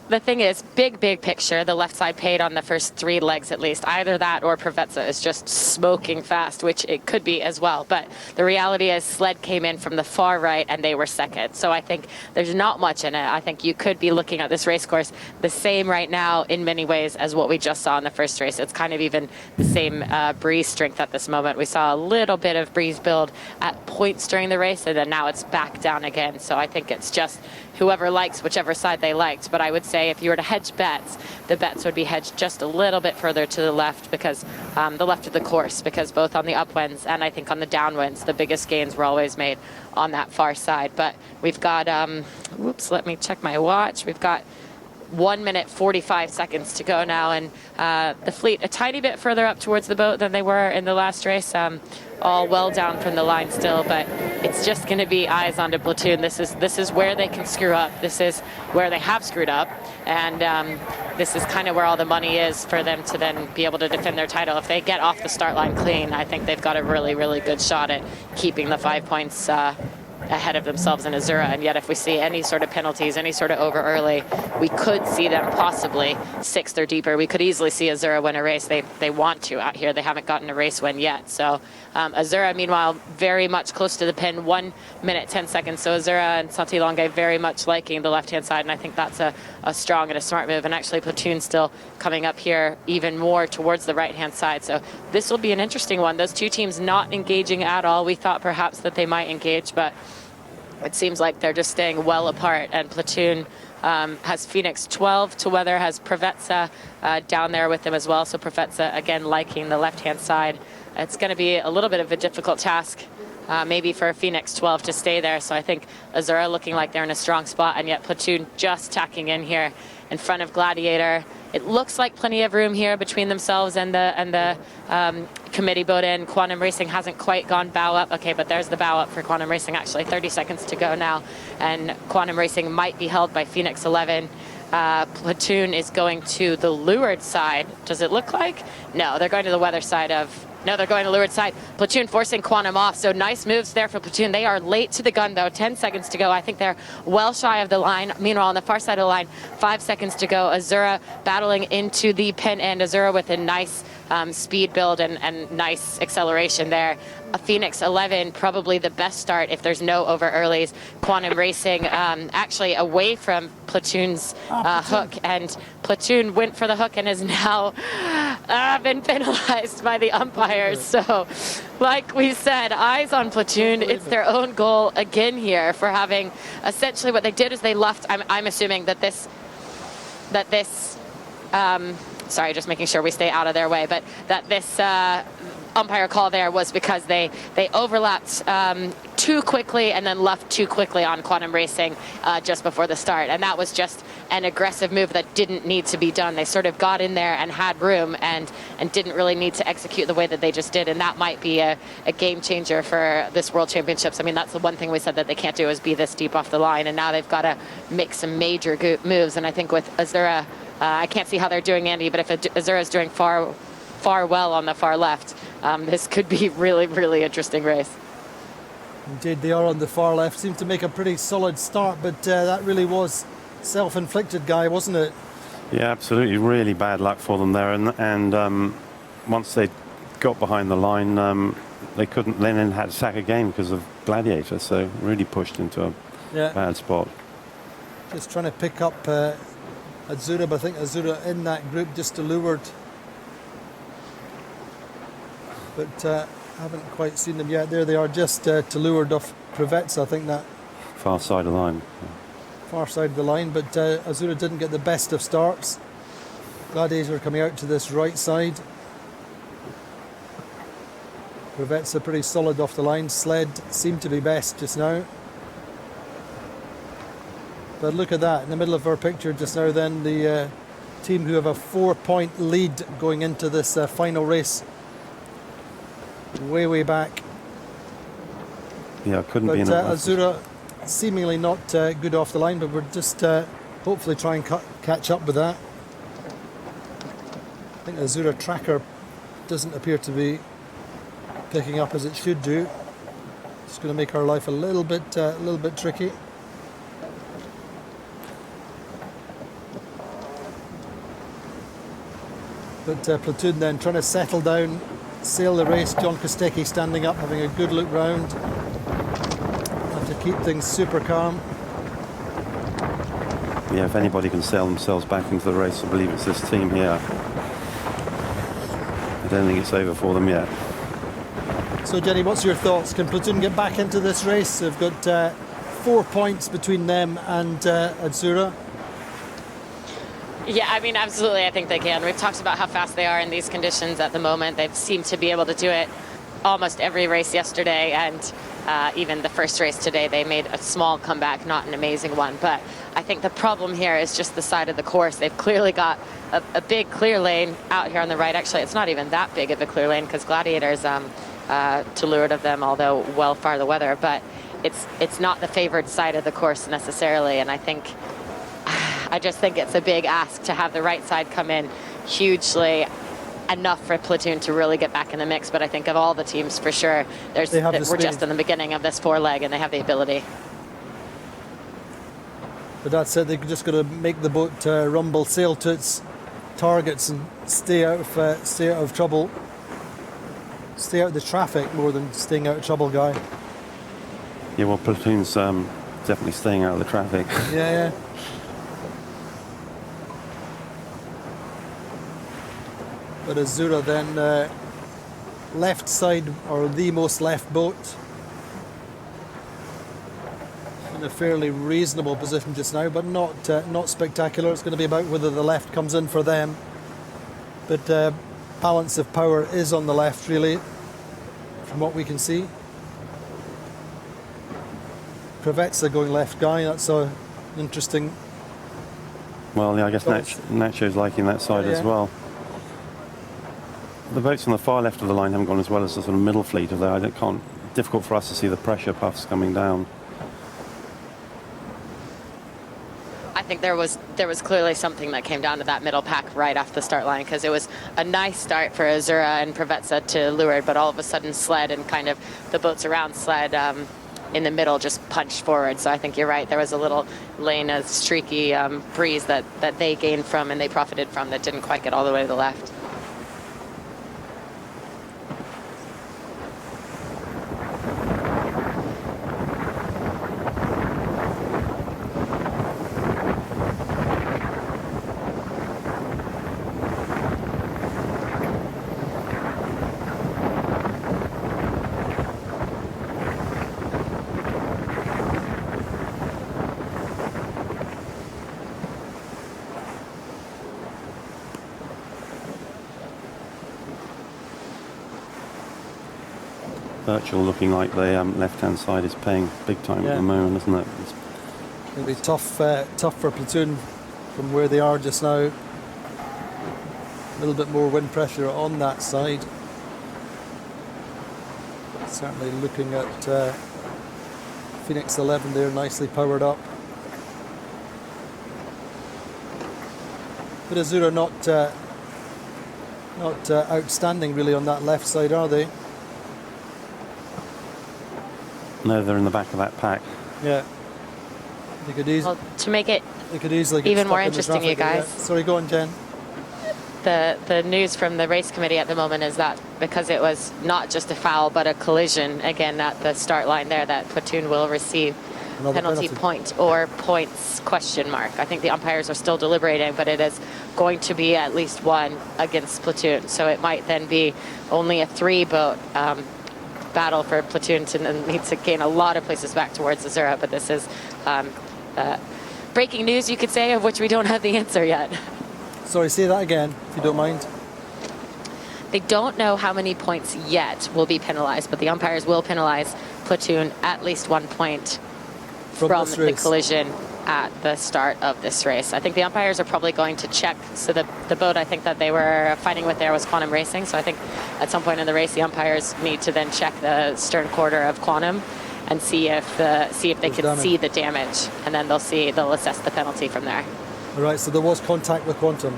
the thing is, big picture, the left side paid on the first 3 legs at least. Either that or Provezza is just smoking fast, which it could be as well. But the reality is Sled came in from the far right and they were second. So I think there's not much in it. I think you could be looking at this race course the same right now in many ways as what we just saw in the first race. It's kind of even the same breeze strength at this moment. We saw a little bit of breeze build at points during the race, and then now it's back down again. So I think it's just whoever likes whichever side they liked. But I would say if you were to hedge bets, the bets would be hedged just a little bit further to the left, because the left of the course, because both on the upwinds and I think on the downwinds, the biggest gains were always made on that far side. But we've got, let me check my watch. We've got 1 minute 45 seconds to go now, and the fleet a tiny bit further up towards the boat than they were in the last race. All well down from the line still, but it's just going to be eyes onto Platoon. This is where they can screw up. This is where they have screwed up, and this is kind of where all the money is for them to then be able to defend their title. If they get off the start line clean, I think they've got a really, really good shot at keeping the 5 points ahead of themselves in Azura. And yet if we see any sort of penalties, any sort of over early, we could see them possibly 6th or deeper. We could easily see Azura win a race. They want to out here. They haven't gotten a race win yet. So Azura, meanwhile, very much close to the pin, 1 minute 10 seconds. So Azura and Santilonge very much liking the left-hand side, and I think that's a strong and a smart move. And actually Platoon still coming up here even more towards the right-hand side. So this will be an interesting one. Those two teams not engaging at all. We thought perhaps that they might engage, but it seems like they're just staying well apart. And Platoon has Phoenix 12 to weather, has Provezza down there with them as well. So Provezza, again, liking the left-hand side. It's going to be a little bit of a difficult task, maybe for Phoenix 12 to stay there. So I think Azura looking like they're in a strong spot, and yet Platoon just tacking in here in front of Gladiator. It looks like plenty of room here between themselves and the committee boat in. Quantum Racing hasn't quite gone bow up. Okay, but there's the bow up for Quantum Racing, actually. 30 seconds to go now, and Quantum Racing might be held by Phoenix 11. Platoon is going to the leeward side. Does it look like? No, they're going to the weather side of... No, they're going to leeward side. Platoon forcing Quantum off, so nice moves there for Platoon. They are late to the gun, though. 10 seconds to go. I think they're well shy of the line. Meanwhile, on the far side of the line, 5 seconds to go. Azura battling into the pin end. Azura with a nice speed build and nice acceleration there. A Phoenix 11, probably the best start if there's no over earlies. Quantum Racing actually away from Platoon's hook, and Platoon went for the hook and is now been penalized by the umpires. So like we said, eyes on Platoon. It's their own goal again here for having essentially what they did is they left. I'm assuming that this sorry, just making sure we stay out of their way, but that this umpire call there was because they overlapped too quickly and then left too quickly on Quantum Racing just before the start. And that was just an aggressive move that didn't need to be done. They sort of got in there and had room and didn't really need to execute the way that they just did. And that might be a game changer for this World Championships. I mean, that's the one thing we said that they can't do is be this deep off the line. And now they've got to make some major moves. And I think with Azura, I can't see how they're doing, Andy, but if Azura is doing far well on the far left, this could be really, really interesting race. Indeed, they are on the far left. Seemed to make a pretty solid start, but that really was self-inflicted, Guy, wasn't it? Yeah, absolutely. Really bad luck for them there. And once they got behind the line, they couldn't then had to sack again because of Gladiator. So really pushed into a bad spot. Just trying to pick up Azura, but I think Azura in that group just to leeward. But haven't quite seen them yet. There they are, just to leeward of Provezza. I think that far side of the line. Far side of the line, but Azura didn't get the best of starts. Gladiator coming out to this right side. Provezza pretty solid off the line. Sled seemed to be best just now. But look at that, in the middle of our picture just now then, the team who have a 4-point lead going into this final race. Way back. Yeah, couldn't be in that. Azura seemingly not good off the line, but we're just hopefully try and catch up with that. I think Azura tracker doesn't appear to be picking up as it should do. It's going to make our life a little bit tricky. But Platoon then trying to settle down, sail the race. John Kostecki standing up, having a good look round. Have to keep things super calm. Yeah, if anybody can sail themselves back into the race, I believe it's this team here. I don't think it's over for them yet. So Jenny, what's your thoughts? Can Platoon get back into this race? They've got 4 points between them and Azura. Yeah, I mean, absolutely, I think they can. We've talked about how fast they are in these conditions at the moment. They've seemed to be able to do it almost every race yesterday, and even the first race today, they made a small comeback, not an amazing one. But I think the problem here is just the side of the course. They've clearly got a big clear lane out here on the right. Actually, it's not even that big of a clear lane because Gladiator's to leeward of them, although well far the weather. But it's not the favored side of the course necessarily, and I just think it's a big ask to have the right side come in hugely enough for Platoon to really get back in the mix. But I think of all the teams, for sure, we're just in the beginning of this 4-leg, and they have the ability. But that's it. They're just going to make the boat rumble, sail to its targets, and stay out of trouble. Stay out of the traffic more than staying out of trouble, Guy. Yeah, well, Platoon's definitely staying out of the traffic. Yeah. But Azura then left side, or the most left boat, in a fairly reasonable position just now, but not spectacular. It's going to be about whether the left comes in for them. But balance of power is on the left, really, from what we can see. Provezza going left, Guy. That's interesting. Well, yeah, I guess Nacho's liking that side as well. The boats on the far left of the line haven't gone as well as the sort of middle fleet, although difficult for us to see the pressure puffs coming down. I think there was clearly something that came down to that middle pack right off the start line, because it was a nice start for Azura and Provezza to leeward, but all of a sudden Sled and kind of the boats around Sled in the middle just punched forward. So I think you're right. There was a little lane of streaky breeze that they gained from and they profited from that didn't quite get all the way to the left. Virtual looking like the left-hand side is paying big time at the moment, isn't it? It'll be tough for Platoon from where they are just now. A little bit more wind pressure on that side. Certainly looking at Phoenix 11 there, nicely powered up. But Azura not outstanding really on that left side, are they? No, they're in the back of that pack. Yeah. They could easily. Well, to make it get even more in interesting, you guys. Sorry, go on, Jen. The news from the race committee at the moment is that because it was not just a foul but a collision again at the start line there, that Platoon will receive penalty point or points question mark. I think the umpires are still deliberating, but it is going to be at least one against Platoon. So it might then be only a 3-boat battle for Platoon to need to gain a lot of places back towards Azura. But this is breaking news, you could say, of which we don't have the answer yet. Sorry, say that again, if you don't mind. They don't know how many points yet will be penalized, but the umpires will penalize Platoon at least 1 point from the collision at the start of this race. I think the umpires are probably going to check. So the boat I think that they were fighting with there was Quantum Racing. So I think at some point in the race, the umpires need to then check the stern quarter of Quantum and see if they can see the damage, and then they'll assess the penalty from there. All right. So there was contact with Quantum.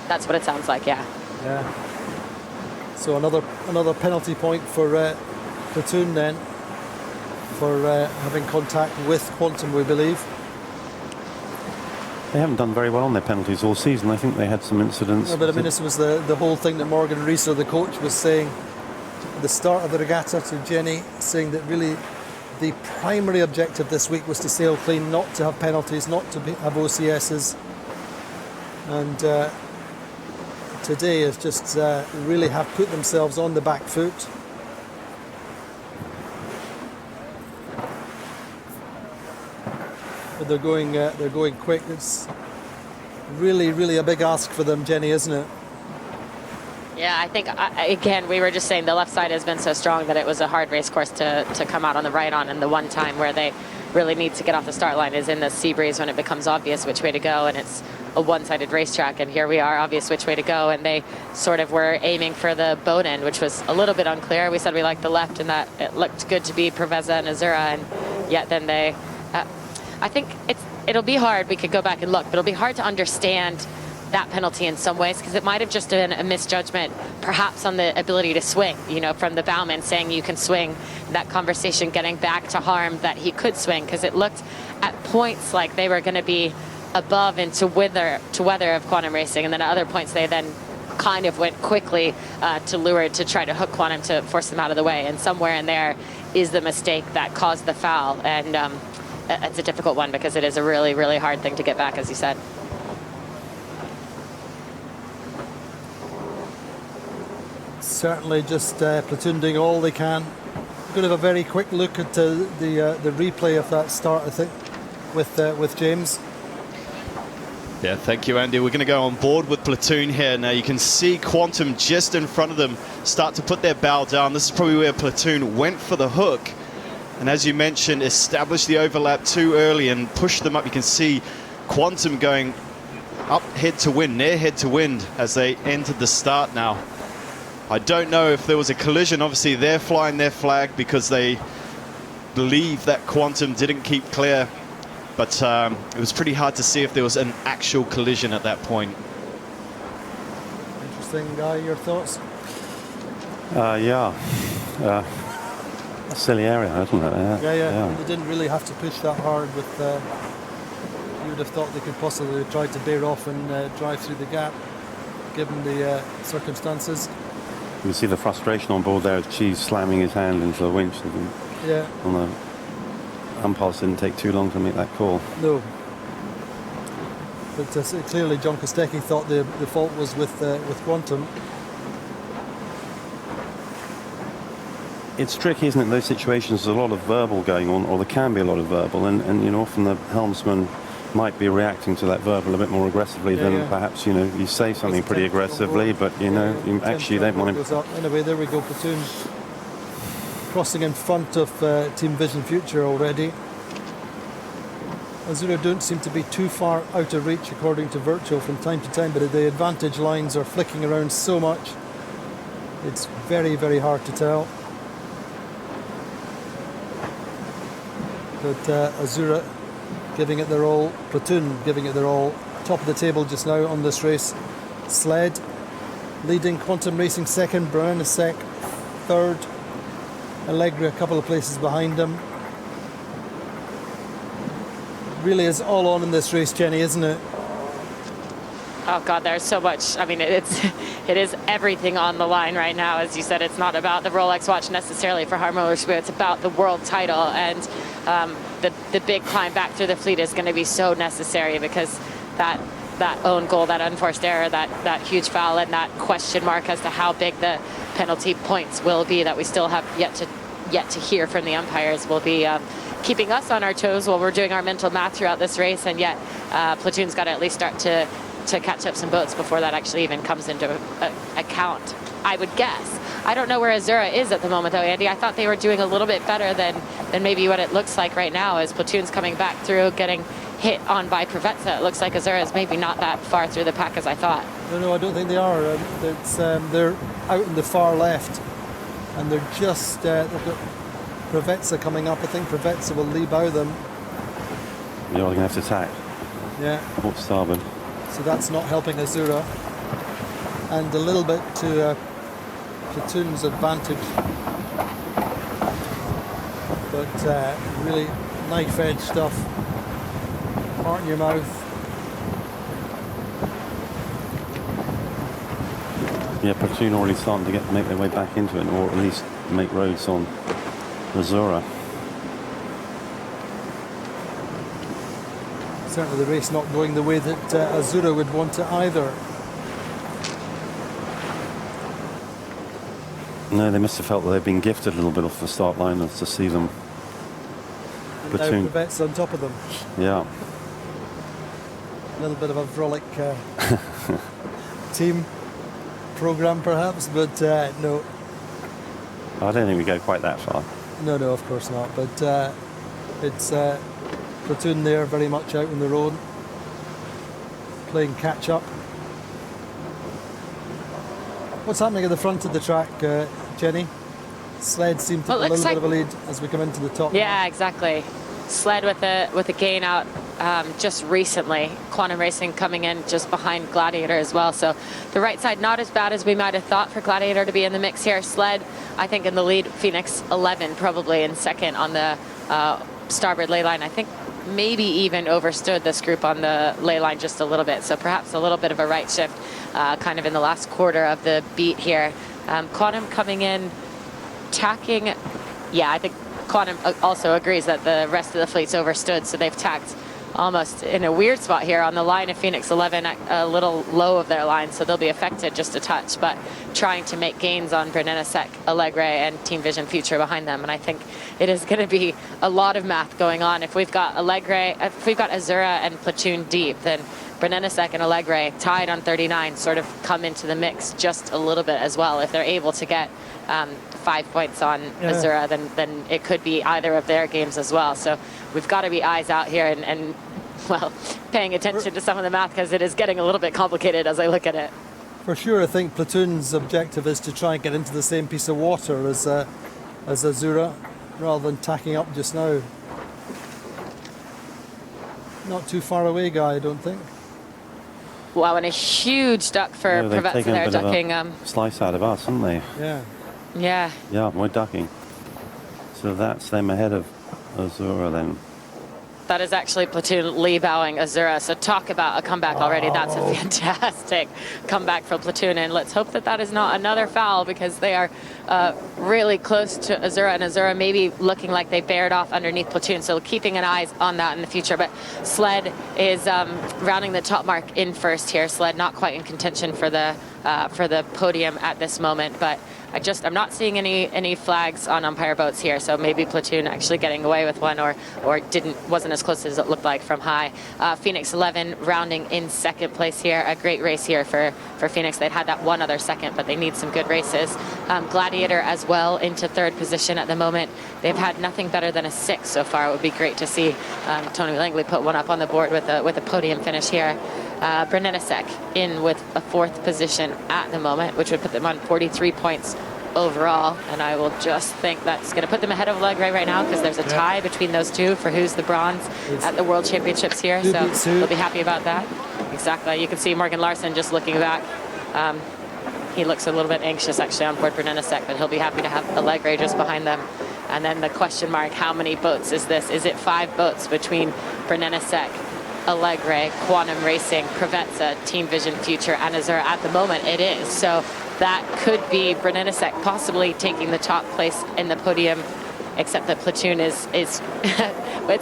That's what it sounds like. Yeah. Yeah. So another penalty point for Platoon then, for having contact with Quantum, we believe. They haven't done very well on their penalties all season. I think they had some incidents. No, but I mean, this was the whole thing that Morgan Reeser, the coach, was saying at the start of the regatta to Jenny, saying that really the primary objective this week was to sail clean, not to have penalties, not to have OCSs. And today is just really have put themselves on the back foot. But they're going quick. It's really a big ask for them, Jenny, isn't it? Yeah, I think, again, we were just saying the left side has been so strong that it was a hard race course to come out on the right on, and the one time where they really need to get off the start line is in the sea breeze when it becomes obvious which way to go, and it's a one-sided racetrack, and here we are, obvious which way to go, and they sort of were aiming for the boat end, which was a little bit unclear. We said we liked the left and that it looked good to be Provezza and Azura, and yet then they, I think it'll be hard, we could go back and look, but it'll be hard to understand that penalty in some ways, because it might have just been a misjudgment, perhaps on the ability to swing, you know, from the bowman saying you can swing, that conversation getting back to Harm that he could swing, because it looked at points like they were going to be above and to weather of Quantum Racing, and then at other points they then kind of went quickly to Leeward to try to hook Quantum to force them out of the way, and somewhere in there is the mistake that caused the foul, and it's a difficult one because it is a really, really hard thing to get back, as you said. Certainly just Platoon doing all they can. Going to have a very quick look at the replay of that start, I think, with James. Yeah, thank you, Andy. We're going to go on board with Platoon here. Now you can see Quantum just in front of them start to put their bow down. This is probably where Platoon went for the hook. And as you mentioned, established the overlap too early and pushed them up. You can see Quantum going up head to wind, near head to wind as they entered the start now. I don't know if there was a collision. Obviously, they're flying their flag because they believe that Quantum didn't keep clear. But it was pretty hard to see if there was an actual collision at that point. Interesting, Guy, your thoughts? Yeah. A silly area, isn't it? Yeah. They didn't really have to push that hard. With you would have thought they could possibly have tried to bear off and drive through the gap, given the circumstances. You can see the frustration on board there as Cheese slamming his hand into the winch. Yeah. On the umpires didn't take too long to make that call. No. But clearly John Kostecki thought the fault was with Quantum. It's tricky, isn't it, in those situations? There's a lot of verbal going on, or there can be a lot of verbal, and you know, often the helmsman might be reacting to that verbal a bit more aggressively than perhaps, you know, you say something pretty aggressively, but you know, you actually don't want him. Anyway, there we go, Platoon crossing in front of Team Vision Future already. Azura don't seem to be too far out of reach according to Virtual from time to time, but the advantage lines are flicking around so much, it's very, very hard to tell. But Azura giving it their all, Platoon giving it their all. Top of the table just now on this race. Sled leading, Quantum Racing second, Brown is third, Allegri a couple of places behind him. Really is all on in this race, Jenny, isn't it? Oh God, there's so much. I mean, it is everything on the line right now. As you said, it's not about the Rolex watch necessarily for Harm Motorsport. It's about the world title, and the big climb back through the fleet is going to be so necessary, because that own goal, that unforced error, that huge foul, and that question mark as to how big the penalty points will be that we still have yet to hear from the umpires will be keeping us on our toes while we're doing our mental math throughout this race. And yet Platoon's got to at least start to catch up some boats before that actually even comes into account, I would guess. I don't know where Azura is at the moment, though, Andy. I thought they were doing a little bit better than maybe what it looks like right now, as Platoon's coming back through, getting hit on by Provezza. It looks like Azura is maybe not that far through the pack as I thought. No, I don't think they are. They're out in the far left, and they're just they've got Provezza coming up. I think Provezza will leave out them. You're going to have to tack. Yeah. Port starboard. So that's not helping Azura, and a little bit to Platoon's advantage. But really knife edge stuff. Heart in your mouth. Yeah, Platoon already starting to make their way back into it, or at least make roads on Azura. Certainly the race not going the way that Azura would want it either. No, they must have felt that they've been gifted a little bit off the start line, as to see them. Platoon. Now Provezza on top of them. Yeah. A little bit of a frolic team program perhaps, but no. I don't think we go quite that far. No, of course not. But It's Platoon there very much out on their own, playing catch up. What's happening at the front of the track, Jenny? Sled seemed to have a little bit of a lead as we come into the top. Yeah, exactly. Sled with a gain out just recently. Quantum Racing coming in just behind Gladiator as well. So the right side not as bad as we might have thought for Gladiator to be in the mix here. Sled, I think, in the lead. Phoenix 11 probably in second on the starboard ley line. I think maybe even overstood this group on the ley line just a little bit. So perhaps a little bit of a right shift kind of in the last quarter of the beat here. Quantum coming in, tacking. Yeah, I think Quantum also agrees that the rest of the fleet's overstood, so they've tacked almost in a weird spot here on the line of Phoenix 11, a little low of their line, so they'll be affected just a touch, but trying to make gains on Brennensek, Allegre, and Team Vision Future behind them. And I think it is going to be a lot of math going on. If we've got Allegre, if we've got Azura and Platoon deep, then Brennensek and Allegre tied on 39 sort of come into the mix just a little bit as well. If they're able to get 5 points on Azura, then it could be either of their games as well. So we've got to be eyes out here and well, paying attention to some of the math, because it is getting a little bit complicated as I look at it. For sure, I think Platoon's objective is to try and get into the same piece of water as Azura, rather than tacking up just now. Not too far away, Guy, I don't think. Wow, and a huge duck for Provezza there, ducking. Slice out of us, haven't they? Yeah. Yeah. Yeah, we're ducking. So that's them ahead of Azura then. That is actually Platoon Lee bowing Azura. So talk about a comeback already. That's a fantastic comeback for Platoon. And let's hope that that is not another foul, because they are really close to Azura. And Azura maybe looking like they bared off underneath Platoon. So keeping an eye on that in the future. But Sled is rounding the top mark in first here. Sled not quite in contention for the podium at this moment. But I'm not seeing any flags on umpire boats here, so maybe Platoon actually getting away with one, or wasn't as close as it looked like from high. Phoenix 11 rounding in second place here. A great race here for Phoenix. They'd had that one other second, but they need some good races. Gladiator as well into third position at the moment. They've had nothing better than a 6 so far. It would be great to see Tony Langley put one up on the board with a podium finish here. Brennensek in with a 4th position at the moment, which would put them on 43 points overall, and I will just think that's going to put them ahead of Allegre right now, because there's a tie between those two for who's the bronze at the World Championships here, so they'll be happy about that. Exactly. You can see Morgan Larson just looking back. He looks a little bit anxious actually on board Brennensek, but he'll be happy to have Allegre just behind them. And then the question mark, how many boats is this? Is it 5 boats between Brennensek, Allegre, Quantum Racing, Provezza, Team Vision Future, and Azura? At the moment it is. So that could be Brennensek possibly taking the top place in the podium, except that Platoon is it's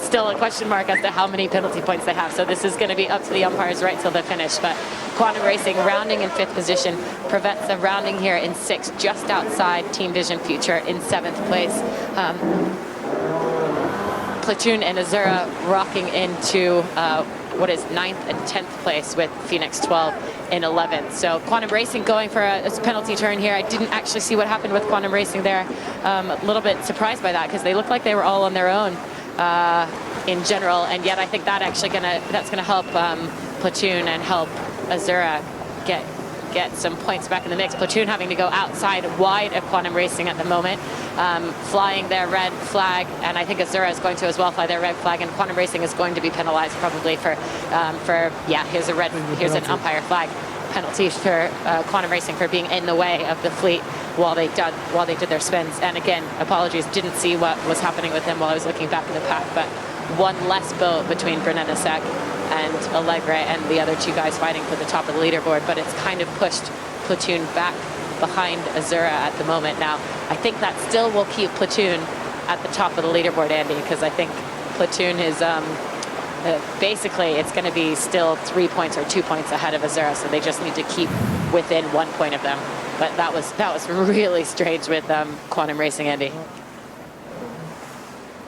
still a question mark as to how many penalty points they have. So this is going to be up to the umpires right till the finish. But Quantum Racing rounding in 5th position, Provezza rounding here in 6th, just outside Team Vision Future in 7th place. Platoon and Azura rocking into what is 9th and 10th place, with Phoenix 12 in 11th. So Quantum Racing going for a penalty turn here. I didn't actually see what happened with Quantum Racing there. A little bit surprised by that, because they looked like they were all on their own in general, and yet I think that's gonna help Platoon and help Azura get some points back in the mix. Platoon having to go outside wide of Quantum Racing at the moment, flying their red flag, and I think Azura is going to as well fly their red flag, and Quantum Racing is going to be penalized probably for here's an umpire flag penalty for Quantum Racing for being in the way of the fleet while they did their spins. And again, apologies, didn't see what was happening with them while I was looking back in the pack, but one less boat between Brennensek and Allegre and the other 2 guys fighting for the top of the leaderboard, but it's kind of pushed Platoon back behind Azura at the moment. Now, I think that still will keep Platoon at the top of the leaderboard, Andy, because I think Platoon is basically it's going to be still 3 points or 2 points ahead of Azura, so they just need to keep within 1 point of them. But that was really strange with Quantum Racing, Andy.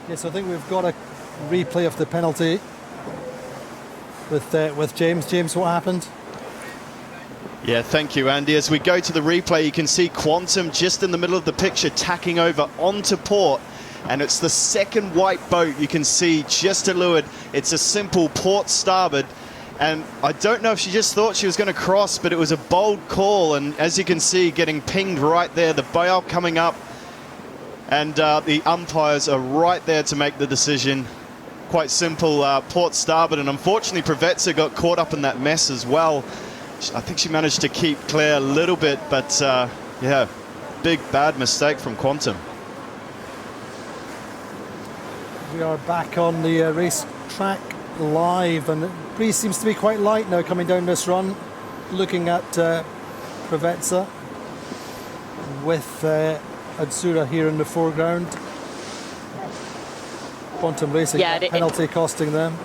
Yes, I think we've got a replay of the penalty with James. James, what happened? Yeah, thank you, Andy. As we go to the replay, you can see Quantum just in the middle of the picture, tacking over onto port. and it's the second white boat you can see just to leeward. It's a simple port starboard, and I don't know if she just thought she was going to cross, but it was a bold call, and as you can see, getting pinged right there, the bow coming up, and the umpires are right there to make the decision. Quite simple, port starboard, and unfortunately Provezza got caught up in that mess as well. I think she managed to keep clear a little bit, but yeah, big bad mistake from Quantum. We are back on the race track live, and the breeze seems to be quite light now coming down this run. Looking at Provezza with Azzurra here in the foreground. Quantum Racing, penalty costing them.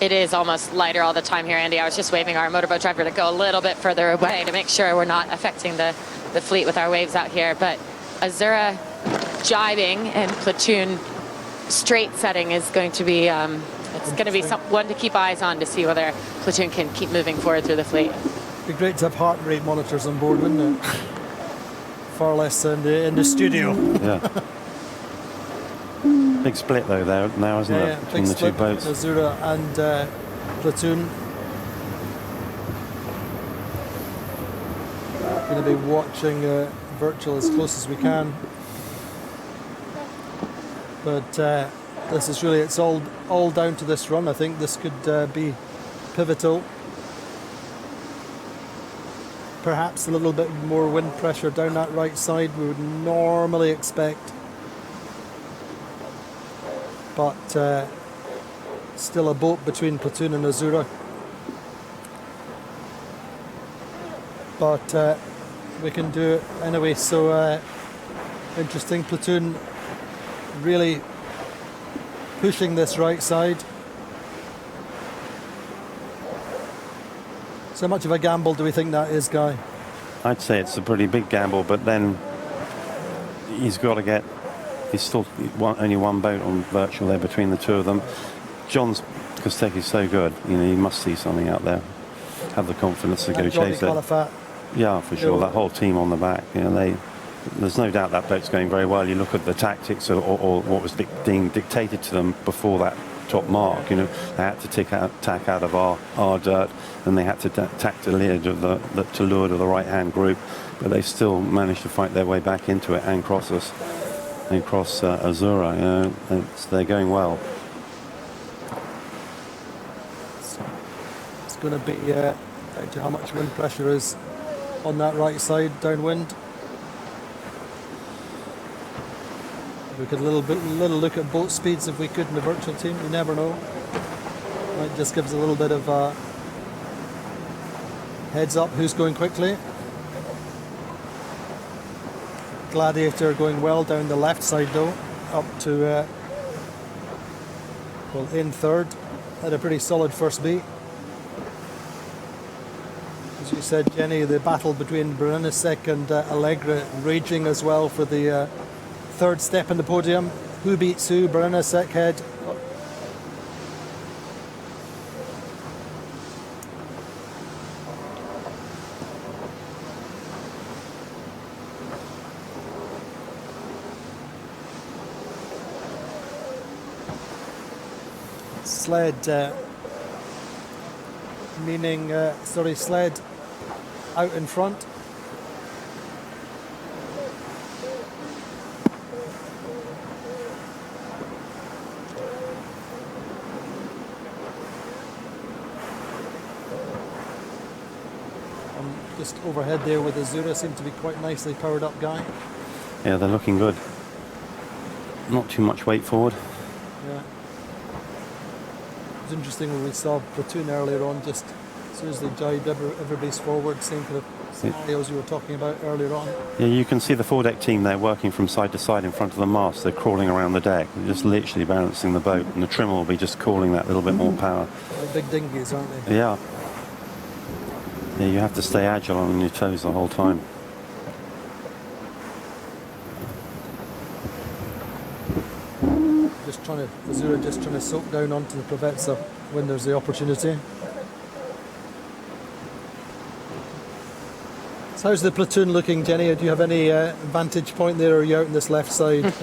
It is almost lighter all the time here, Andy. I was just waving our motorboat driver to go a little bit further away to make sure we're not affecting the fleet with our waves out here. But Azzurra jibing and Platoon straight setting is going to be it's going to be one to keep eyes on to see whether Platoon can keep moving forward through the fleet. It'd be great to have heart rate monitors on board, wouldn't it? Far less in the studio. Yeah. Big split though there now, isn't it? Between the two boats. Azzurra and Platoon. Going to be watching virtual as close as we can. But this is really, it's all down to this run. I think this could be pivotal. Perhaps a little bit more wind pressure down that right side we would normally expect. But still a boat between Platoon and Azzurra. But we can do it anyway, so interesting. Platoon really pushing this right side. So much of a gamble do we think that is, Guy? I'd say it's a pretty big gamble, but then he's got to get... He's still only one boat on virtual there between the two of them. John's Kosteki's so good, you know, he must see something out there. Have the confidence to go chase it. Yeah, for sure. That whole team on the back, you know, there's no doubt that boat's going very well. You look at the tactics or what was being dictated to them before that top mark. You know, they had to tack out of our dirt, and they had to tack to leeward of the right-hand group, but they still managed to fight their way back into it and cross us. And cross Azzurra, you know, they're going well. It's going to be to how much wind pressure is on that right side downwind. We could little look at boat speeds if we could in the virtual team. You never know. That just gives a little bit of heads up who's going quickly. Gladiator going well down the left side though, up to well, in third. Had a pretty solid first beat. As you said, Jenny, the battle between Berenicek and Allegra raging as well for the third step in the podium. Who beats who? Berenicek head. Sled, meaning, sled out in front. Just overhead there with Azzurra, seem to be quite nicely powered up, Guy. Yeah, they're looking good. Not too much weight forward. Yeah. It was interesting when we saw Platoon earlier on, just as soon as they jibed everybody's forward, same kind of scenarios you were talking about earlier on. Yeah, you can see the foredeck team there working from side to side in front of the mast. They're crawling around the deck, they're just literally balancing the boat, and the trimmer will be just calling that little bit more power. They're big dinghies, aren't they? Yeah. Yeah, you have to stay agile on your toes the whole time. Azzurra just trying to soak down onto the Provezza when there's the opportunity. So how's the platoon looking, Jenny? Do you have any vantage point there, or are you out on this left side?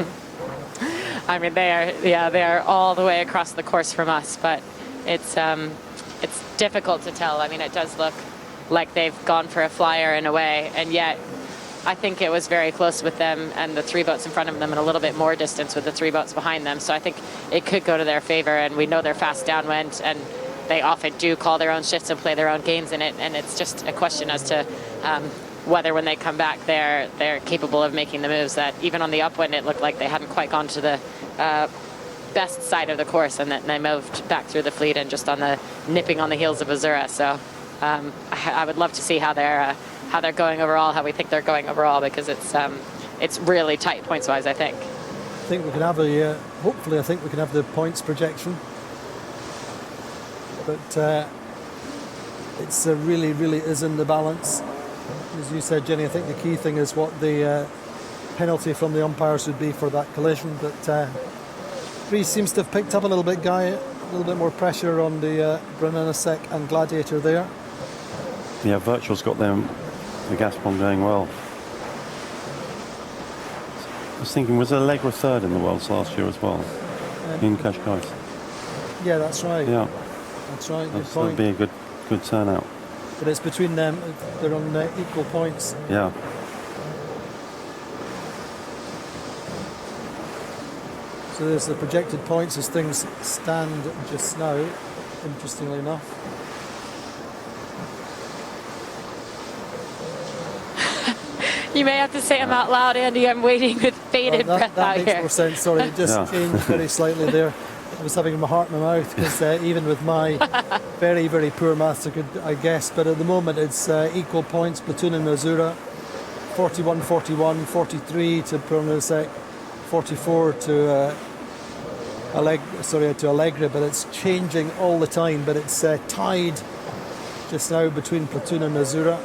I mean, they are all the way across the course from us, but it's difficult to tell. I mean, it does look like they've gone for a flyer in a way, and yet I think it was very close with them and the three boats in front of them, and a little bit more distance with the three boats behind them. So I think it could go to their favor, and we know they're fast downwind, and they often do call their own shifts and play their own games in it, and it's just a question as to whether when they come back they're capable of making the moves that even on the upwind it looked like they hadn't quite gone to the best side of the course, and that they moved back through the fleet and just on the nipping on the heels of Azura. So I would love to see how they're going overall, how we think they're going overall, because it's really tight points wise. I think we can have hopefully I think we can have the points projection, but it's really is in the balance. As you said, Jenny, I think the key thing is what the penalty from the umpires would be for that collision. But Breeze seems to have picked up a little bit, Guy. A little bit more pressure on the Brennanasek and Gladiator there. Yeah, Virtual's got the gas bomb going well. I was thinking, was Allegra third in the Worlds last year as well? In Qashqai. Yeah, that's right. Yeah. That's right, good That point. would be a good turnout. But it's between them, they're on equal points. Yeah. So there's the projected points as things stand just now, interestingly enough. you may have to say them out loud, Andy. I'm waiting with bated breath that out makes here. more sense. Sorry, it just changed very slightly there. I was having my heart in my mouth because even with my very poor maths, I could, I guess. But at the moment, it's equal points. Platoon and Azura, 41-41, 43 to Brennanasek, 44 to Allegra. But it's changing all the time. But it's tied just now between Platoon and Azura.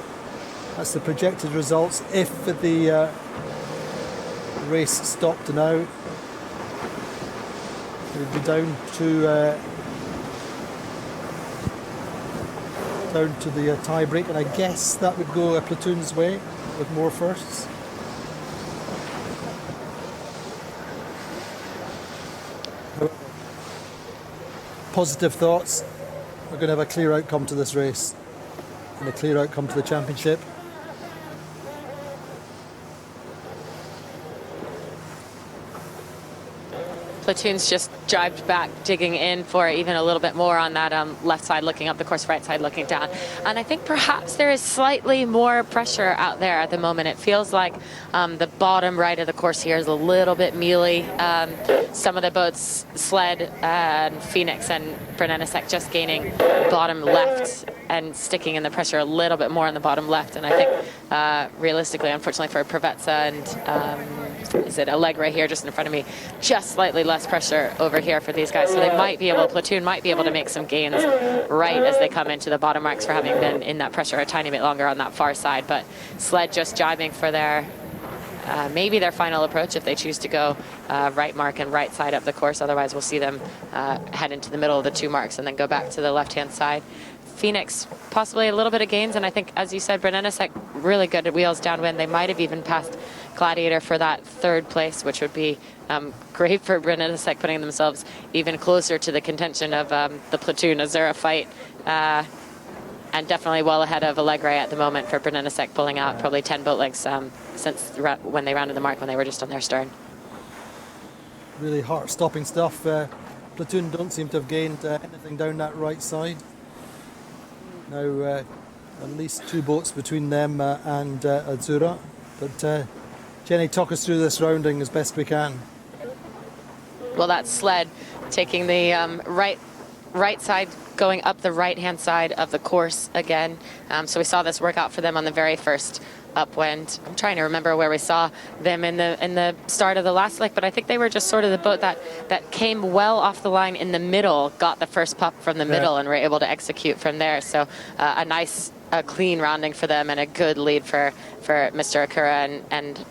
That's the projected results. If the race stopped now, it would be down to the tie break, and I guess that would go a Platoon's way with more firsts. Positive thoughts. We're going to have a clear outcome to this race and a clear outcome to the championship. Platoon's just jibed back, digging in for even a little bit more on that left side looking up the course, right side looking down. And I think perhaps there is slightly more pressure out there at the moment. It feels like the bottom right of the course here is a little bit mealy. Some of the boats, Sled and Phoenix and Brennanasek, just gaining bottom left and sticking in the pressure a little bit more on the bottom left. And I think realistically, unfortunately for Provezza and is it Allegra here just in front of me, just slightly less pressure over here for these guys. So they might be able, Platoon might be able to make some gains right as they come into the bottom marks for having been in that pressure a tiny bit longer on that far side. But Sled just jibing for their, maybe their final approach if they choose to go right mark and right side of the course. Otherwise we'll see them head into the middle of the two marks and then go back to the left-hand side. Phoenix, possibly a little bit of gains, and I think, as you said, Brennanasek really good at wheels downwind. They might have even passed Gladiator for that third place, which would be great for Brennanasek, putting themselves even closer to the contention of the Platoon Azura fight, and definitely well ahead of Allegra at the moment for Brennanasek, pulling out probably 10 boat lengths since when they rounded the mark when they were just on their stern. Really heart-stopping stuff. Platoon don't seem to have gained anything down that right side. Now at least two boats between them and Azura. But Jenny, talk us through this rounding as best we can. Well, that's Sled taking the right side, going up the right-hand side of the course again. So we saw this work out for them on the very first upwind. I'm trying to remember where we saw them in the start of the last leg, but I think they were just sort of the boat that came well off the line in the middle, got the first pup from the middle, and were able to execute from there. So a nice, clean rounding for them and a good lead for Mr. Akura and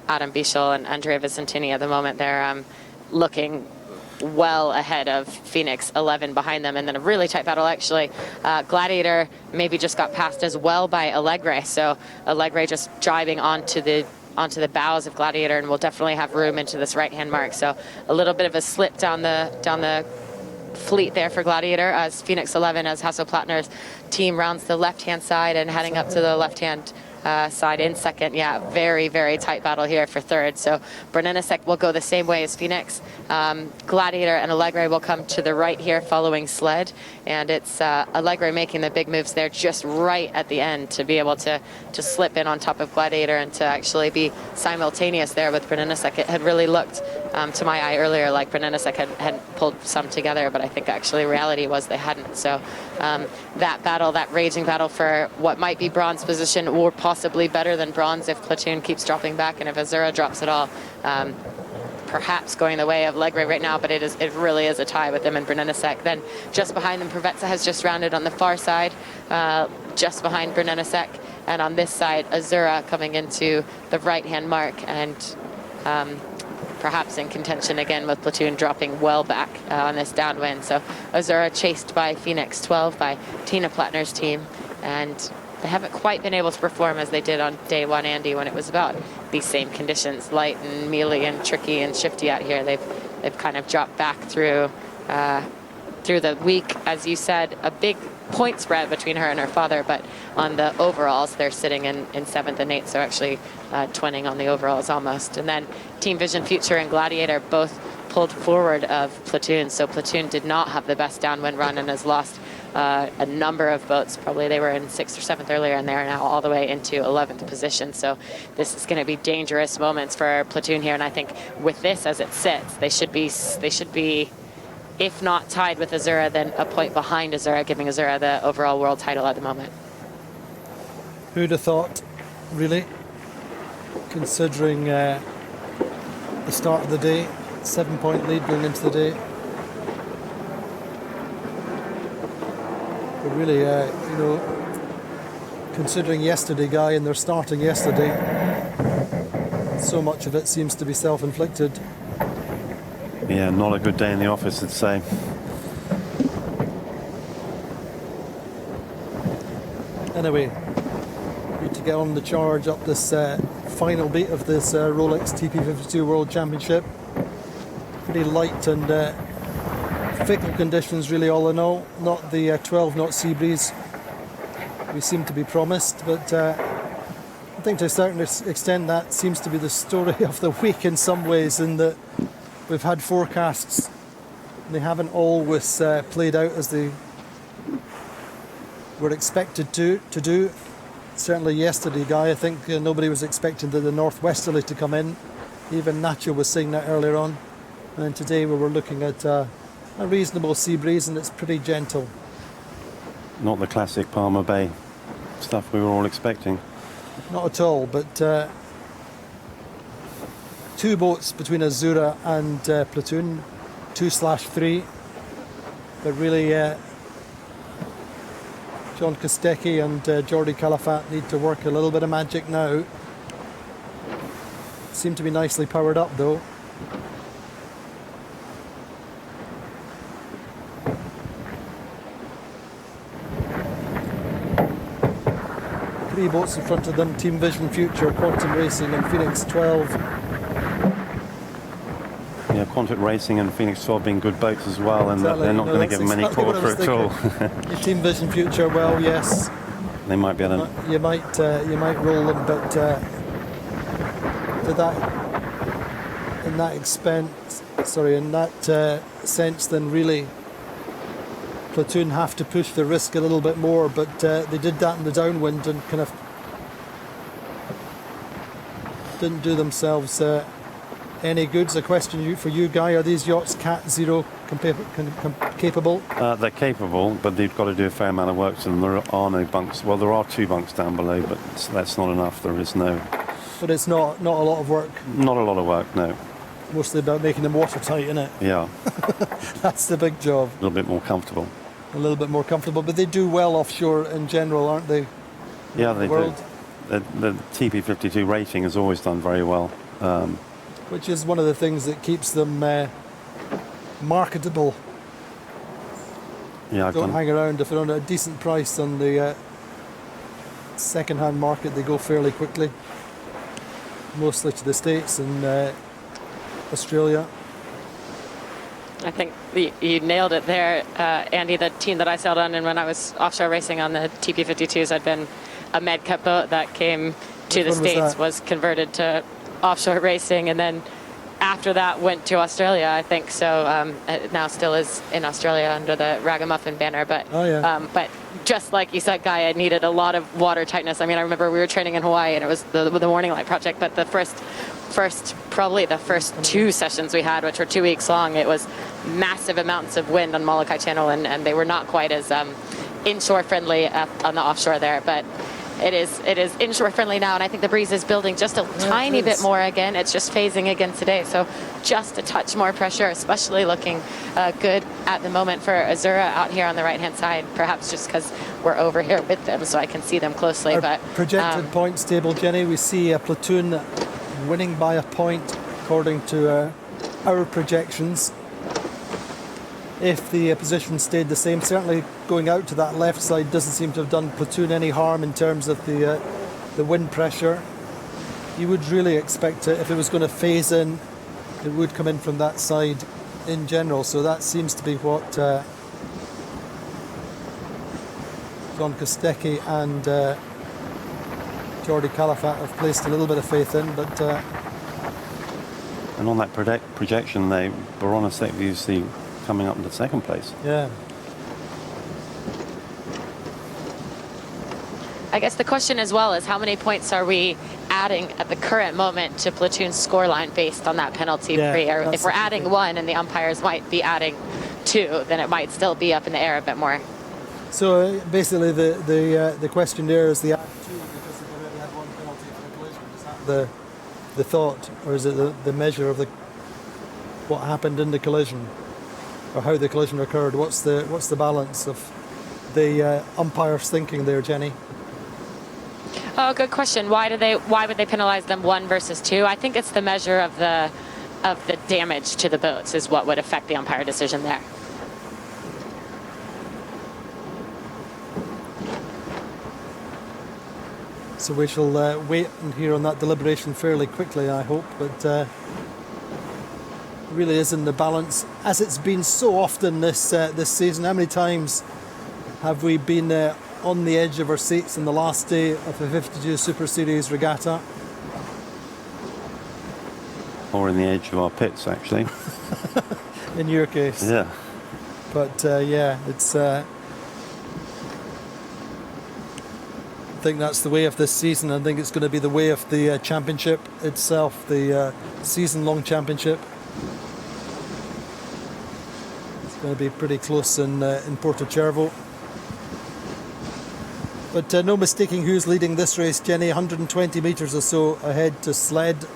Adam Bichel and Andrea Vicentini at the moment. They're looking well ahead of Phoenix 11 behind them, and then a really tight battle actually. Gladiator maybe just got passed as well by Allegre, so Allegre just driving onto the bows of Gladiator, and will definitely have room into this right-hand mark. So a little bit of a slip down the fleet there for Gladiator as Phoenix 11, as Hasselplattner's team rounds the left-hand side and heading up to the left-hand side in second. Yeah, very, very tight battle here for third. So Brennensek will go the same way as Phoenix. Gladiator and Allegre will come to the right here following Sled. And it's Allegre making the big moves there just right at the end to be able to slip in on top of Gladiator and to actually be simultaneous there with Brennensek. It had really looked, to my eye earlier, like Brennensek had pulled some together, but I think actually reality was they hadn't. So that battle, that raging battle for what might be bronze position, or possibly better than bronze if Platoon keeps dropping back and if Azura drops at all. Perhaps going the way of Allegre right now, but it really is a tie with them and Brennensek. Then just behind them, Provezza has just rounded on the far side, just behind Brennensek. And on this side, Azura coming into the right-hand mark and perhaps in contention again with Platoon dropping well back on this downwind. So Azura chased by Phoenix 12 by Tina Plattner's team, and they haven't quite been able to perform as they did on day one, Andy, when it was about these same conditions, light and mealy and tricky and shifty out here. They've kind of dropped back through the week, as you said, a big point spread between her and her father, but on the overalls, they're sitting in 7th and 8th, so actually twinning on the overalls almost. And then Team Vision Future and Gladiator both pulled forward of Platoon, so Platoon did not have the best downwind run and has lost a number of boats. Probably they were in 6th or 7th earlier, and they're now all the way into 11th position. So this is going to be dangerous moments for Platoon here, and I think with this as it sits, they should be, if not tied with Azura, then a point behind Azura, giving Azura the overall world title at the moment. Who'd have thought, really, considering the start of the day, 7-point lead going into the day. But really, you know, considering yesterday, Guy, and they're starting yesterday, so much of it seems to be self-inflicted. Yeah, not a good day in the office, I'd say. Anyway, need to get on the charge up this final beat of this Rolex TP52 World Championship. Pretty light and fickle conditions, really, all in all. Not the 12-knot sea breeze we seem to be promised, but I think to a certain extent that seems to be the story of the week in some ways, in that we've had forecasts, they haven't always played out as they were expected to do. Certainly yesterday, Guy, I think nobody was expecting the northwesterly to come in. Even Nacho was saying that earlier on. And today we were looking at a reasonable sea breeze, and it's pretty gentle. Not the classic Palmer Bay stuff we were all expecting. Not at all, but two boats between Azura and Platoon, 2/3. But really, John Kostecki and Jordi Calafat need to work a little bit of magic now. Seem to be nicely powered up, though. Three boats in front of them, Team Vision Future, Quantum Racing and Phoenix 12. Yeah, Quantum Racing and Phoenix 12 being good boats as well, and Exactly, they're not going to give them any quarter at all. Your Team Vision Future, well, yes. They might be able to... You might roll them, but in that sense, then really Platoon have to push the risk a little bit more, but they did that in the downwind and kind of didn't do themselves any goods. A question for you, Guy: are these yachts Cat Zero capable? They're capable, but they've got to do a fair amount of work to them. There are no bunks. Well, there are 2 bunks down below, but that's not enough. There is no. But it's not a lot of work. Not a lot of work, no. Mostly about making them watertight, isn't it? Yeah. That's the big job. A little bit more comfortable. A little bit more comfortable, but they do well offshore in general, aren't they? Yeah, they do. The TP52 rating has always done very well. Which is one of the things that keeps them marketable. Yeah, Don't hang around. If they're on a decent price on the second-hand market, they go fairly quickly. Mostly to the States and Australia. I think you nailed it there, Andy. The team that I sailed on, and when I was offshore racing on the TP52s, I'd been a Med Cup boat that came to the States, was converted to offshore racing, and then after that went to Australia, I think. So it now still is in Australia under the Ragamuffin banner. But but just like you said, Guy, it needed a lot of water tightness. I mean, I remember we were training in Hawaii, and it was the Morning Light project. But the probably the first 2 sessions we had, which were 2 weeks long, it was massive amounts of wind on Molokai Channel, and they were not quite as inshore friendly on the offshore there. But it is inshore friendly now, and I think the breeze is building just a tiny bit more again. It's just phasing again today, so just a touch more pressure, especially looking good at the moment for Azura out here on the right-hand side, perhaps just because we're over here with them so I can see them closely. But projected points table, Jenny, we see a Platoon winning by a point according to our projections. If the position stayed the same, certainly going out to that left side doesn't seem to have done Platoon any harm in terms of the wind pressure. You would really expect it, if it was going to phase in, it would come in from that side in general. So that seems to be what John Kostecki and Jordi Calafat have placed a little bit of faith in, but and on that projection, they were on a set view see coming up into second place. Yeah. I guess the question as well is how many points are we adding at the current moment to Platoon's scoreline based on that penalty free? Or if we're adding 1 and the umpires might be adding 2, then it might still be up in the air a bit more. So basically the question there is the add 2 because they've already had 1 penalty for the collision. Is that the thought, or is it the measure of what happened in the collision? Or how the collision occurred? What's the balance of the umpires' thinking there, Jenny? Oh, good question. Why would they penalize them 1 versus 2? I think it's the measure of the damage to the boats is what would affect the umpire decision there. So we shall wait and hear on that deliberation fairly quickly, I hope. But really is in the balance, as it's been so often this season. How many times have we been on the edge of our seats on the last day of a 52 Super Series regatta? Or in the edge of our pits, actually. In your case. Yeah. But yeah, it's. I think that's the way of this season. I think it's going to be the way of the championship itself, the season-long championship. Going to be pretty close in Porto Cervo. But no mistaking who's leading this race, Jenny. 120 metres or so ahead to sled.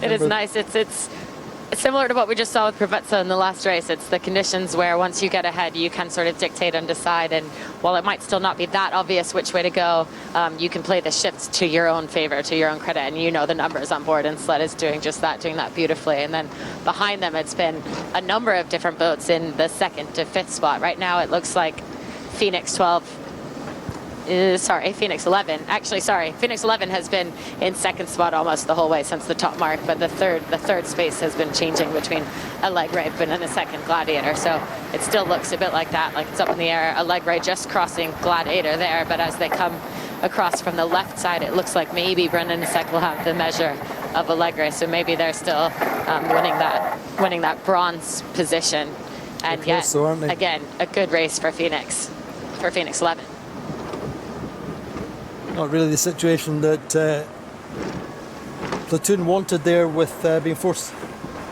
It is nice. It's similar to what we just saw with Provezza in the last race. It's the conditions where once you get ahead, you can sort of dictate and decide. And while it might still not be that obvious which way to go, you can play the shifts to your own favor, to your own credit. And you know the numbers on board, and sled is doing just that, doing that beautifully. And then behind them, it's been a number of different boats in the 2nd to 5th spot. Right now, it looks like Phoenix 11. Actually, sorry, Phoenix 11 has been in 2nd spot almost the whole way since the top mark, but the third space has been changing between a leg rape and then a 2nd Gladiator. So it still looks a bit like that, like it's up in the air. A leg rape just crossing Gladiator there, but as they come across from the left side, it looks like maybe Brendan and Sek will have the measure of a leg race, so maybe they're still winning that bronze position. And yet, again, a good race for Phoenix 11. Not really the situation that Platoon wanted there, with being forced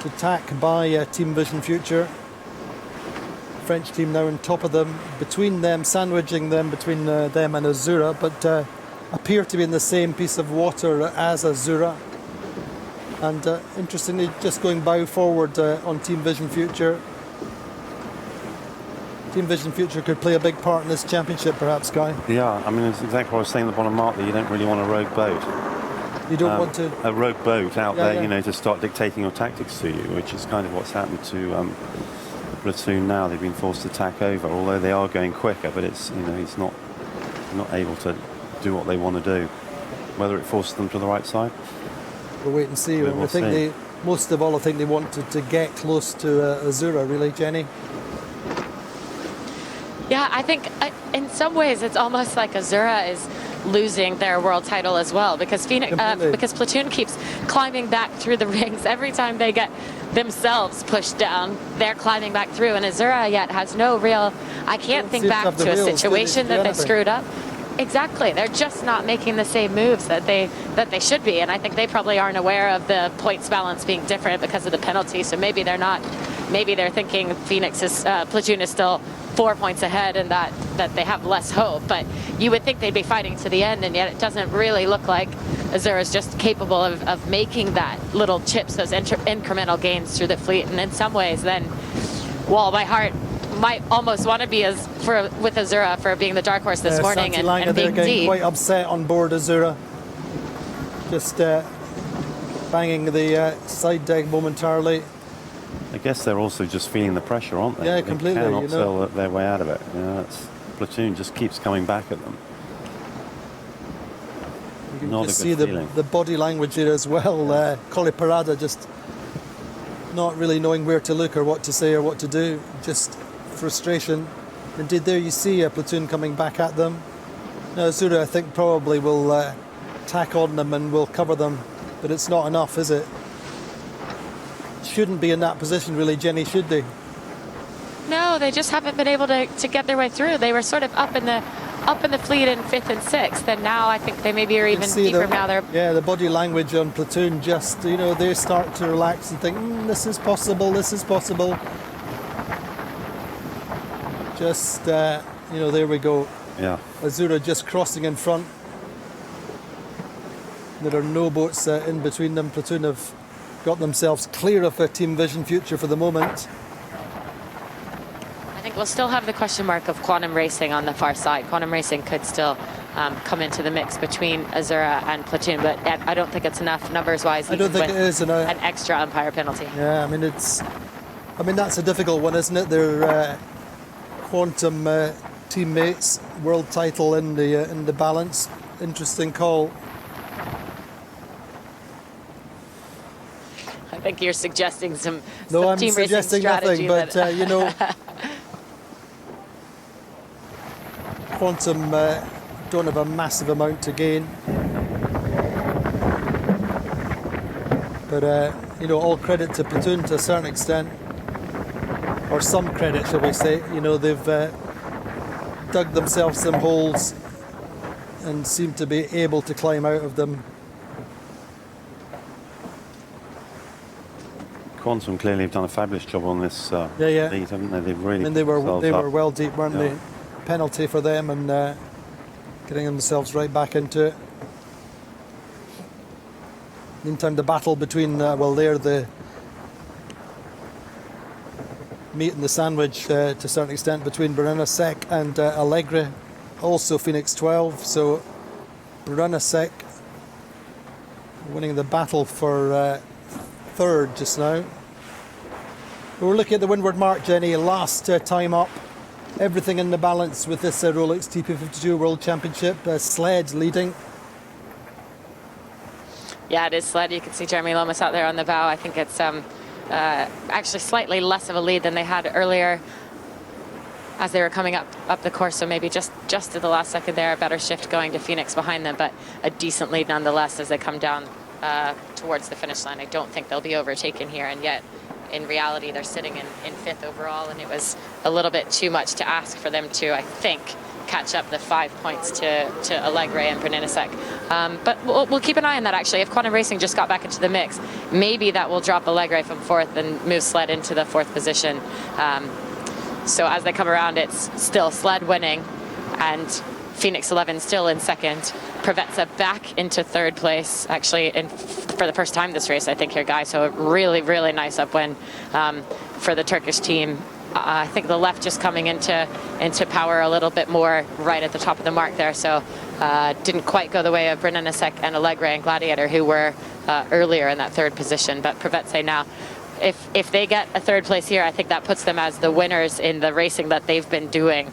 to tack by Team Vision Future. French team now on top of them, between them, sandwiching them between them and Azura, but appear to be in the same piece of water as Azura. And interestingly, just going bow forward on Team Vision Future. Team Vision Future could play a big part in this championship, perhaps, Guy. Yeah, I mean, it's exactly what I was saying at the bottom mark, that you don't really want a rogue boat. You don't want to... a rogue boat out Yeah, there, yeah. you know, to start dictating your tactics to you, which is kind of what's happened to the platoon now. They've been forced to tack over, although they are going quicker, but it's, you know, he's not able to do what they want to do. Whether it forces them to the right side? We'll wait and see. We'll I think see. most of all, I think they wanted to get close to Azura, really, Jenny. Yeah, I think in some ways it's almost like Azura is losing their world title as well, because because Platoon keeps climbing back through the rings every time they get themselves pushed down. They're climbing back through, and Azura yet has no real. I can't think back to a situation that they screwed up. Exactly, they're just not making the same moves that they should be, and I think they probably aren't aware of the points balance being different because of the penalty. So maybe they're not. Maybe they're thinking Phoenix's Platoon is still 4 points ahead, and that they have less hope. But you would think they'd be fighting to the end, and yet it doesn't really look like Azura is just capable of making that little chips, those incremental gains through the fleet. And in some ways, then, well, my heart might almost want to be with Azura for being the dark horse this morning and being getting quite upset on board Azura. Just banging the side deck momentarily. I guess they're also just feeling the pressure, aren't they? Yeah, completely. They cannot You know. sell their way out of it. You know, Platoon just keeps coming back at them. You can Not just a see good feeling. the body language here as well. Collie Parada just not really knowing where to look or what to say or what to do. Just frustration. Indeed, there you see a Platoon coming back at them. Now, Azura, I think, probably will tack on them and will cover them, but it's not enough, is it? Shouldn't be in that position, really, Jenny, should they? No, they just haven't been able to get their way through. They were sort of up in the fleet in 5th and 6th, and now I think they maybe are even deeper now. The body language on Platoon just, you know, they start to relax and think, this is possible, this is possible. Just, you know, there we go. Yeah. Azura just crossing in front. There are no boats in between them. Platoon have got themselves clear of a Team Vision future for the moment. I think we'll still have the question mark of Quantum Racing on the far side. Quantum Racing could still come into the mix between Azura and Platoon, but I don't think it's enough numbers-wise. I don't think it is. An extra umpire penalty. Yeah, I mean, that's a difficult one, isn't it? They're Quantum teammates, world title in the balance. Interesting call. I think you're suggesting some I'm team suggesting racing strategy. nothing, but you know, Quantum don't have a massive amount to gain. But you know, all credit to Platoon to a certain extent, or some credit, shall we say. You know, they've dug themselves some holes and seem to be able to climb out of them. Quantum clearly have done a fabulous job on this Yeah. lead, haven't they? They've really. I mean, they were up. well deep, weren't they? Penalty for them, and getting themselves right back into it. Meantime, the battle between they're the meat and the sandwich to a certain extent between Brunana Sec and Allegre, also Phoenix 12. So Brunana Sec winning the battle for third just now. We're looking at the windward mark, Jenny. Last time up, everything in the balance with this Rolex TP52 World Championship. Sled leading. Yeah, it is Sled. You can see Jeremy Lomas out there on the bow. I think it's actually slightly less of a lead than they had earlier as they were coming up the course. So maybe just at the last second there, a better shift going to Phoenix behind them, but a decent lead nonetheless as they come down towards the finish line. I don't think they'll be overtaken here, and yet in reality they're sitting in 5th overall, and it was a little bit too much to ask for them to, I think, catch up the 5 points to Allegre and Brunana Sec. But we'll keep an eye on that, actually. If Quantum Racing just got back into the mix, maybe that will drop Allegre from 4th and move Sled into the 4th position. So as they come around, it's still Sled winning and Phoenix 11 still in 2nd. Provezza back into 3rd place, actually, for the first time this race, I think, here, guys. So a really, really nice upwind for the Turkish team. I think the left just coming into power a little bit more right at the top of the mark there. So didn't quite go the way of Brennanasek and Allegra and Gladiator, who were earlier in that third position. But Provezza now, if they get a third place here, I think that puts them as the winners in the racing that they've been doing,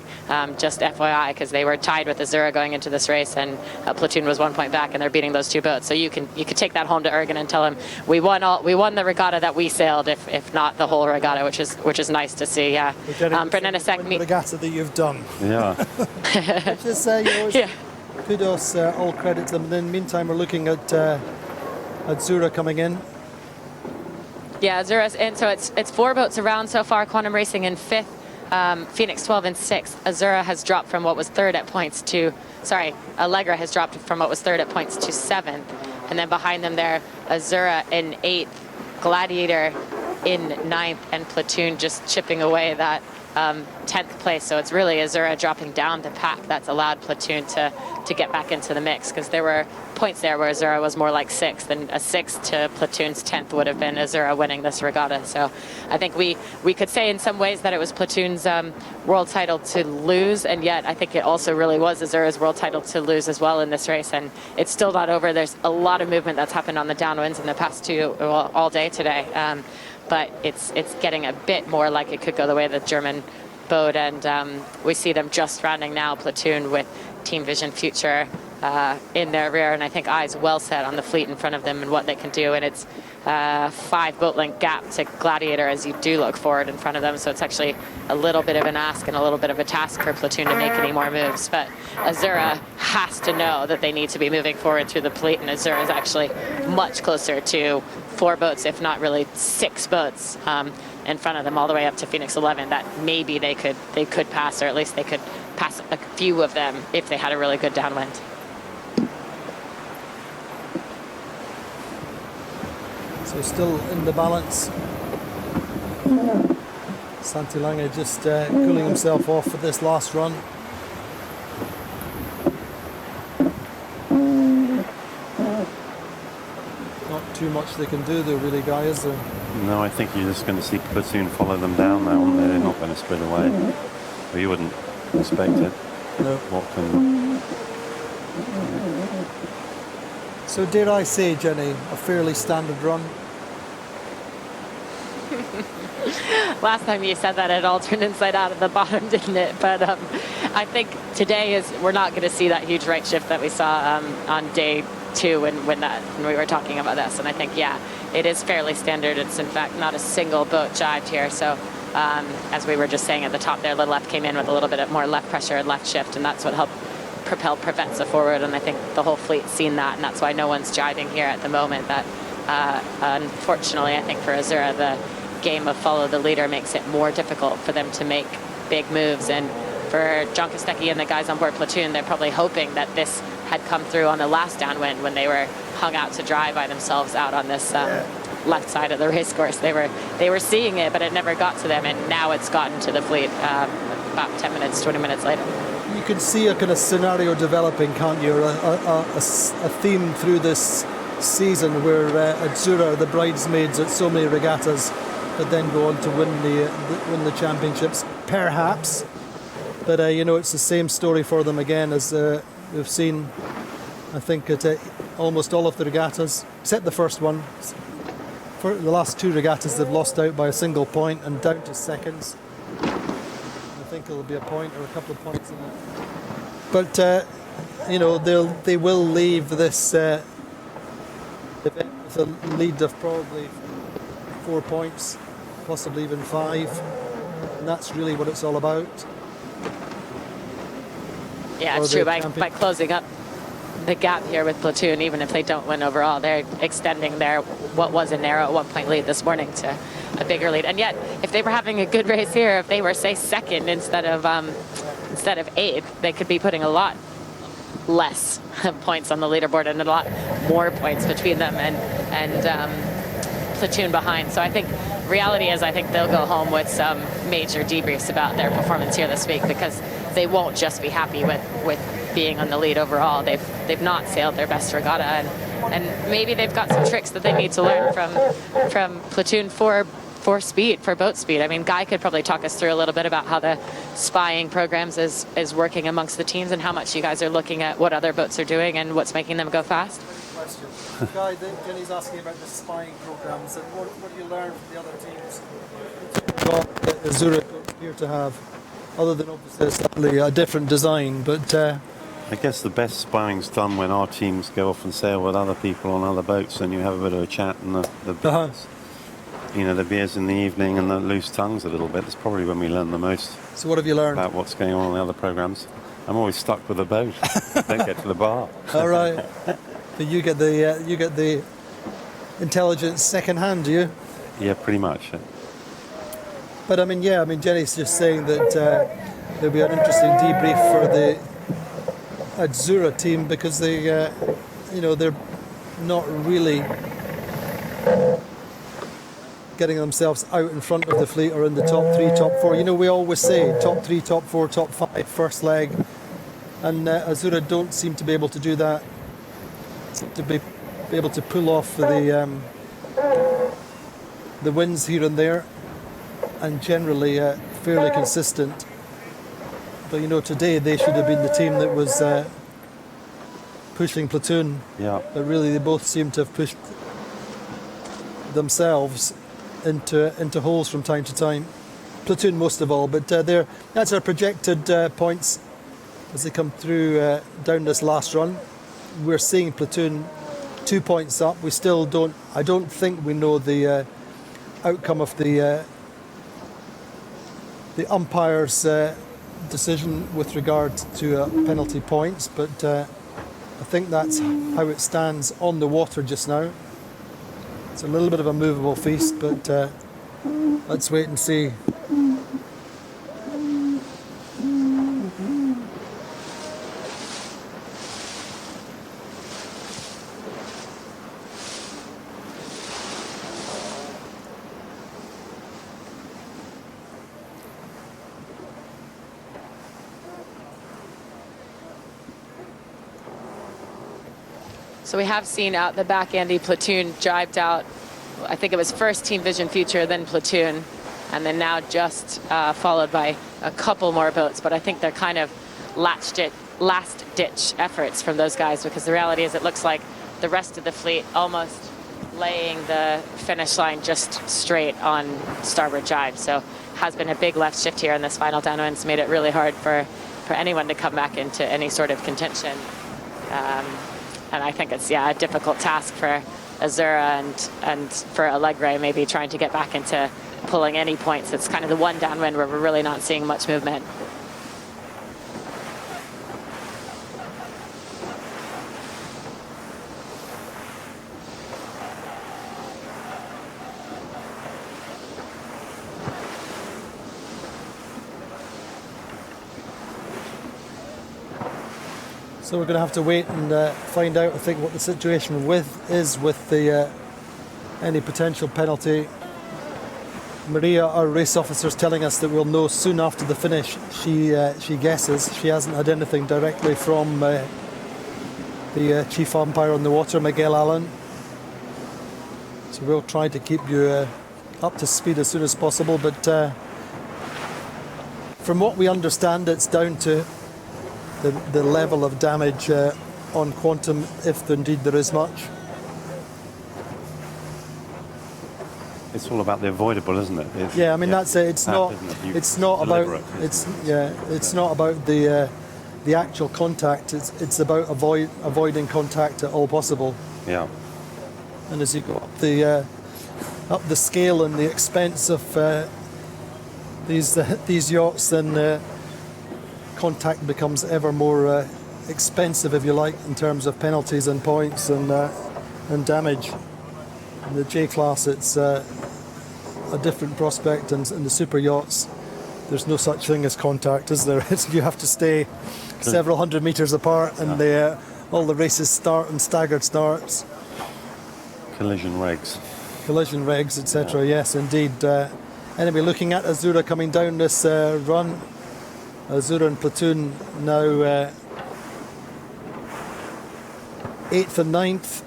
just FYI, because they were tied with Azura going into this race, and Platoon was 1 point back, and they're beating those two boats. So you could take that home to Ergen and tell them we won the regatta that we sailed, if not the whole regatta, which is nice to see. Yeah, Brennanasek regatta that you've done. Yeah. Just kudos, all credit to them. In the meantime, we're looking at Azura coming in. Yeah, Azura's in, so it's 4 boats around so far. Quantum Racing in 5th, Phoenix 12 in 6th. Azura has dropped from what was 3rd at points to, Allegra has dropped from what was 3rd at points to 7th. And then behind them there, Azura in 8th, Gladiator in 9th, and Platoon just chipping away that 10th place. So it's really Azura dropping down the pack that's allowed Platoon to get back into the mix, because there were points there where Azura was more like 6th, and a 6th to Platoon's 10th would have been Azura winning this regatta. So I think we could say in some ways that it was Platoon's world title to lose, and yet I think it also really was Azura's world title to lose as well in this race. And it's still not over. There's a lot of movement that's happened on the downwinds in the past all day today. But it's getting a bit more like it could go the way of the German boat, and we see them just rounding now, Platoon with Team Vision Future in their rear, and I think eyes well set on the fleet in front of them and what they can do. And it's 5 boat length gap to Gladiator as you do look forward in front of them, so it's actually a little bit of an ask and a little bit of a task for Platoon to make any more moves. But Azura has to know that they need to be moving forward through the fleet, and Azura is actually much closer to 4 boats, if not really 6 boats in front of them, all the way up to Phoenix 11, that maybe they could pass, or at least they could pass a few of them if they had a really good downwind. So still in the balance. Santilange just cooling himself off for this last run. Not too much they can do though, really, guys, is there? No, I think you're just going to see Platoon follow them down now, aren't they? They're not going to split away. Well, you wouldn't expect it. No. So dare I say, Jenny, a fairly standard run? Last time you said that, it all turned inside out at the bottom, didn't it? But I think today we're not going to see that huge right shift that we saw on day 2 when we were talking about this. And I think, yeah, it is fairly standard. It's in fact not a single boat jibed here. So as we were just saying at the top there, the left came in with a little bit more left pressure and left shift, and that's what helped propel Provezza forward. And I think the whole fleet's seen that, and that's why no one's jibing here at the moment. That unfortunately, I think for Azura, the game of follow the leader makes it more difficult for them to make big moves. And for John Kostecki and the guys on board Platoon, they're probably hoping that this had come through on the last downwind when they were hung out to dry by themselves out on this left side of the race course. They were seeing it, but it never got to them, and now it's gotten to the fleet about 10 minutes, 20 minutes later. You can see a kind of scenario developing, can't you? A theme through this season where Azura, the bridesmaids at so many regattas, but then go on to win the championships, perhaps. But it's the same story for them again, as we've seen, I think, at almost all of the regattas, except the first one. For the last 2 regattas, they've lost out by a single point and down to seconds. I think it'll be a point or a couple of points in it. But they will leave this event with a lead of probably 4 points, possibly even 5, and that's really what it's all about. Yeah, it's true. By closing up the gap here with Platoon, even if they don't win overall, they're extending what was a narrow 1-point lead this morning to a bigger lead. And yet, if they were having a good race here, if they were, say, 2nd instead of 8th, they could be putting a lot less points on the leaderboard and a lot more points between them and Platoon behind. So I think reality is, I think they'll go home with some major debriefs about their performance here this week, because they won't just be happy with being on the lead overall. They've not sailed their best regatta, and maybe they've got some tricks that they need to learn from Platoon for for speed, for boat speed. I mean, Guy could probably talk us through a little bit about how the spying programs is working amongst the teams and how much you guys are looking at what other boats are doing and what's making them go fast. Question. Guy, Jenny's asking about the spying programs and what do you learn from the other teams? That Azura appear to have, other than obviously a slightly different design, but I guess the best spying's done when our teams go off and sail with other people on other boats and you have a bit of a chat and the beers in the evening and the loose tongues a little bit. That's probably when we learn the most. So what have you learned? About what's going on in the other programs. I'm always stuck with the boat. Don't get to the bar. All right. But you get the intelligence second hand, do you? Yeah, pretty much. But I mean, Jenny's just saying that there'll be an interesting debrief for the Azura team because they, they're not really getting themselves out in front of the fleet or in the top 3, top 4. We always say top 3, top 4, top 5, first leg, and Azura don't seem to be able to do that. To be able to pull off the wins here and there, and generally fairly consistent. But today they should have been the team that was pushing Platoon. Yeah. But really, they both seem to have pushed themselves into holes from time to time. Platoon most of all, but that's our projected points as they come through down this last run. We're seeing Platoon 2 points up. We still don't. I don't think we know the outcome of the umpire's decision with regard to penalty points, but I think that's how it stands on the water just now. It's a little bit of a movable feast, but let's wait and see. So we have seen out the back Andy Platoon jibed out. I think it was first Team Vision Future, then Platoon, and then now just followed by a couple more boats. But I think they're kind of last-ditch efforts from those guys, because the reality is it looks like the rest of the fleet almost laying the finish line just straight on starboard jibe. So has been a big left shift here in this final downwind. It's made it really hard for anyone to come back into any sort of contention. And I think it's, a difficult task for Azura and for Alegre maybe trying to get back into pulling any points. It's kind of the one downwind where we're really not seeing much movement. So we're going to have to wait and find out, I think, what the situation is with the any potential penalty. Maria, our race officer, is telling us that we'll know soon after the finish. She guesses. She hasn't had anything directly from the chief umpire on the water, Miguel Allen. So we'll try to keep you up to speed as soon as possible. But from what we understand, it's down to the level of damage on Quantum, if indeed there is much. It's all about the avoidable, isn't it? That's it. It's not about the actual contact. It's about avoiding contact at all possible. Yeah. And as you go up the scale and the expense of these yachts, then contact becomes ever more expensive, if you like, in terms of penalties and points and damage. In the J class, it's a different prospect, and in the super yachts, there's no such thing as contact, is there? You have to stay several hundred meters apart, and all the races start in staggered starts. Collision regs, etc. Yeah. Yes, indeed. Anyway, looking at Azura coming down this run. Azura and Platoon now 8th and 9th.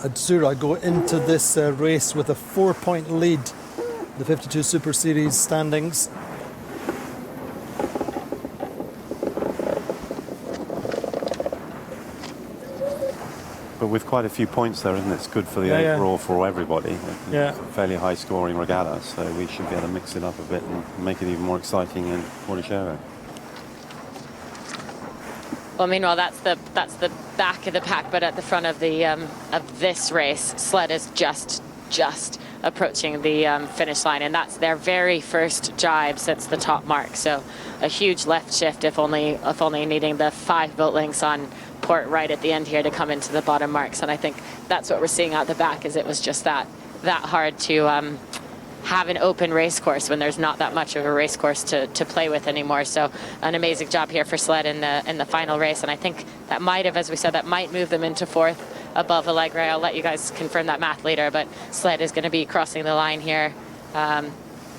Azura go into this race with a 4-point lead. The 52 Super Series standings. But with quite a few points there, isn't it? It's good for the overall for everybody. Yeah. It's a fairly high scoring regatta, so we should be able to mix it up a bit and make it even more exciting in Puerto. Well, meanwhile, that's the back of the pack, but at the front of the of this race, Sled is just approaching the finish line, and that's their very first jibe since the top mark. So a huge left shift, if only needing the 5 boat lengths on port right at the end here to come into the bottom marks. And I think that's what we're seeing out the back, is it was just that hard to have an open race course when there's not that much of a race course to play with anymore. So an amazing job here for Sled in the final race, and I think that might have, as we said, that might move them into 4th above Allegre. I'll let you guys confirm that math later, but Sled is going to be crossing the line here,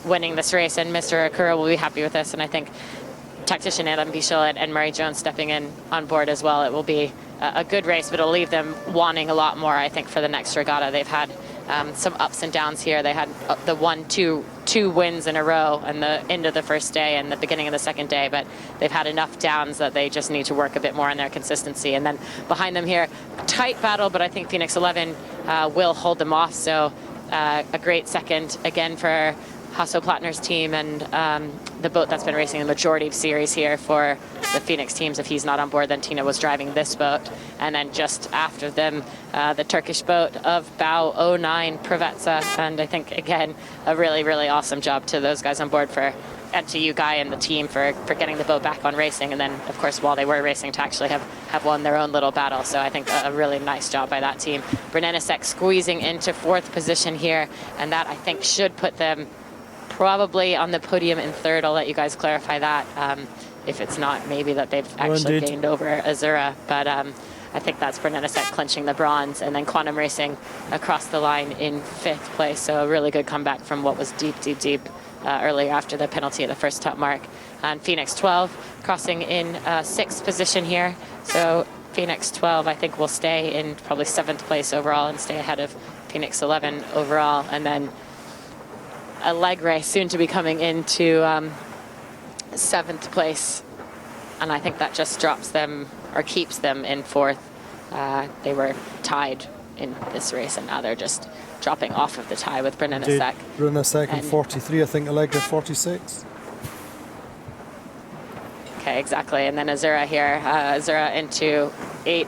winning this race, and Mr. Akura will be happy with this. And I think tactician Adam Bichel and Murray Jones stepping in on board as well. It will be a good race, but it'll leave them wanting a lot more, I think, for the next regatta. They've had some ups and downs here. They had two wins in a row in the end of the first day and the beginning of the second day, but they've had enough downs that they just need to work a bit more on their consistency. And then behind them here, tight battle, but I think Phoenix 11 will hold them off. So a great second again for Hasso Plattner's team, and the boat that's been racing the majority of series here for the Phoenix teams. If he's not on board, then Tina was driving this boat. And then just after them, the Turkish boat of Bow 09 Provezza. And I think, again, a really, really awesome job to those guys on board and to you, Guy, and the team for getting the boat back on racing. And then, of course, while they were racing, to actually have won their own little battle. So I think a really nice job by that team. Brennanasek squeezing into 4th position here. And that, I think, should put them probably on the podium in 3rd. I'll let you guys clarify that. If it's not, maybe that they've actually gained over Azura. But I think that's Brennanasek clinching the bronze, and then Quantum Racing across the line in 5th place. So a really good comeback from what was deep earlier after the penalty at the first top mark. And Phoenix 12 crossing in 6th position here. So Phoenix 12, I think, will stay in probably 7th place overall and stay ahead of Phoenix 11 overall. And then Allegre soon to be coming into 7th place, and I think that just drops them or keeps them in 4th. They were tied in this race, and now they're just dropping off of the tie with Brennanasek. Brennanasek in 43, I think Allegre 46. Okay, exactly. And then Azura here, Azura into 8th,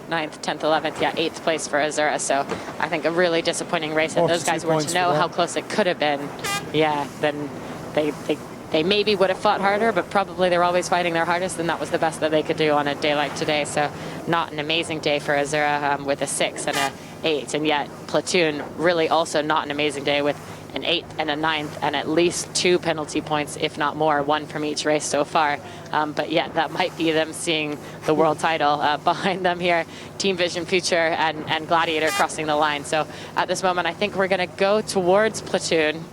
9th, 10th, 11th. Yeah, 8th place for Azura. So I think a really disappointing race. If those guys were to know how close it could have been, yeah, then they maybe would have fought harder, but probably they're always fighting their hardest, and that was the best that they could do on a day like today. So not an amazing day for Azura with a 6 and a 8, and yet Platoon really also not an amazing day with an 8th and a 9th and at least 2 penalty points, if not more, 1 from each race so far. But yet that might be them seeing the world title. Behind them here, Team Vision Future and Gladiator crossing the line. So at this moment, I think we're going to go towards Platoon.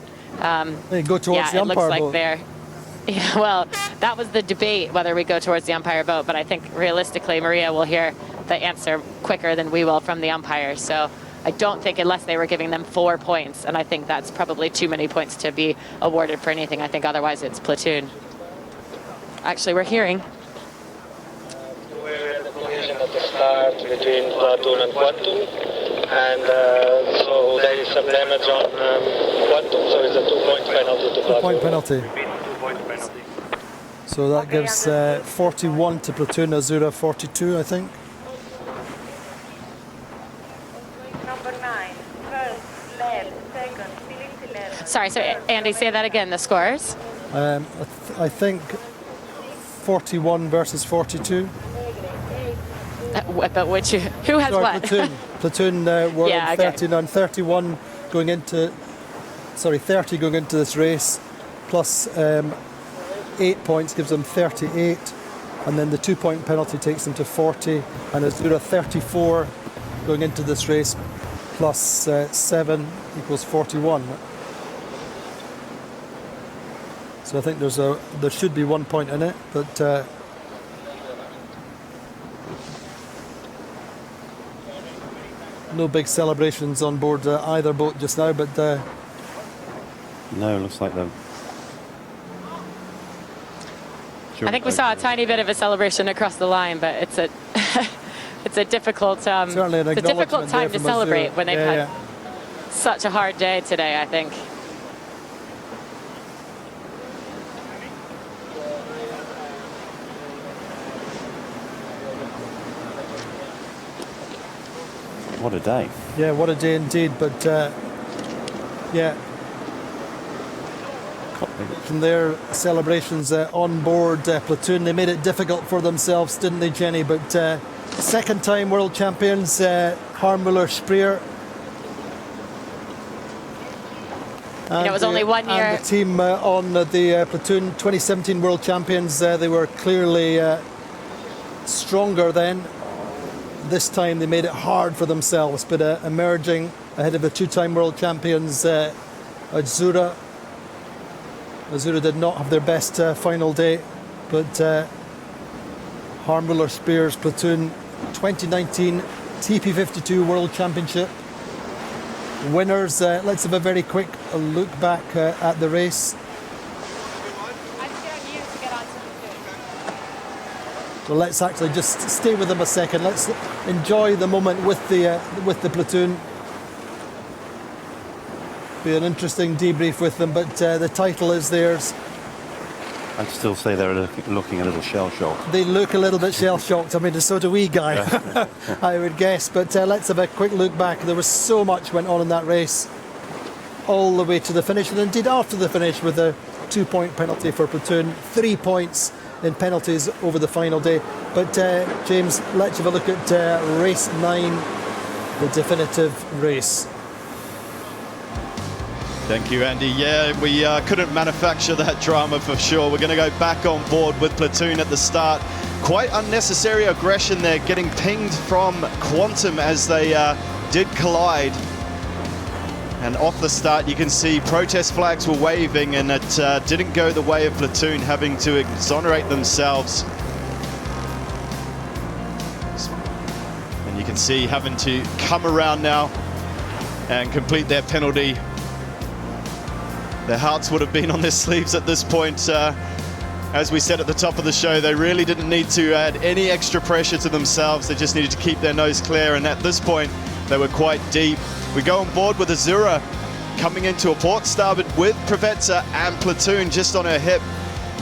They go towards the umpire boat. It looks like boat. they're... Yeah, well, that was the debate, whether we go towards the umpire boat, but I think realistically Maria will hear the answer quicker than we will from the umpires. So I don't think, unless they were giving them 4 points, and I think that's probably too many points to be awarded for anything. I think otherwise it's Platoon. Actually, we're hearing. We're at the collision at the start between Platoon and Quantum, and so there is some damage on Quantum, so it's a 2-point penalty to Platoon. 2-point penalty. So that gives 41 to Platoon, Azura 42, I think. Number 9, first, led, second, Felix 11. Sorry, so Andy, say that again, the scores. I think 41 versus 42. But which, who has what? Platoon were Yeah, on 39, 31 going into, 30 going into this race, plus 8 points gives them 38, and then the 2-point penalty takes them to 40, and Azura 34 going into this race, plus 7 equals 41. So I think there should be 1 point in it, but No big celebrations on board either boat just now, but No, looks like them. I think we saw a tiny bit of a celebration across the line, but it's a it's a difficult certainly an it's a difficult acknowledgement time there to from celebrate Azura. when they've Yeah, had such a hard day today, I think. What a day. Yeah, what a day indeed. But yeah, from their celebrations on board Platoon, they made it difficult for themselves, didn't they, Jenny? But second time world champions, Harmuller Spreer. It was only 1 year. And the team on the Platoon 2017 world champions, they were clearly stronger then. This time they made it hard for themselves, but emerging ahead of the two-time world champions, Azura. Azura did not have their best final day, but Harmuller Spears Platoon 2019 TP52 World Championship winners. Let's have a very quick look back at the race. Well, let's actually just stay with them a second. Let's enjoy the moment with the platoon. Be an interesting debrief with them, but the title is theirs. I'd still say they're looking a little shell-shocked. They look a little bit shell-shocked. I mean, so do we, Guy, I would guess. But let's have a quick look back. There was so much went on in that race, all the way to the finish, and indeed after the finish with a 2-point penalty for Platoon, 3 points in penalties over the final day. But James, let's have a look at race 9, the definitive race. Thank you, Andy. Yeah, we couldn't manufacture that drama for sure. We're going to go back on board with Platoon at the start. Quite unnecessary aggression there, getting pinged from Quantum as they did collide. And off the start, you can see protest flags were waving, and it didn't go the way of Platoon, having to exonerate themselves. And you can see having to come around now and complete their penalty. Their hearts would have been on their sleeves at this point. As we said at the top of the show, they really didn't need to add any extra pressure to themselves. They just needed to keep their nose clear, and at this point, they were quite deep. We go on board with Azura coming into a port starboard with Provezza and Platoon just on her hip.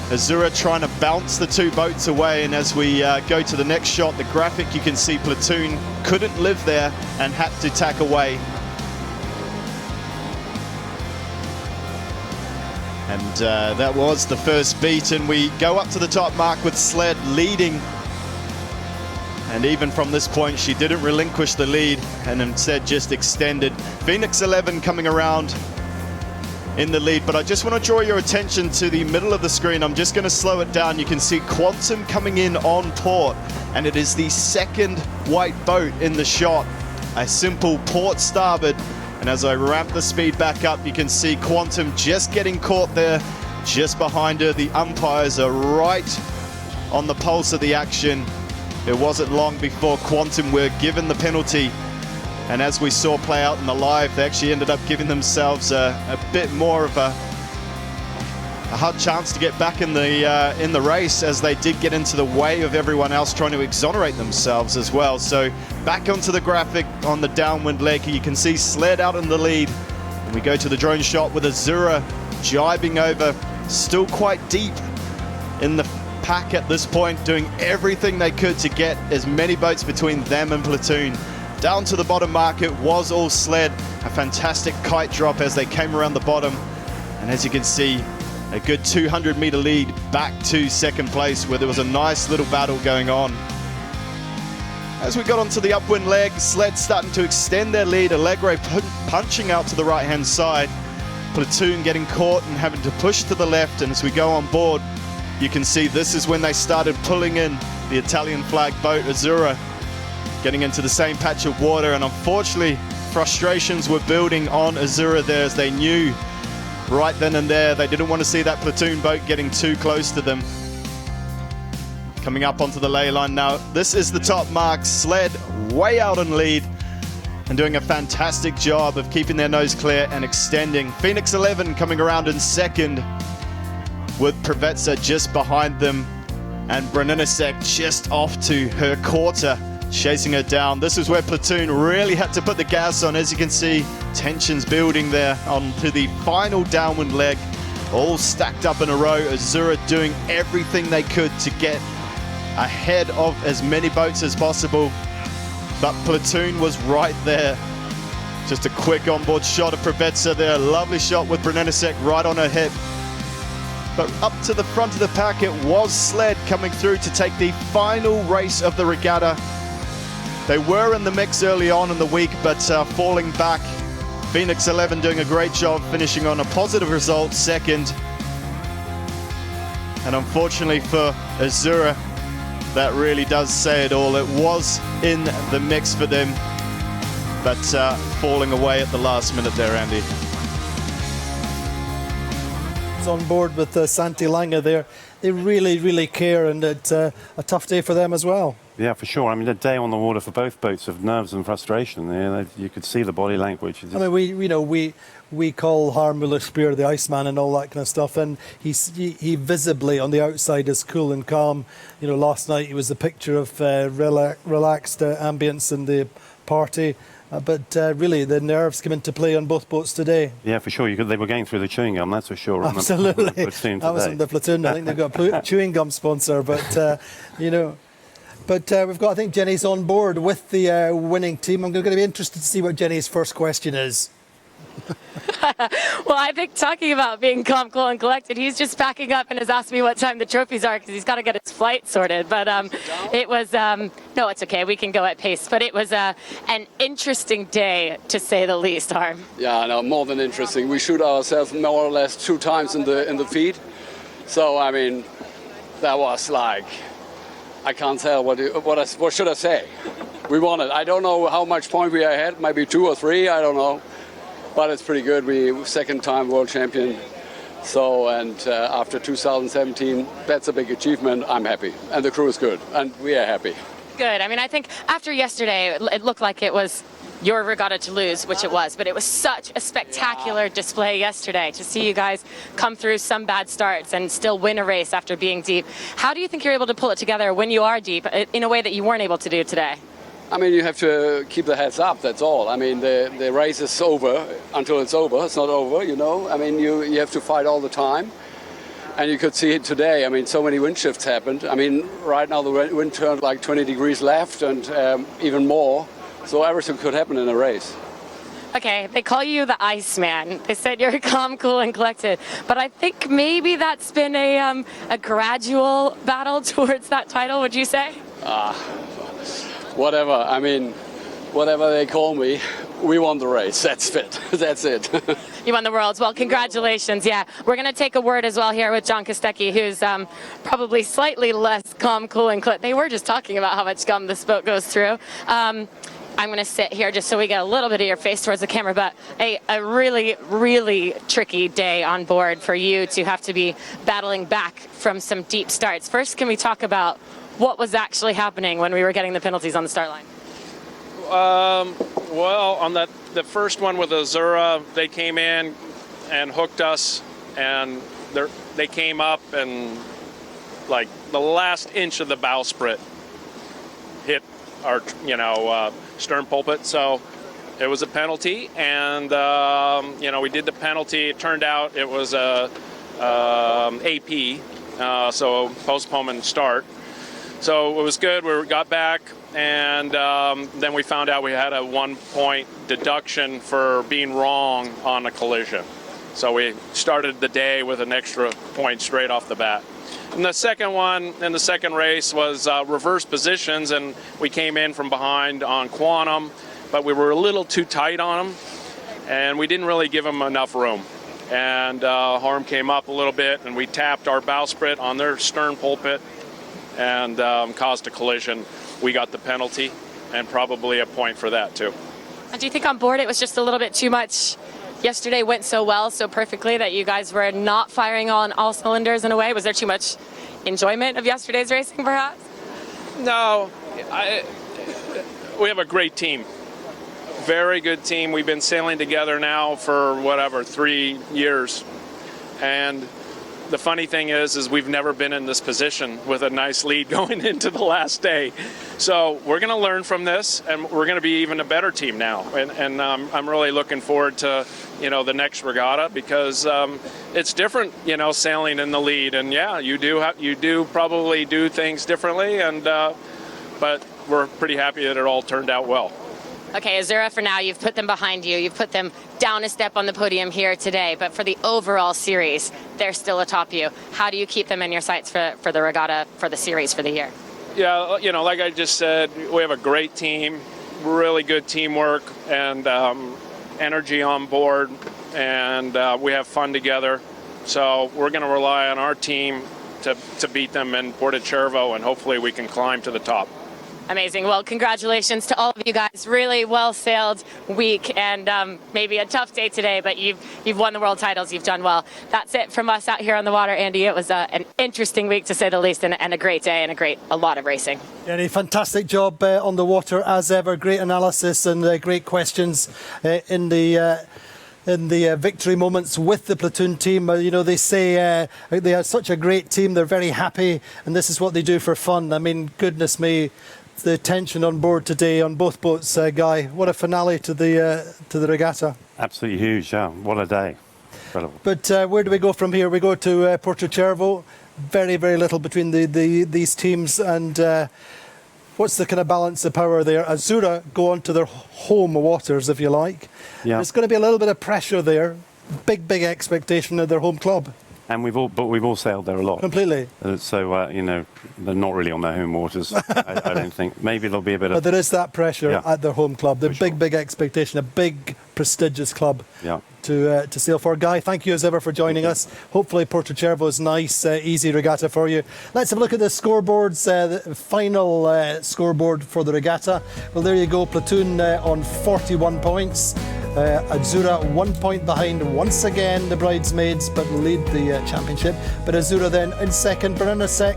Azura trying to bounce the two boats away, and as we go to the next shot, the graphic, you can see Platoon couldn't live there and had to tack away. And that was the first beat, and we go up to the top mark with Sled leading. And even from this point, she didn't relinquish the lead and instead just extended. Phoenix 11 coming around in the lead, but I just want to draw your attention to the middle of the screen. I'm just going to slow it down. You can see Quantum coming in on port, and it is the second white boat in the shot. A simple port starboard. And as I ramp the speed back up, you can see Quantum just getting caught there, just behind her. The umpires are right on the pulse of the action. It wasn't long before Quantum were given the penalty. And as we saw play out in the live, they actually ended up giving themselves a bit more of a hard chance to get back in the race, as they did get into the way of everyone else trying to exonerate themselves as well. So back onto the graphic on the downwind leg, you can see Sled out in the lead. And we go to the drone shot with Azura jibing over, still quite deep in the pack at this point, doing everything they could to get as many boats between them and Platoon. Down to the bottom mark, it was all Sled. A fantastic kite drop as they came around the bottom. And as you can see, a good 200-meter lead back to second place, where there was a nice little battle going on. As we got onto the upwind leg, Sled starting to extend their lead. Allegro punching out to the right-hand side. Platoon getting caught and having to push to the left. And as we go on board, you can see this is when they started pulling in the Italian flag boat, Azura, getting into the same patch of water. And unfortunately, frustrations were building on Azura there, as they knew right then and there they didn't want to see that Platoon boat getting too close to them. Coming up onto the ley line now. This is the top mark. Sled way out in lead. and doing a fantastic job of keeping their nose clear and extending. Phoenix 11 coming around in second, with Provezza just behind them, and Braninisek just off to her quarter, chasing her down. This is where Platoon really had to put the gas on. As you can see, tensions building there onto the final downwind leg, all stacked up in a row. Azura doing everything they could to get ahead of as many boats as possible, but Platoon was right there. Just a quick onboard shot of Provezza there, lovely shot with Braninisek right on her hip. But up to the front of the pack, it was Sled coming through to take the final race of the regatta. They were in the mix early on in the week, but falling back. Phoenix 11 doing a great job, finishing on a positive result, second. And unfortunately for Azura, that really does say it all. It was in the mix for them, but falling away at the last minute there, Andy. On board with Santi Lange there. They really care, and it's a tough day for them as well. Yeah, for sure. I mean, a day on the water for both boats of nerves and frustration. You could see the body language. I mean, we call Harm Muller-Spear the Iceman and all that kind of stuff, and he visibly on the outside is cool and calm. You know, last night he was a picture of relaxed ambience in the party. But really, the nerves come into play on both boats today. Yeah, for sure. They were going through the chewing gum, that's for sure. Absolutely. That wasn't the Platoon. I think they've got a chewing gum sponsor. But, you know, but we've got, I think, Jenny's on board with the winning team. I'm going to be interested to see what Jenny's first question is. Well, I think talking about being calm, cool, and collected, he's just packing up and has asked me what time the trophies are because he's got to get his flight sorted. But it was, no, it's okay. We can go at pace. But it was an interesting day, to say the least, Harm. Yeah, no, more than interesting. We shoot ourselves more or less 2 times in the feed. So, I mean, that was like, I can't tell what should I say. We won it. I don't know how much point we had, maybe 2 or 3, I don't know. But it's pretty good. We second time world champion. So, and after 2017, that's a big achievement. I'm happy. And the crew is good. And we are happy. Good. I mean, I think after yesterday, it looked like it was your regatta to lose, which it was. But it was such a spectacular display yesterday to see you guys come through some bad starts and still win a race after being deep. How do you think you're able to pull it together when you are deep in a way that you weren't able to do today? I mean, you have to keep the heads up, that's all. I mean, the race is over until it's over. It's not over, you know. I mean, you have to fight all the time. And you could see it today. I mean, so many wind shifts happened. I mean, right now the wind turned like 20 degrees left and even more. So everything could happen in a race. Okay, they call you the Iceman. They said you're calm, cool, and collected. But I think maybe that's been a gradual battle towards that title, would you say? Whatever. I mean, whatever they call me, we won the race. That's it. That's it. You won the Worlds. Well, congratulations. Yeah, we're going to take a word as well here with John Kostecki, who's probably slightly less calm, cool, and collected. They were just talking about how much gum this boat goes through. I'm going to sit here just so we get a little bit of your face towards the camera, but a really tricky day on board for you to have to be battling back from some deep starts. First, can we talk about what was actually happening when we were getting the penalties on the start line? Well, on the first one with Azura, they came in and hooked us, and they came up and like the last inch of the bowsprit hit our, stern pulpit. So it was a penalty, and we did the penalty. It turned out it was a AP, so postponement start. So it was good. We got back, and then we found out we had a 1-point deduction for being wrong on a collision. So we started the day with an extra point straight off the bat. And the second one in the second race was reverse positions, and we came in from behind on Quantum, but we were a little too tight on them, and we didn't really give them enough room. And Harm came up a little bit, and we tapped our bowsprit on their stern pulpit and caused a collision. We got the penalty and probably a point for that too. And do you think on board it was just a little bit too much? Yesterday went so well, so perfectly, that you guys were not firing on all cylinders in a way? Was there too much enjoyment of yesterday's racing, perhaps? No, we have a great team. very good team. We've been sailing together now for 3 years. And the funny thing is we've never been in this position with a nice lead going into the last day. So we're going to learn from this, and we're going to be even a better team now. And I'm really looking forward to, the next regatta, because it's different, sailing in the lead. And yeah, you do probably do things differently, and but we're pretty happy that it all turned out well. Okay, Azura, for now, you've put them behind you. You've put them down a step on the podium here today. But for the overall series, they're still atop you. How do you keep them in your sights for the regatta, for the series for the year? Yeah, like I just said, we have a great team, really good teamwork, and energy on board, and we have fun together. So we're going to rely on our team to beat them in Puerto Cervo, and hopefully we can climb to the top. Amazing. Well, congratulations to all of you guys. Really well-sailed week, and maybe a tough day today, but you've won the world titles. You've done well. That's it from us out here on the water, Andy. It was an interesting week, to say the least, and a great day and a lot of racing. Andy, fantastic job on the water as ever. Great analysis and great questions in the victory moments with the platoon team. They say they are such a great team. They're very happy, and this is what they do for fun. I mean, goodness me. The tension on board today on both boats, Guy. What a finale to the regatta. Absolutely huge, yeah. What a day. Incredible. But where do we go from here? We go to Puerto Cervo. Very, very little between these teams. And what's the kind of balance of power there? Azura go on to their home waters, if you like. Yeah. There's going to be a little bit of pressure there. Big expectation of their home club. And we've all sailed there a lot. Completely. So, they're not really on their home waters, I don't think. Maybe there'll be a bit of... But there is that pressure at their home club. The big expectation, a big, prestigious club to sail for. Guy, thank you as ever for joining us. Hopefully Puerto Cervo is nice, easy regatta for you. Let's have a look at the scoreboards, the final scoreboard for the regatta. Well, there you go, platoon on 41 points. Azura 1 point behind once again the bridesmaids, but lead the championship. But Azura then in second. Bernasek,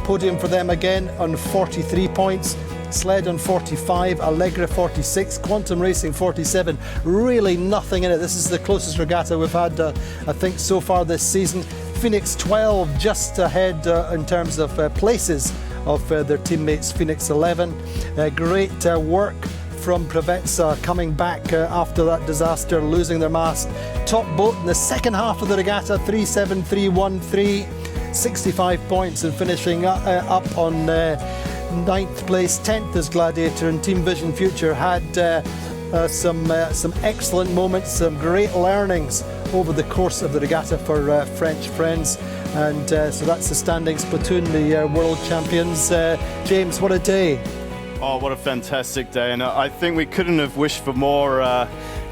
podium for them again on 43 points. Sled on 45, Allegra 46, Quantum Racing 47. Really nothing in it. This is the closest regatta we've had, I think, so far this season. Phoenix 12 just ahead in terms of places of their teammates. Phoenix 11. Great work from Provezza coming back after that disaster, losing their mast. Top boat in the second half of the regatta, 3-7-3-1-3, 65 points, and finishing up on 9th place. 10th is Gladiator, and Team Vision Future had some excellent moments, some great learnings over the course of the regatta for French friends. And so that's the standings. Platoon, the world champions. James, what a day. Oh, what a fantastic day. And I think we couldn't have wished for more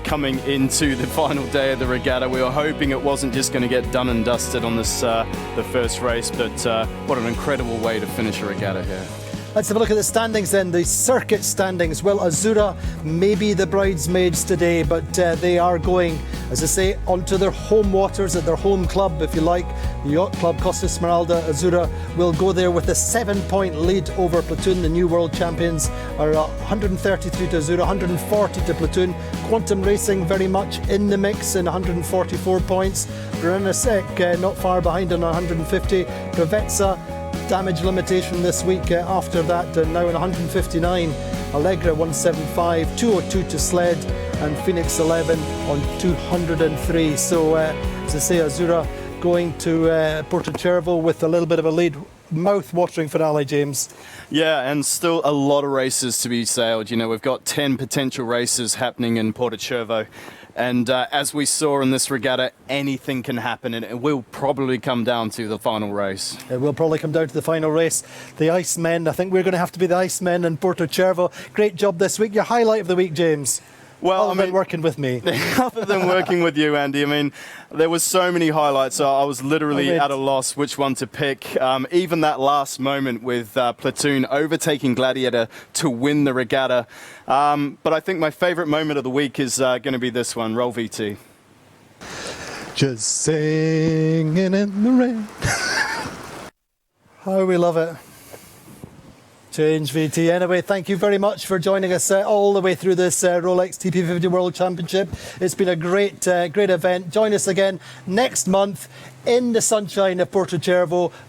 coming into the final day of the regatta. We were hoping it wasn't just going to get done and dusted on this the first race, but what an incredible way to finish a regatta here. Let's have a look at the standings then, the circuit standings. Well, Azura may be the bridesmaids today, but they are going, as I say, onto their home waters at their home club, if you like, the Yacht Club Costa Smeralda. Azura will go there with a 7-point lead over Platoon. The new world champions are 133 to Azura, 140 to Platoon. Quantum Racing very much in the mix in 144 points. Brenasek not far behind on 150. Provezza, damage limitation this week after that, now in 159. Allegra 175, 202 to Sled, and Phoenix 11 on 203. So as I say, Azura going to Puerto Cervo with a little bit of a lead. Mouth-watering finale, James. Yeah, and still a lot of races to be sailed. We've got 10 potential races happening in Puerto Cervo. And as we saw in this regatta, anything can happen, and it will probably come down to the final race. It will probably come down to the final race. The Icemen, I think we're going to have to be the Icemen in Puerto Cervo. Great job this week. Your highlight of the week, James? Well, other than working with me. Other than working with you, Andy, I mean, there was so many highlights. So I was literally at a loss which one to pick. Even that last moment with Platoon overtaking Gladiator to win the regatta. But I think my favourite moment of the week is going to be this one, Roll VT. Just singing in the rain. How we love it. Change VT. Anyway, thank you very much for joining us all the way through this Rolex TP52 World Championship. It's been a great event. Join us again next month in the sunshine of Puerto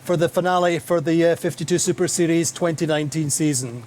for the finale for the 52 Super Series 2019 season.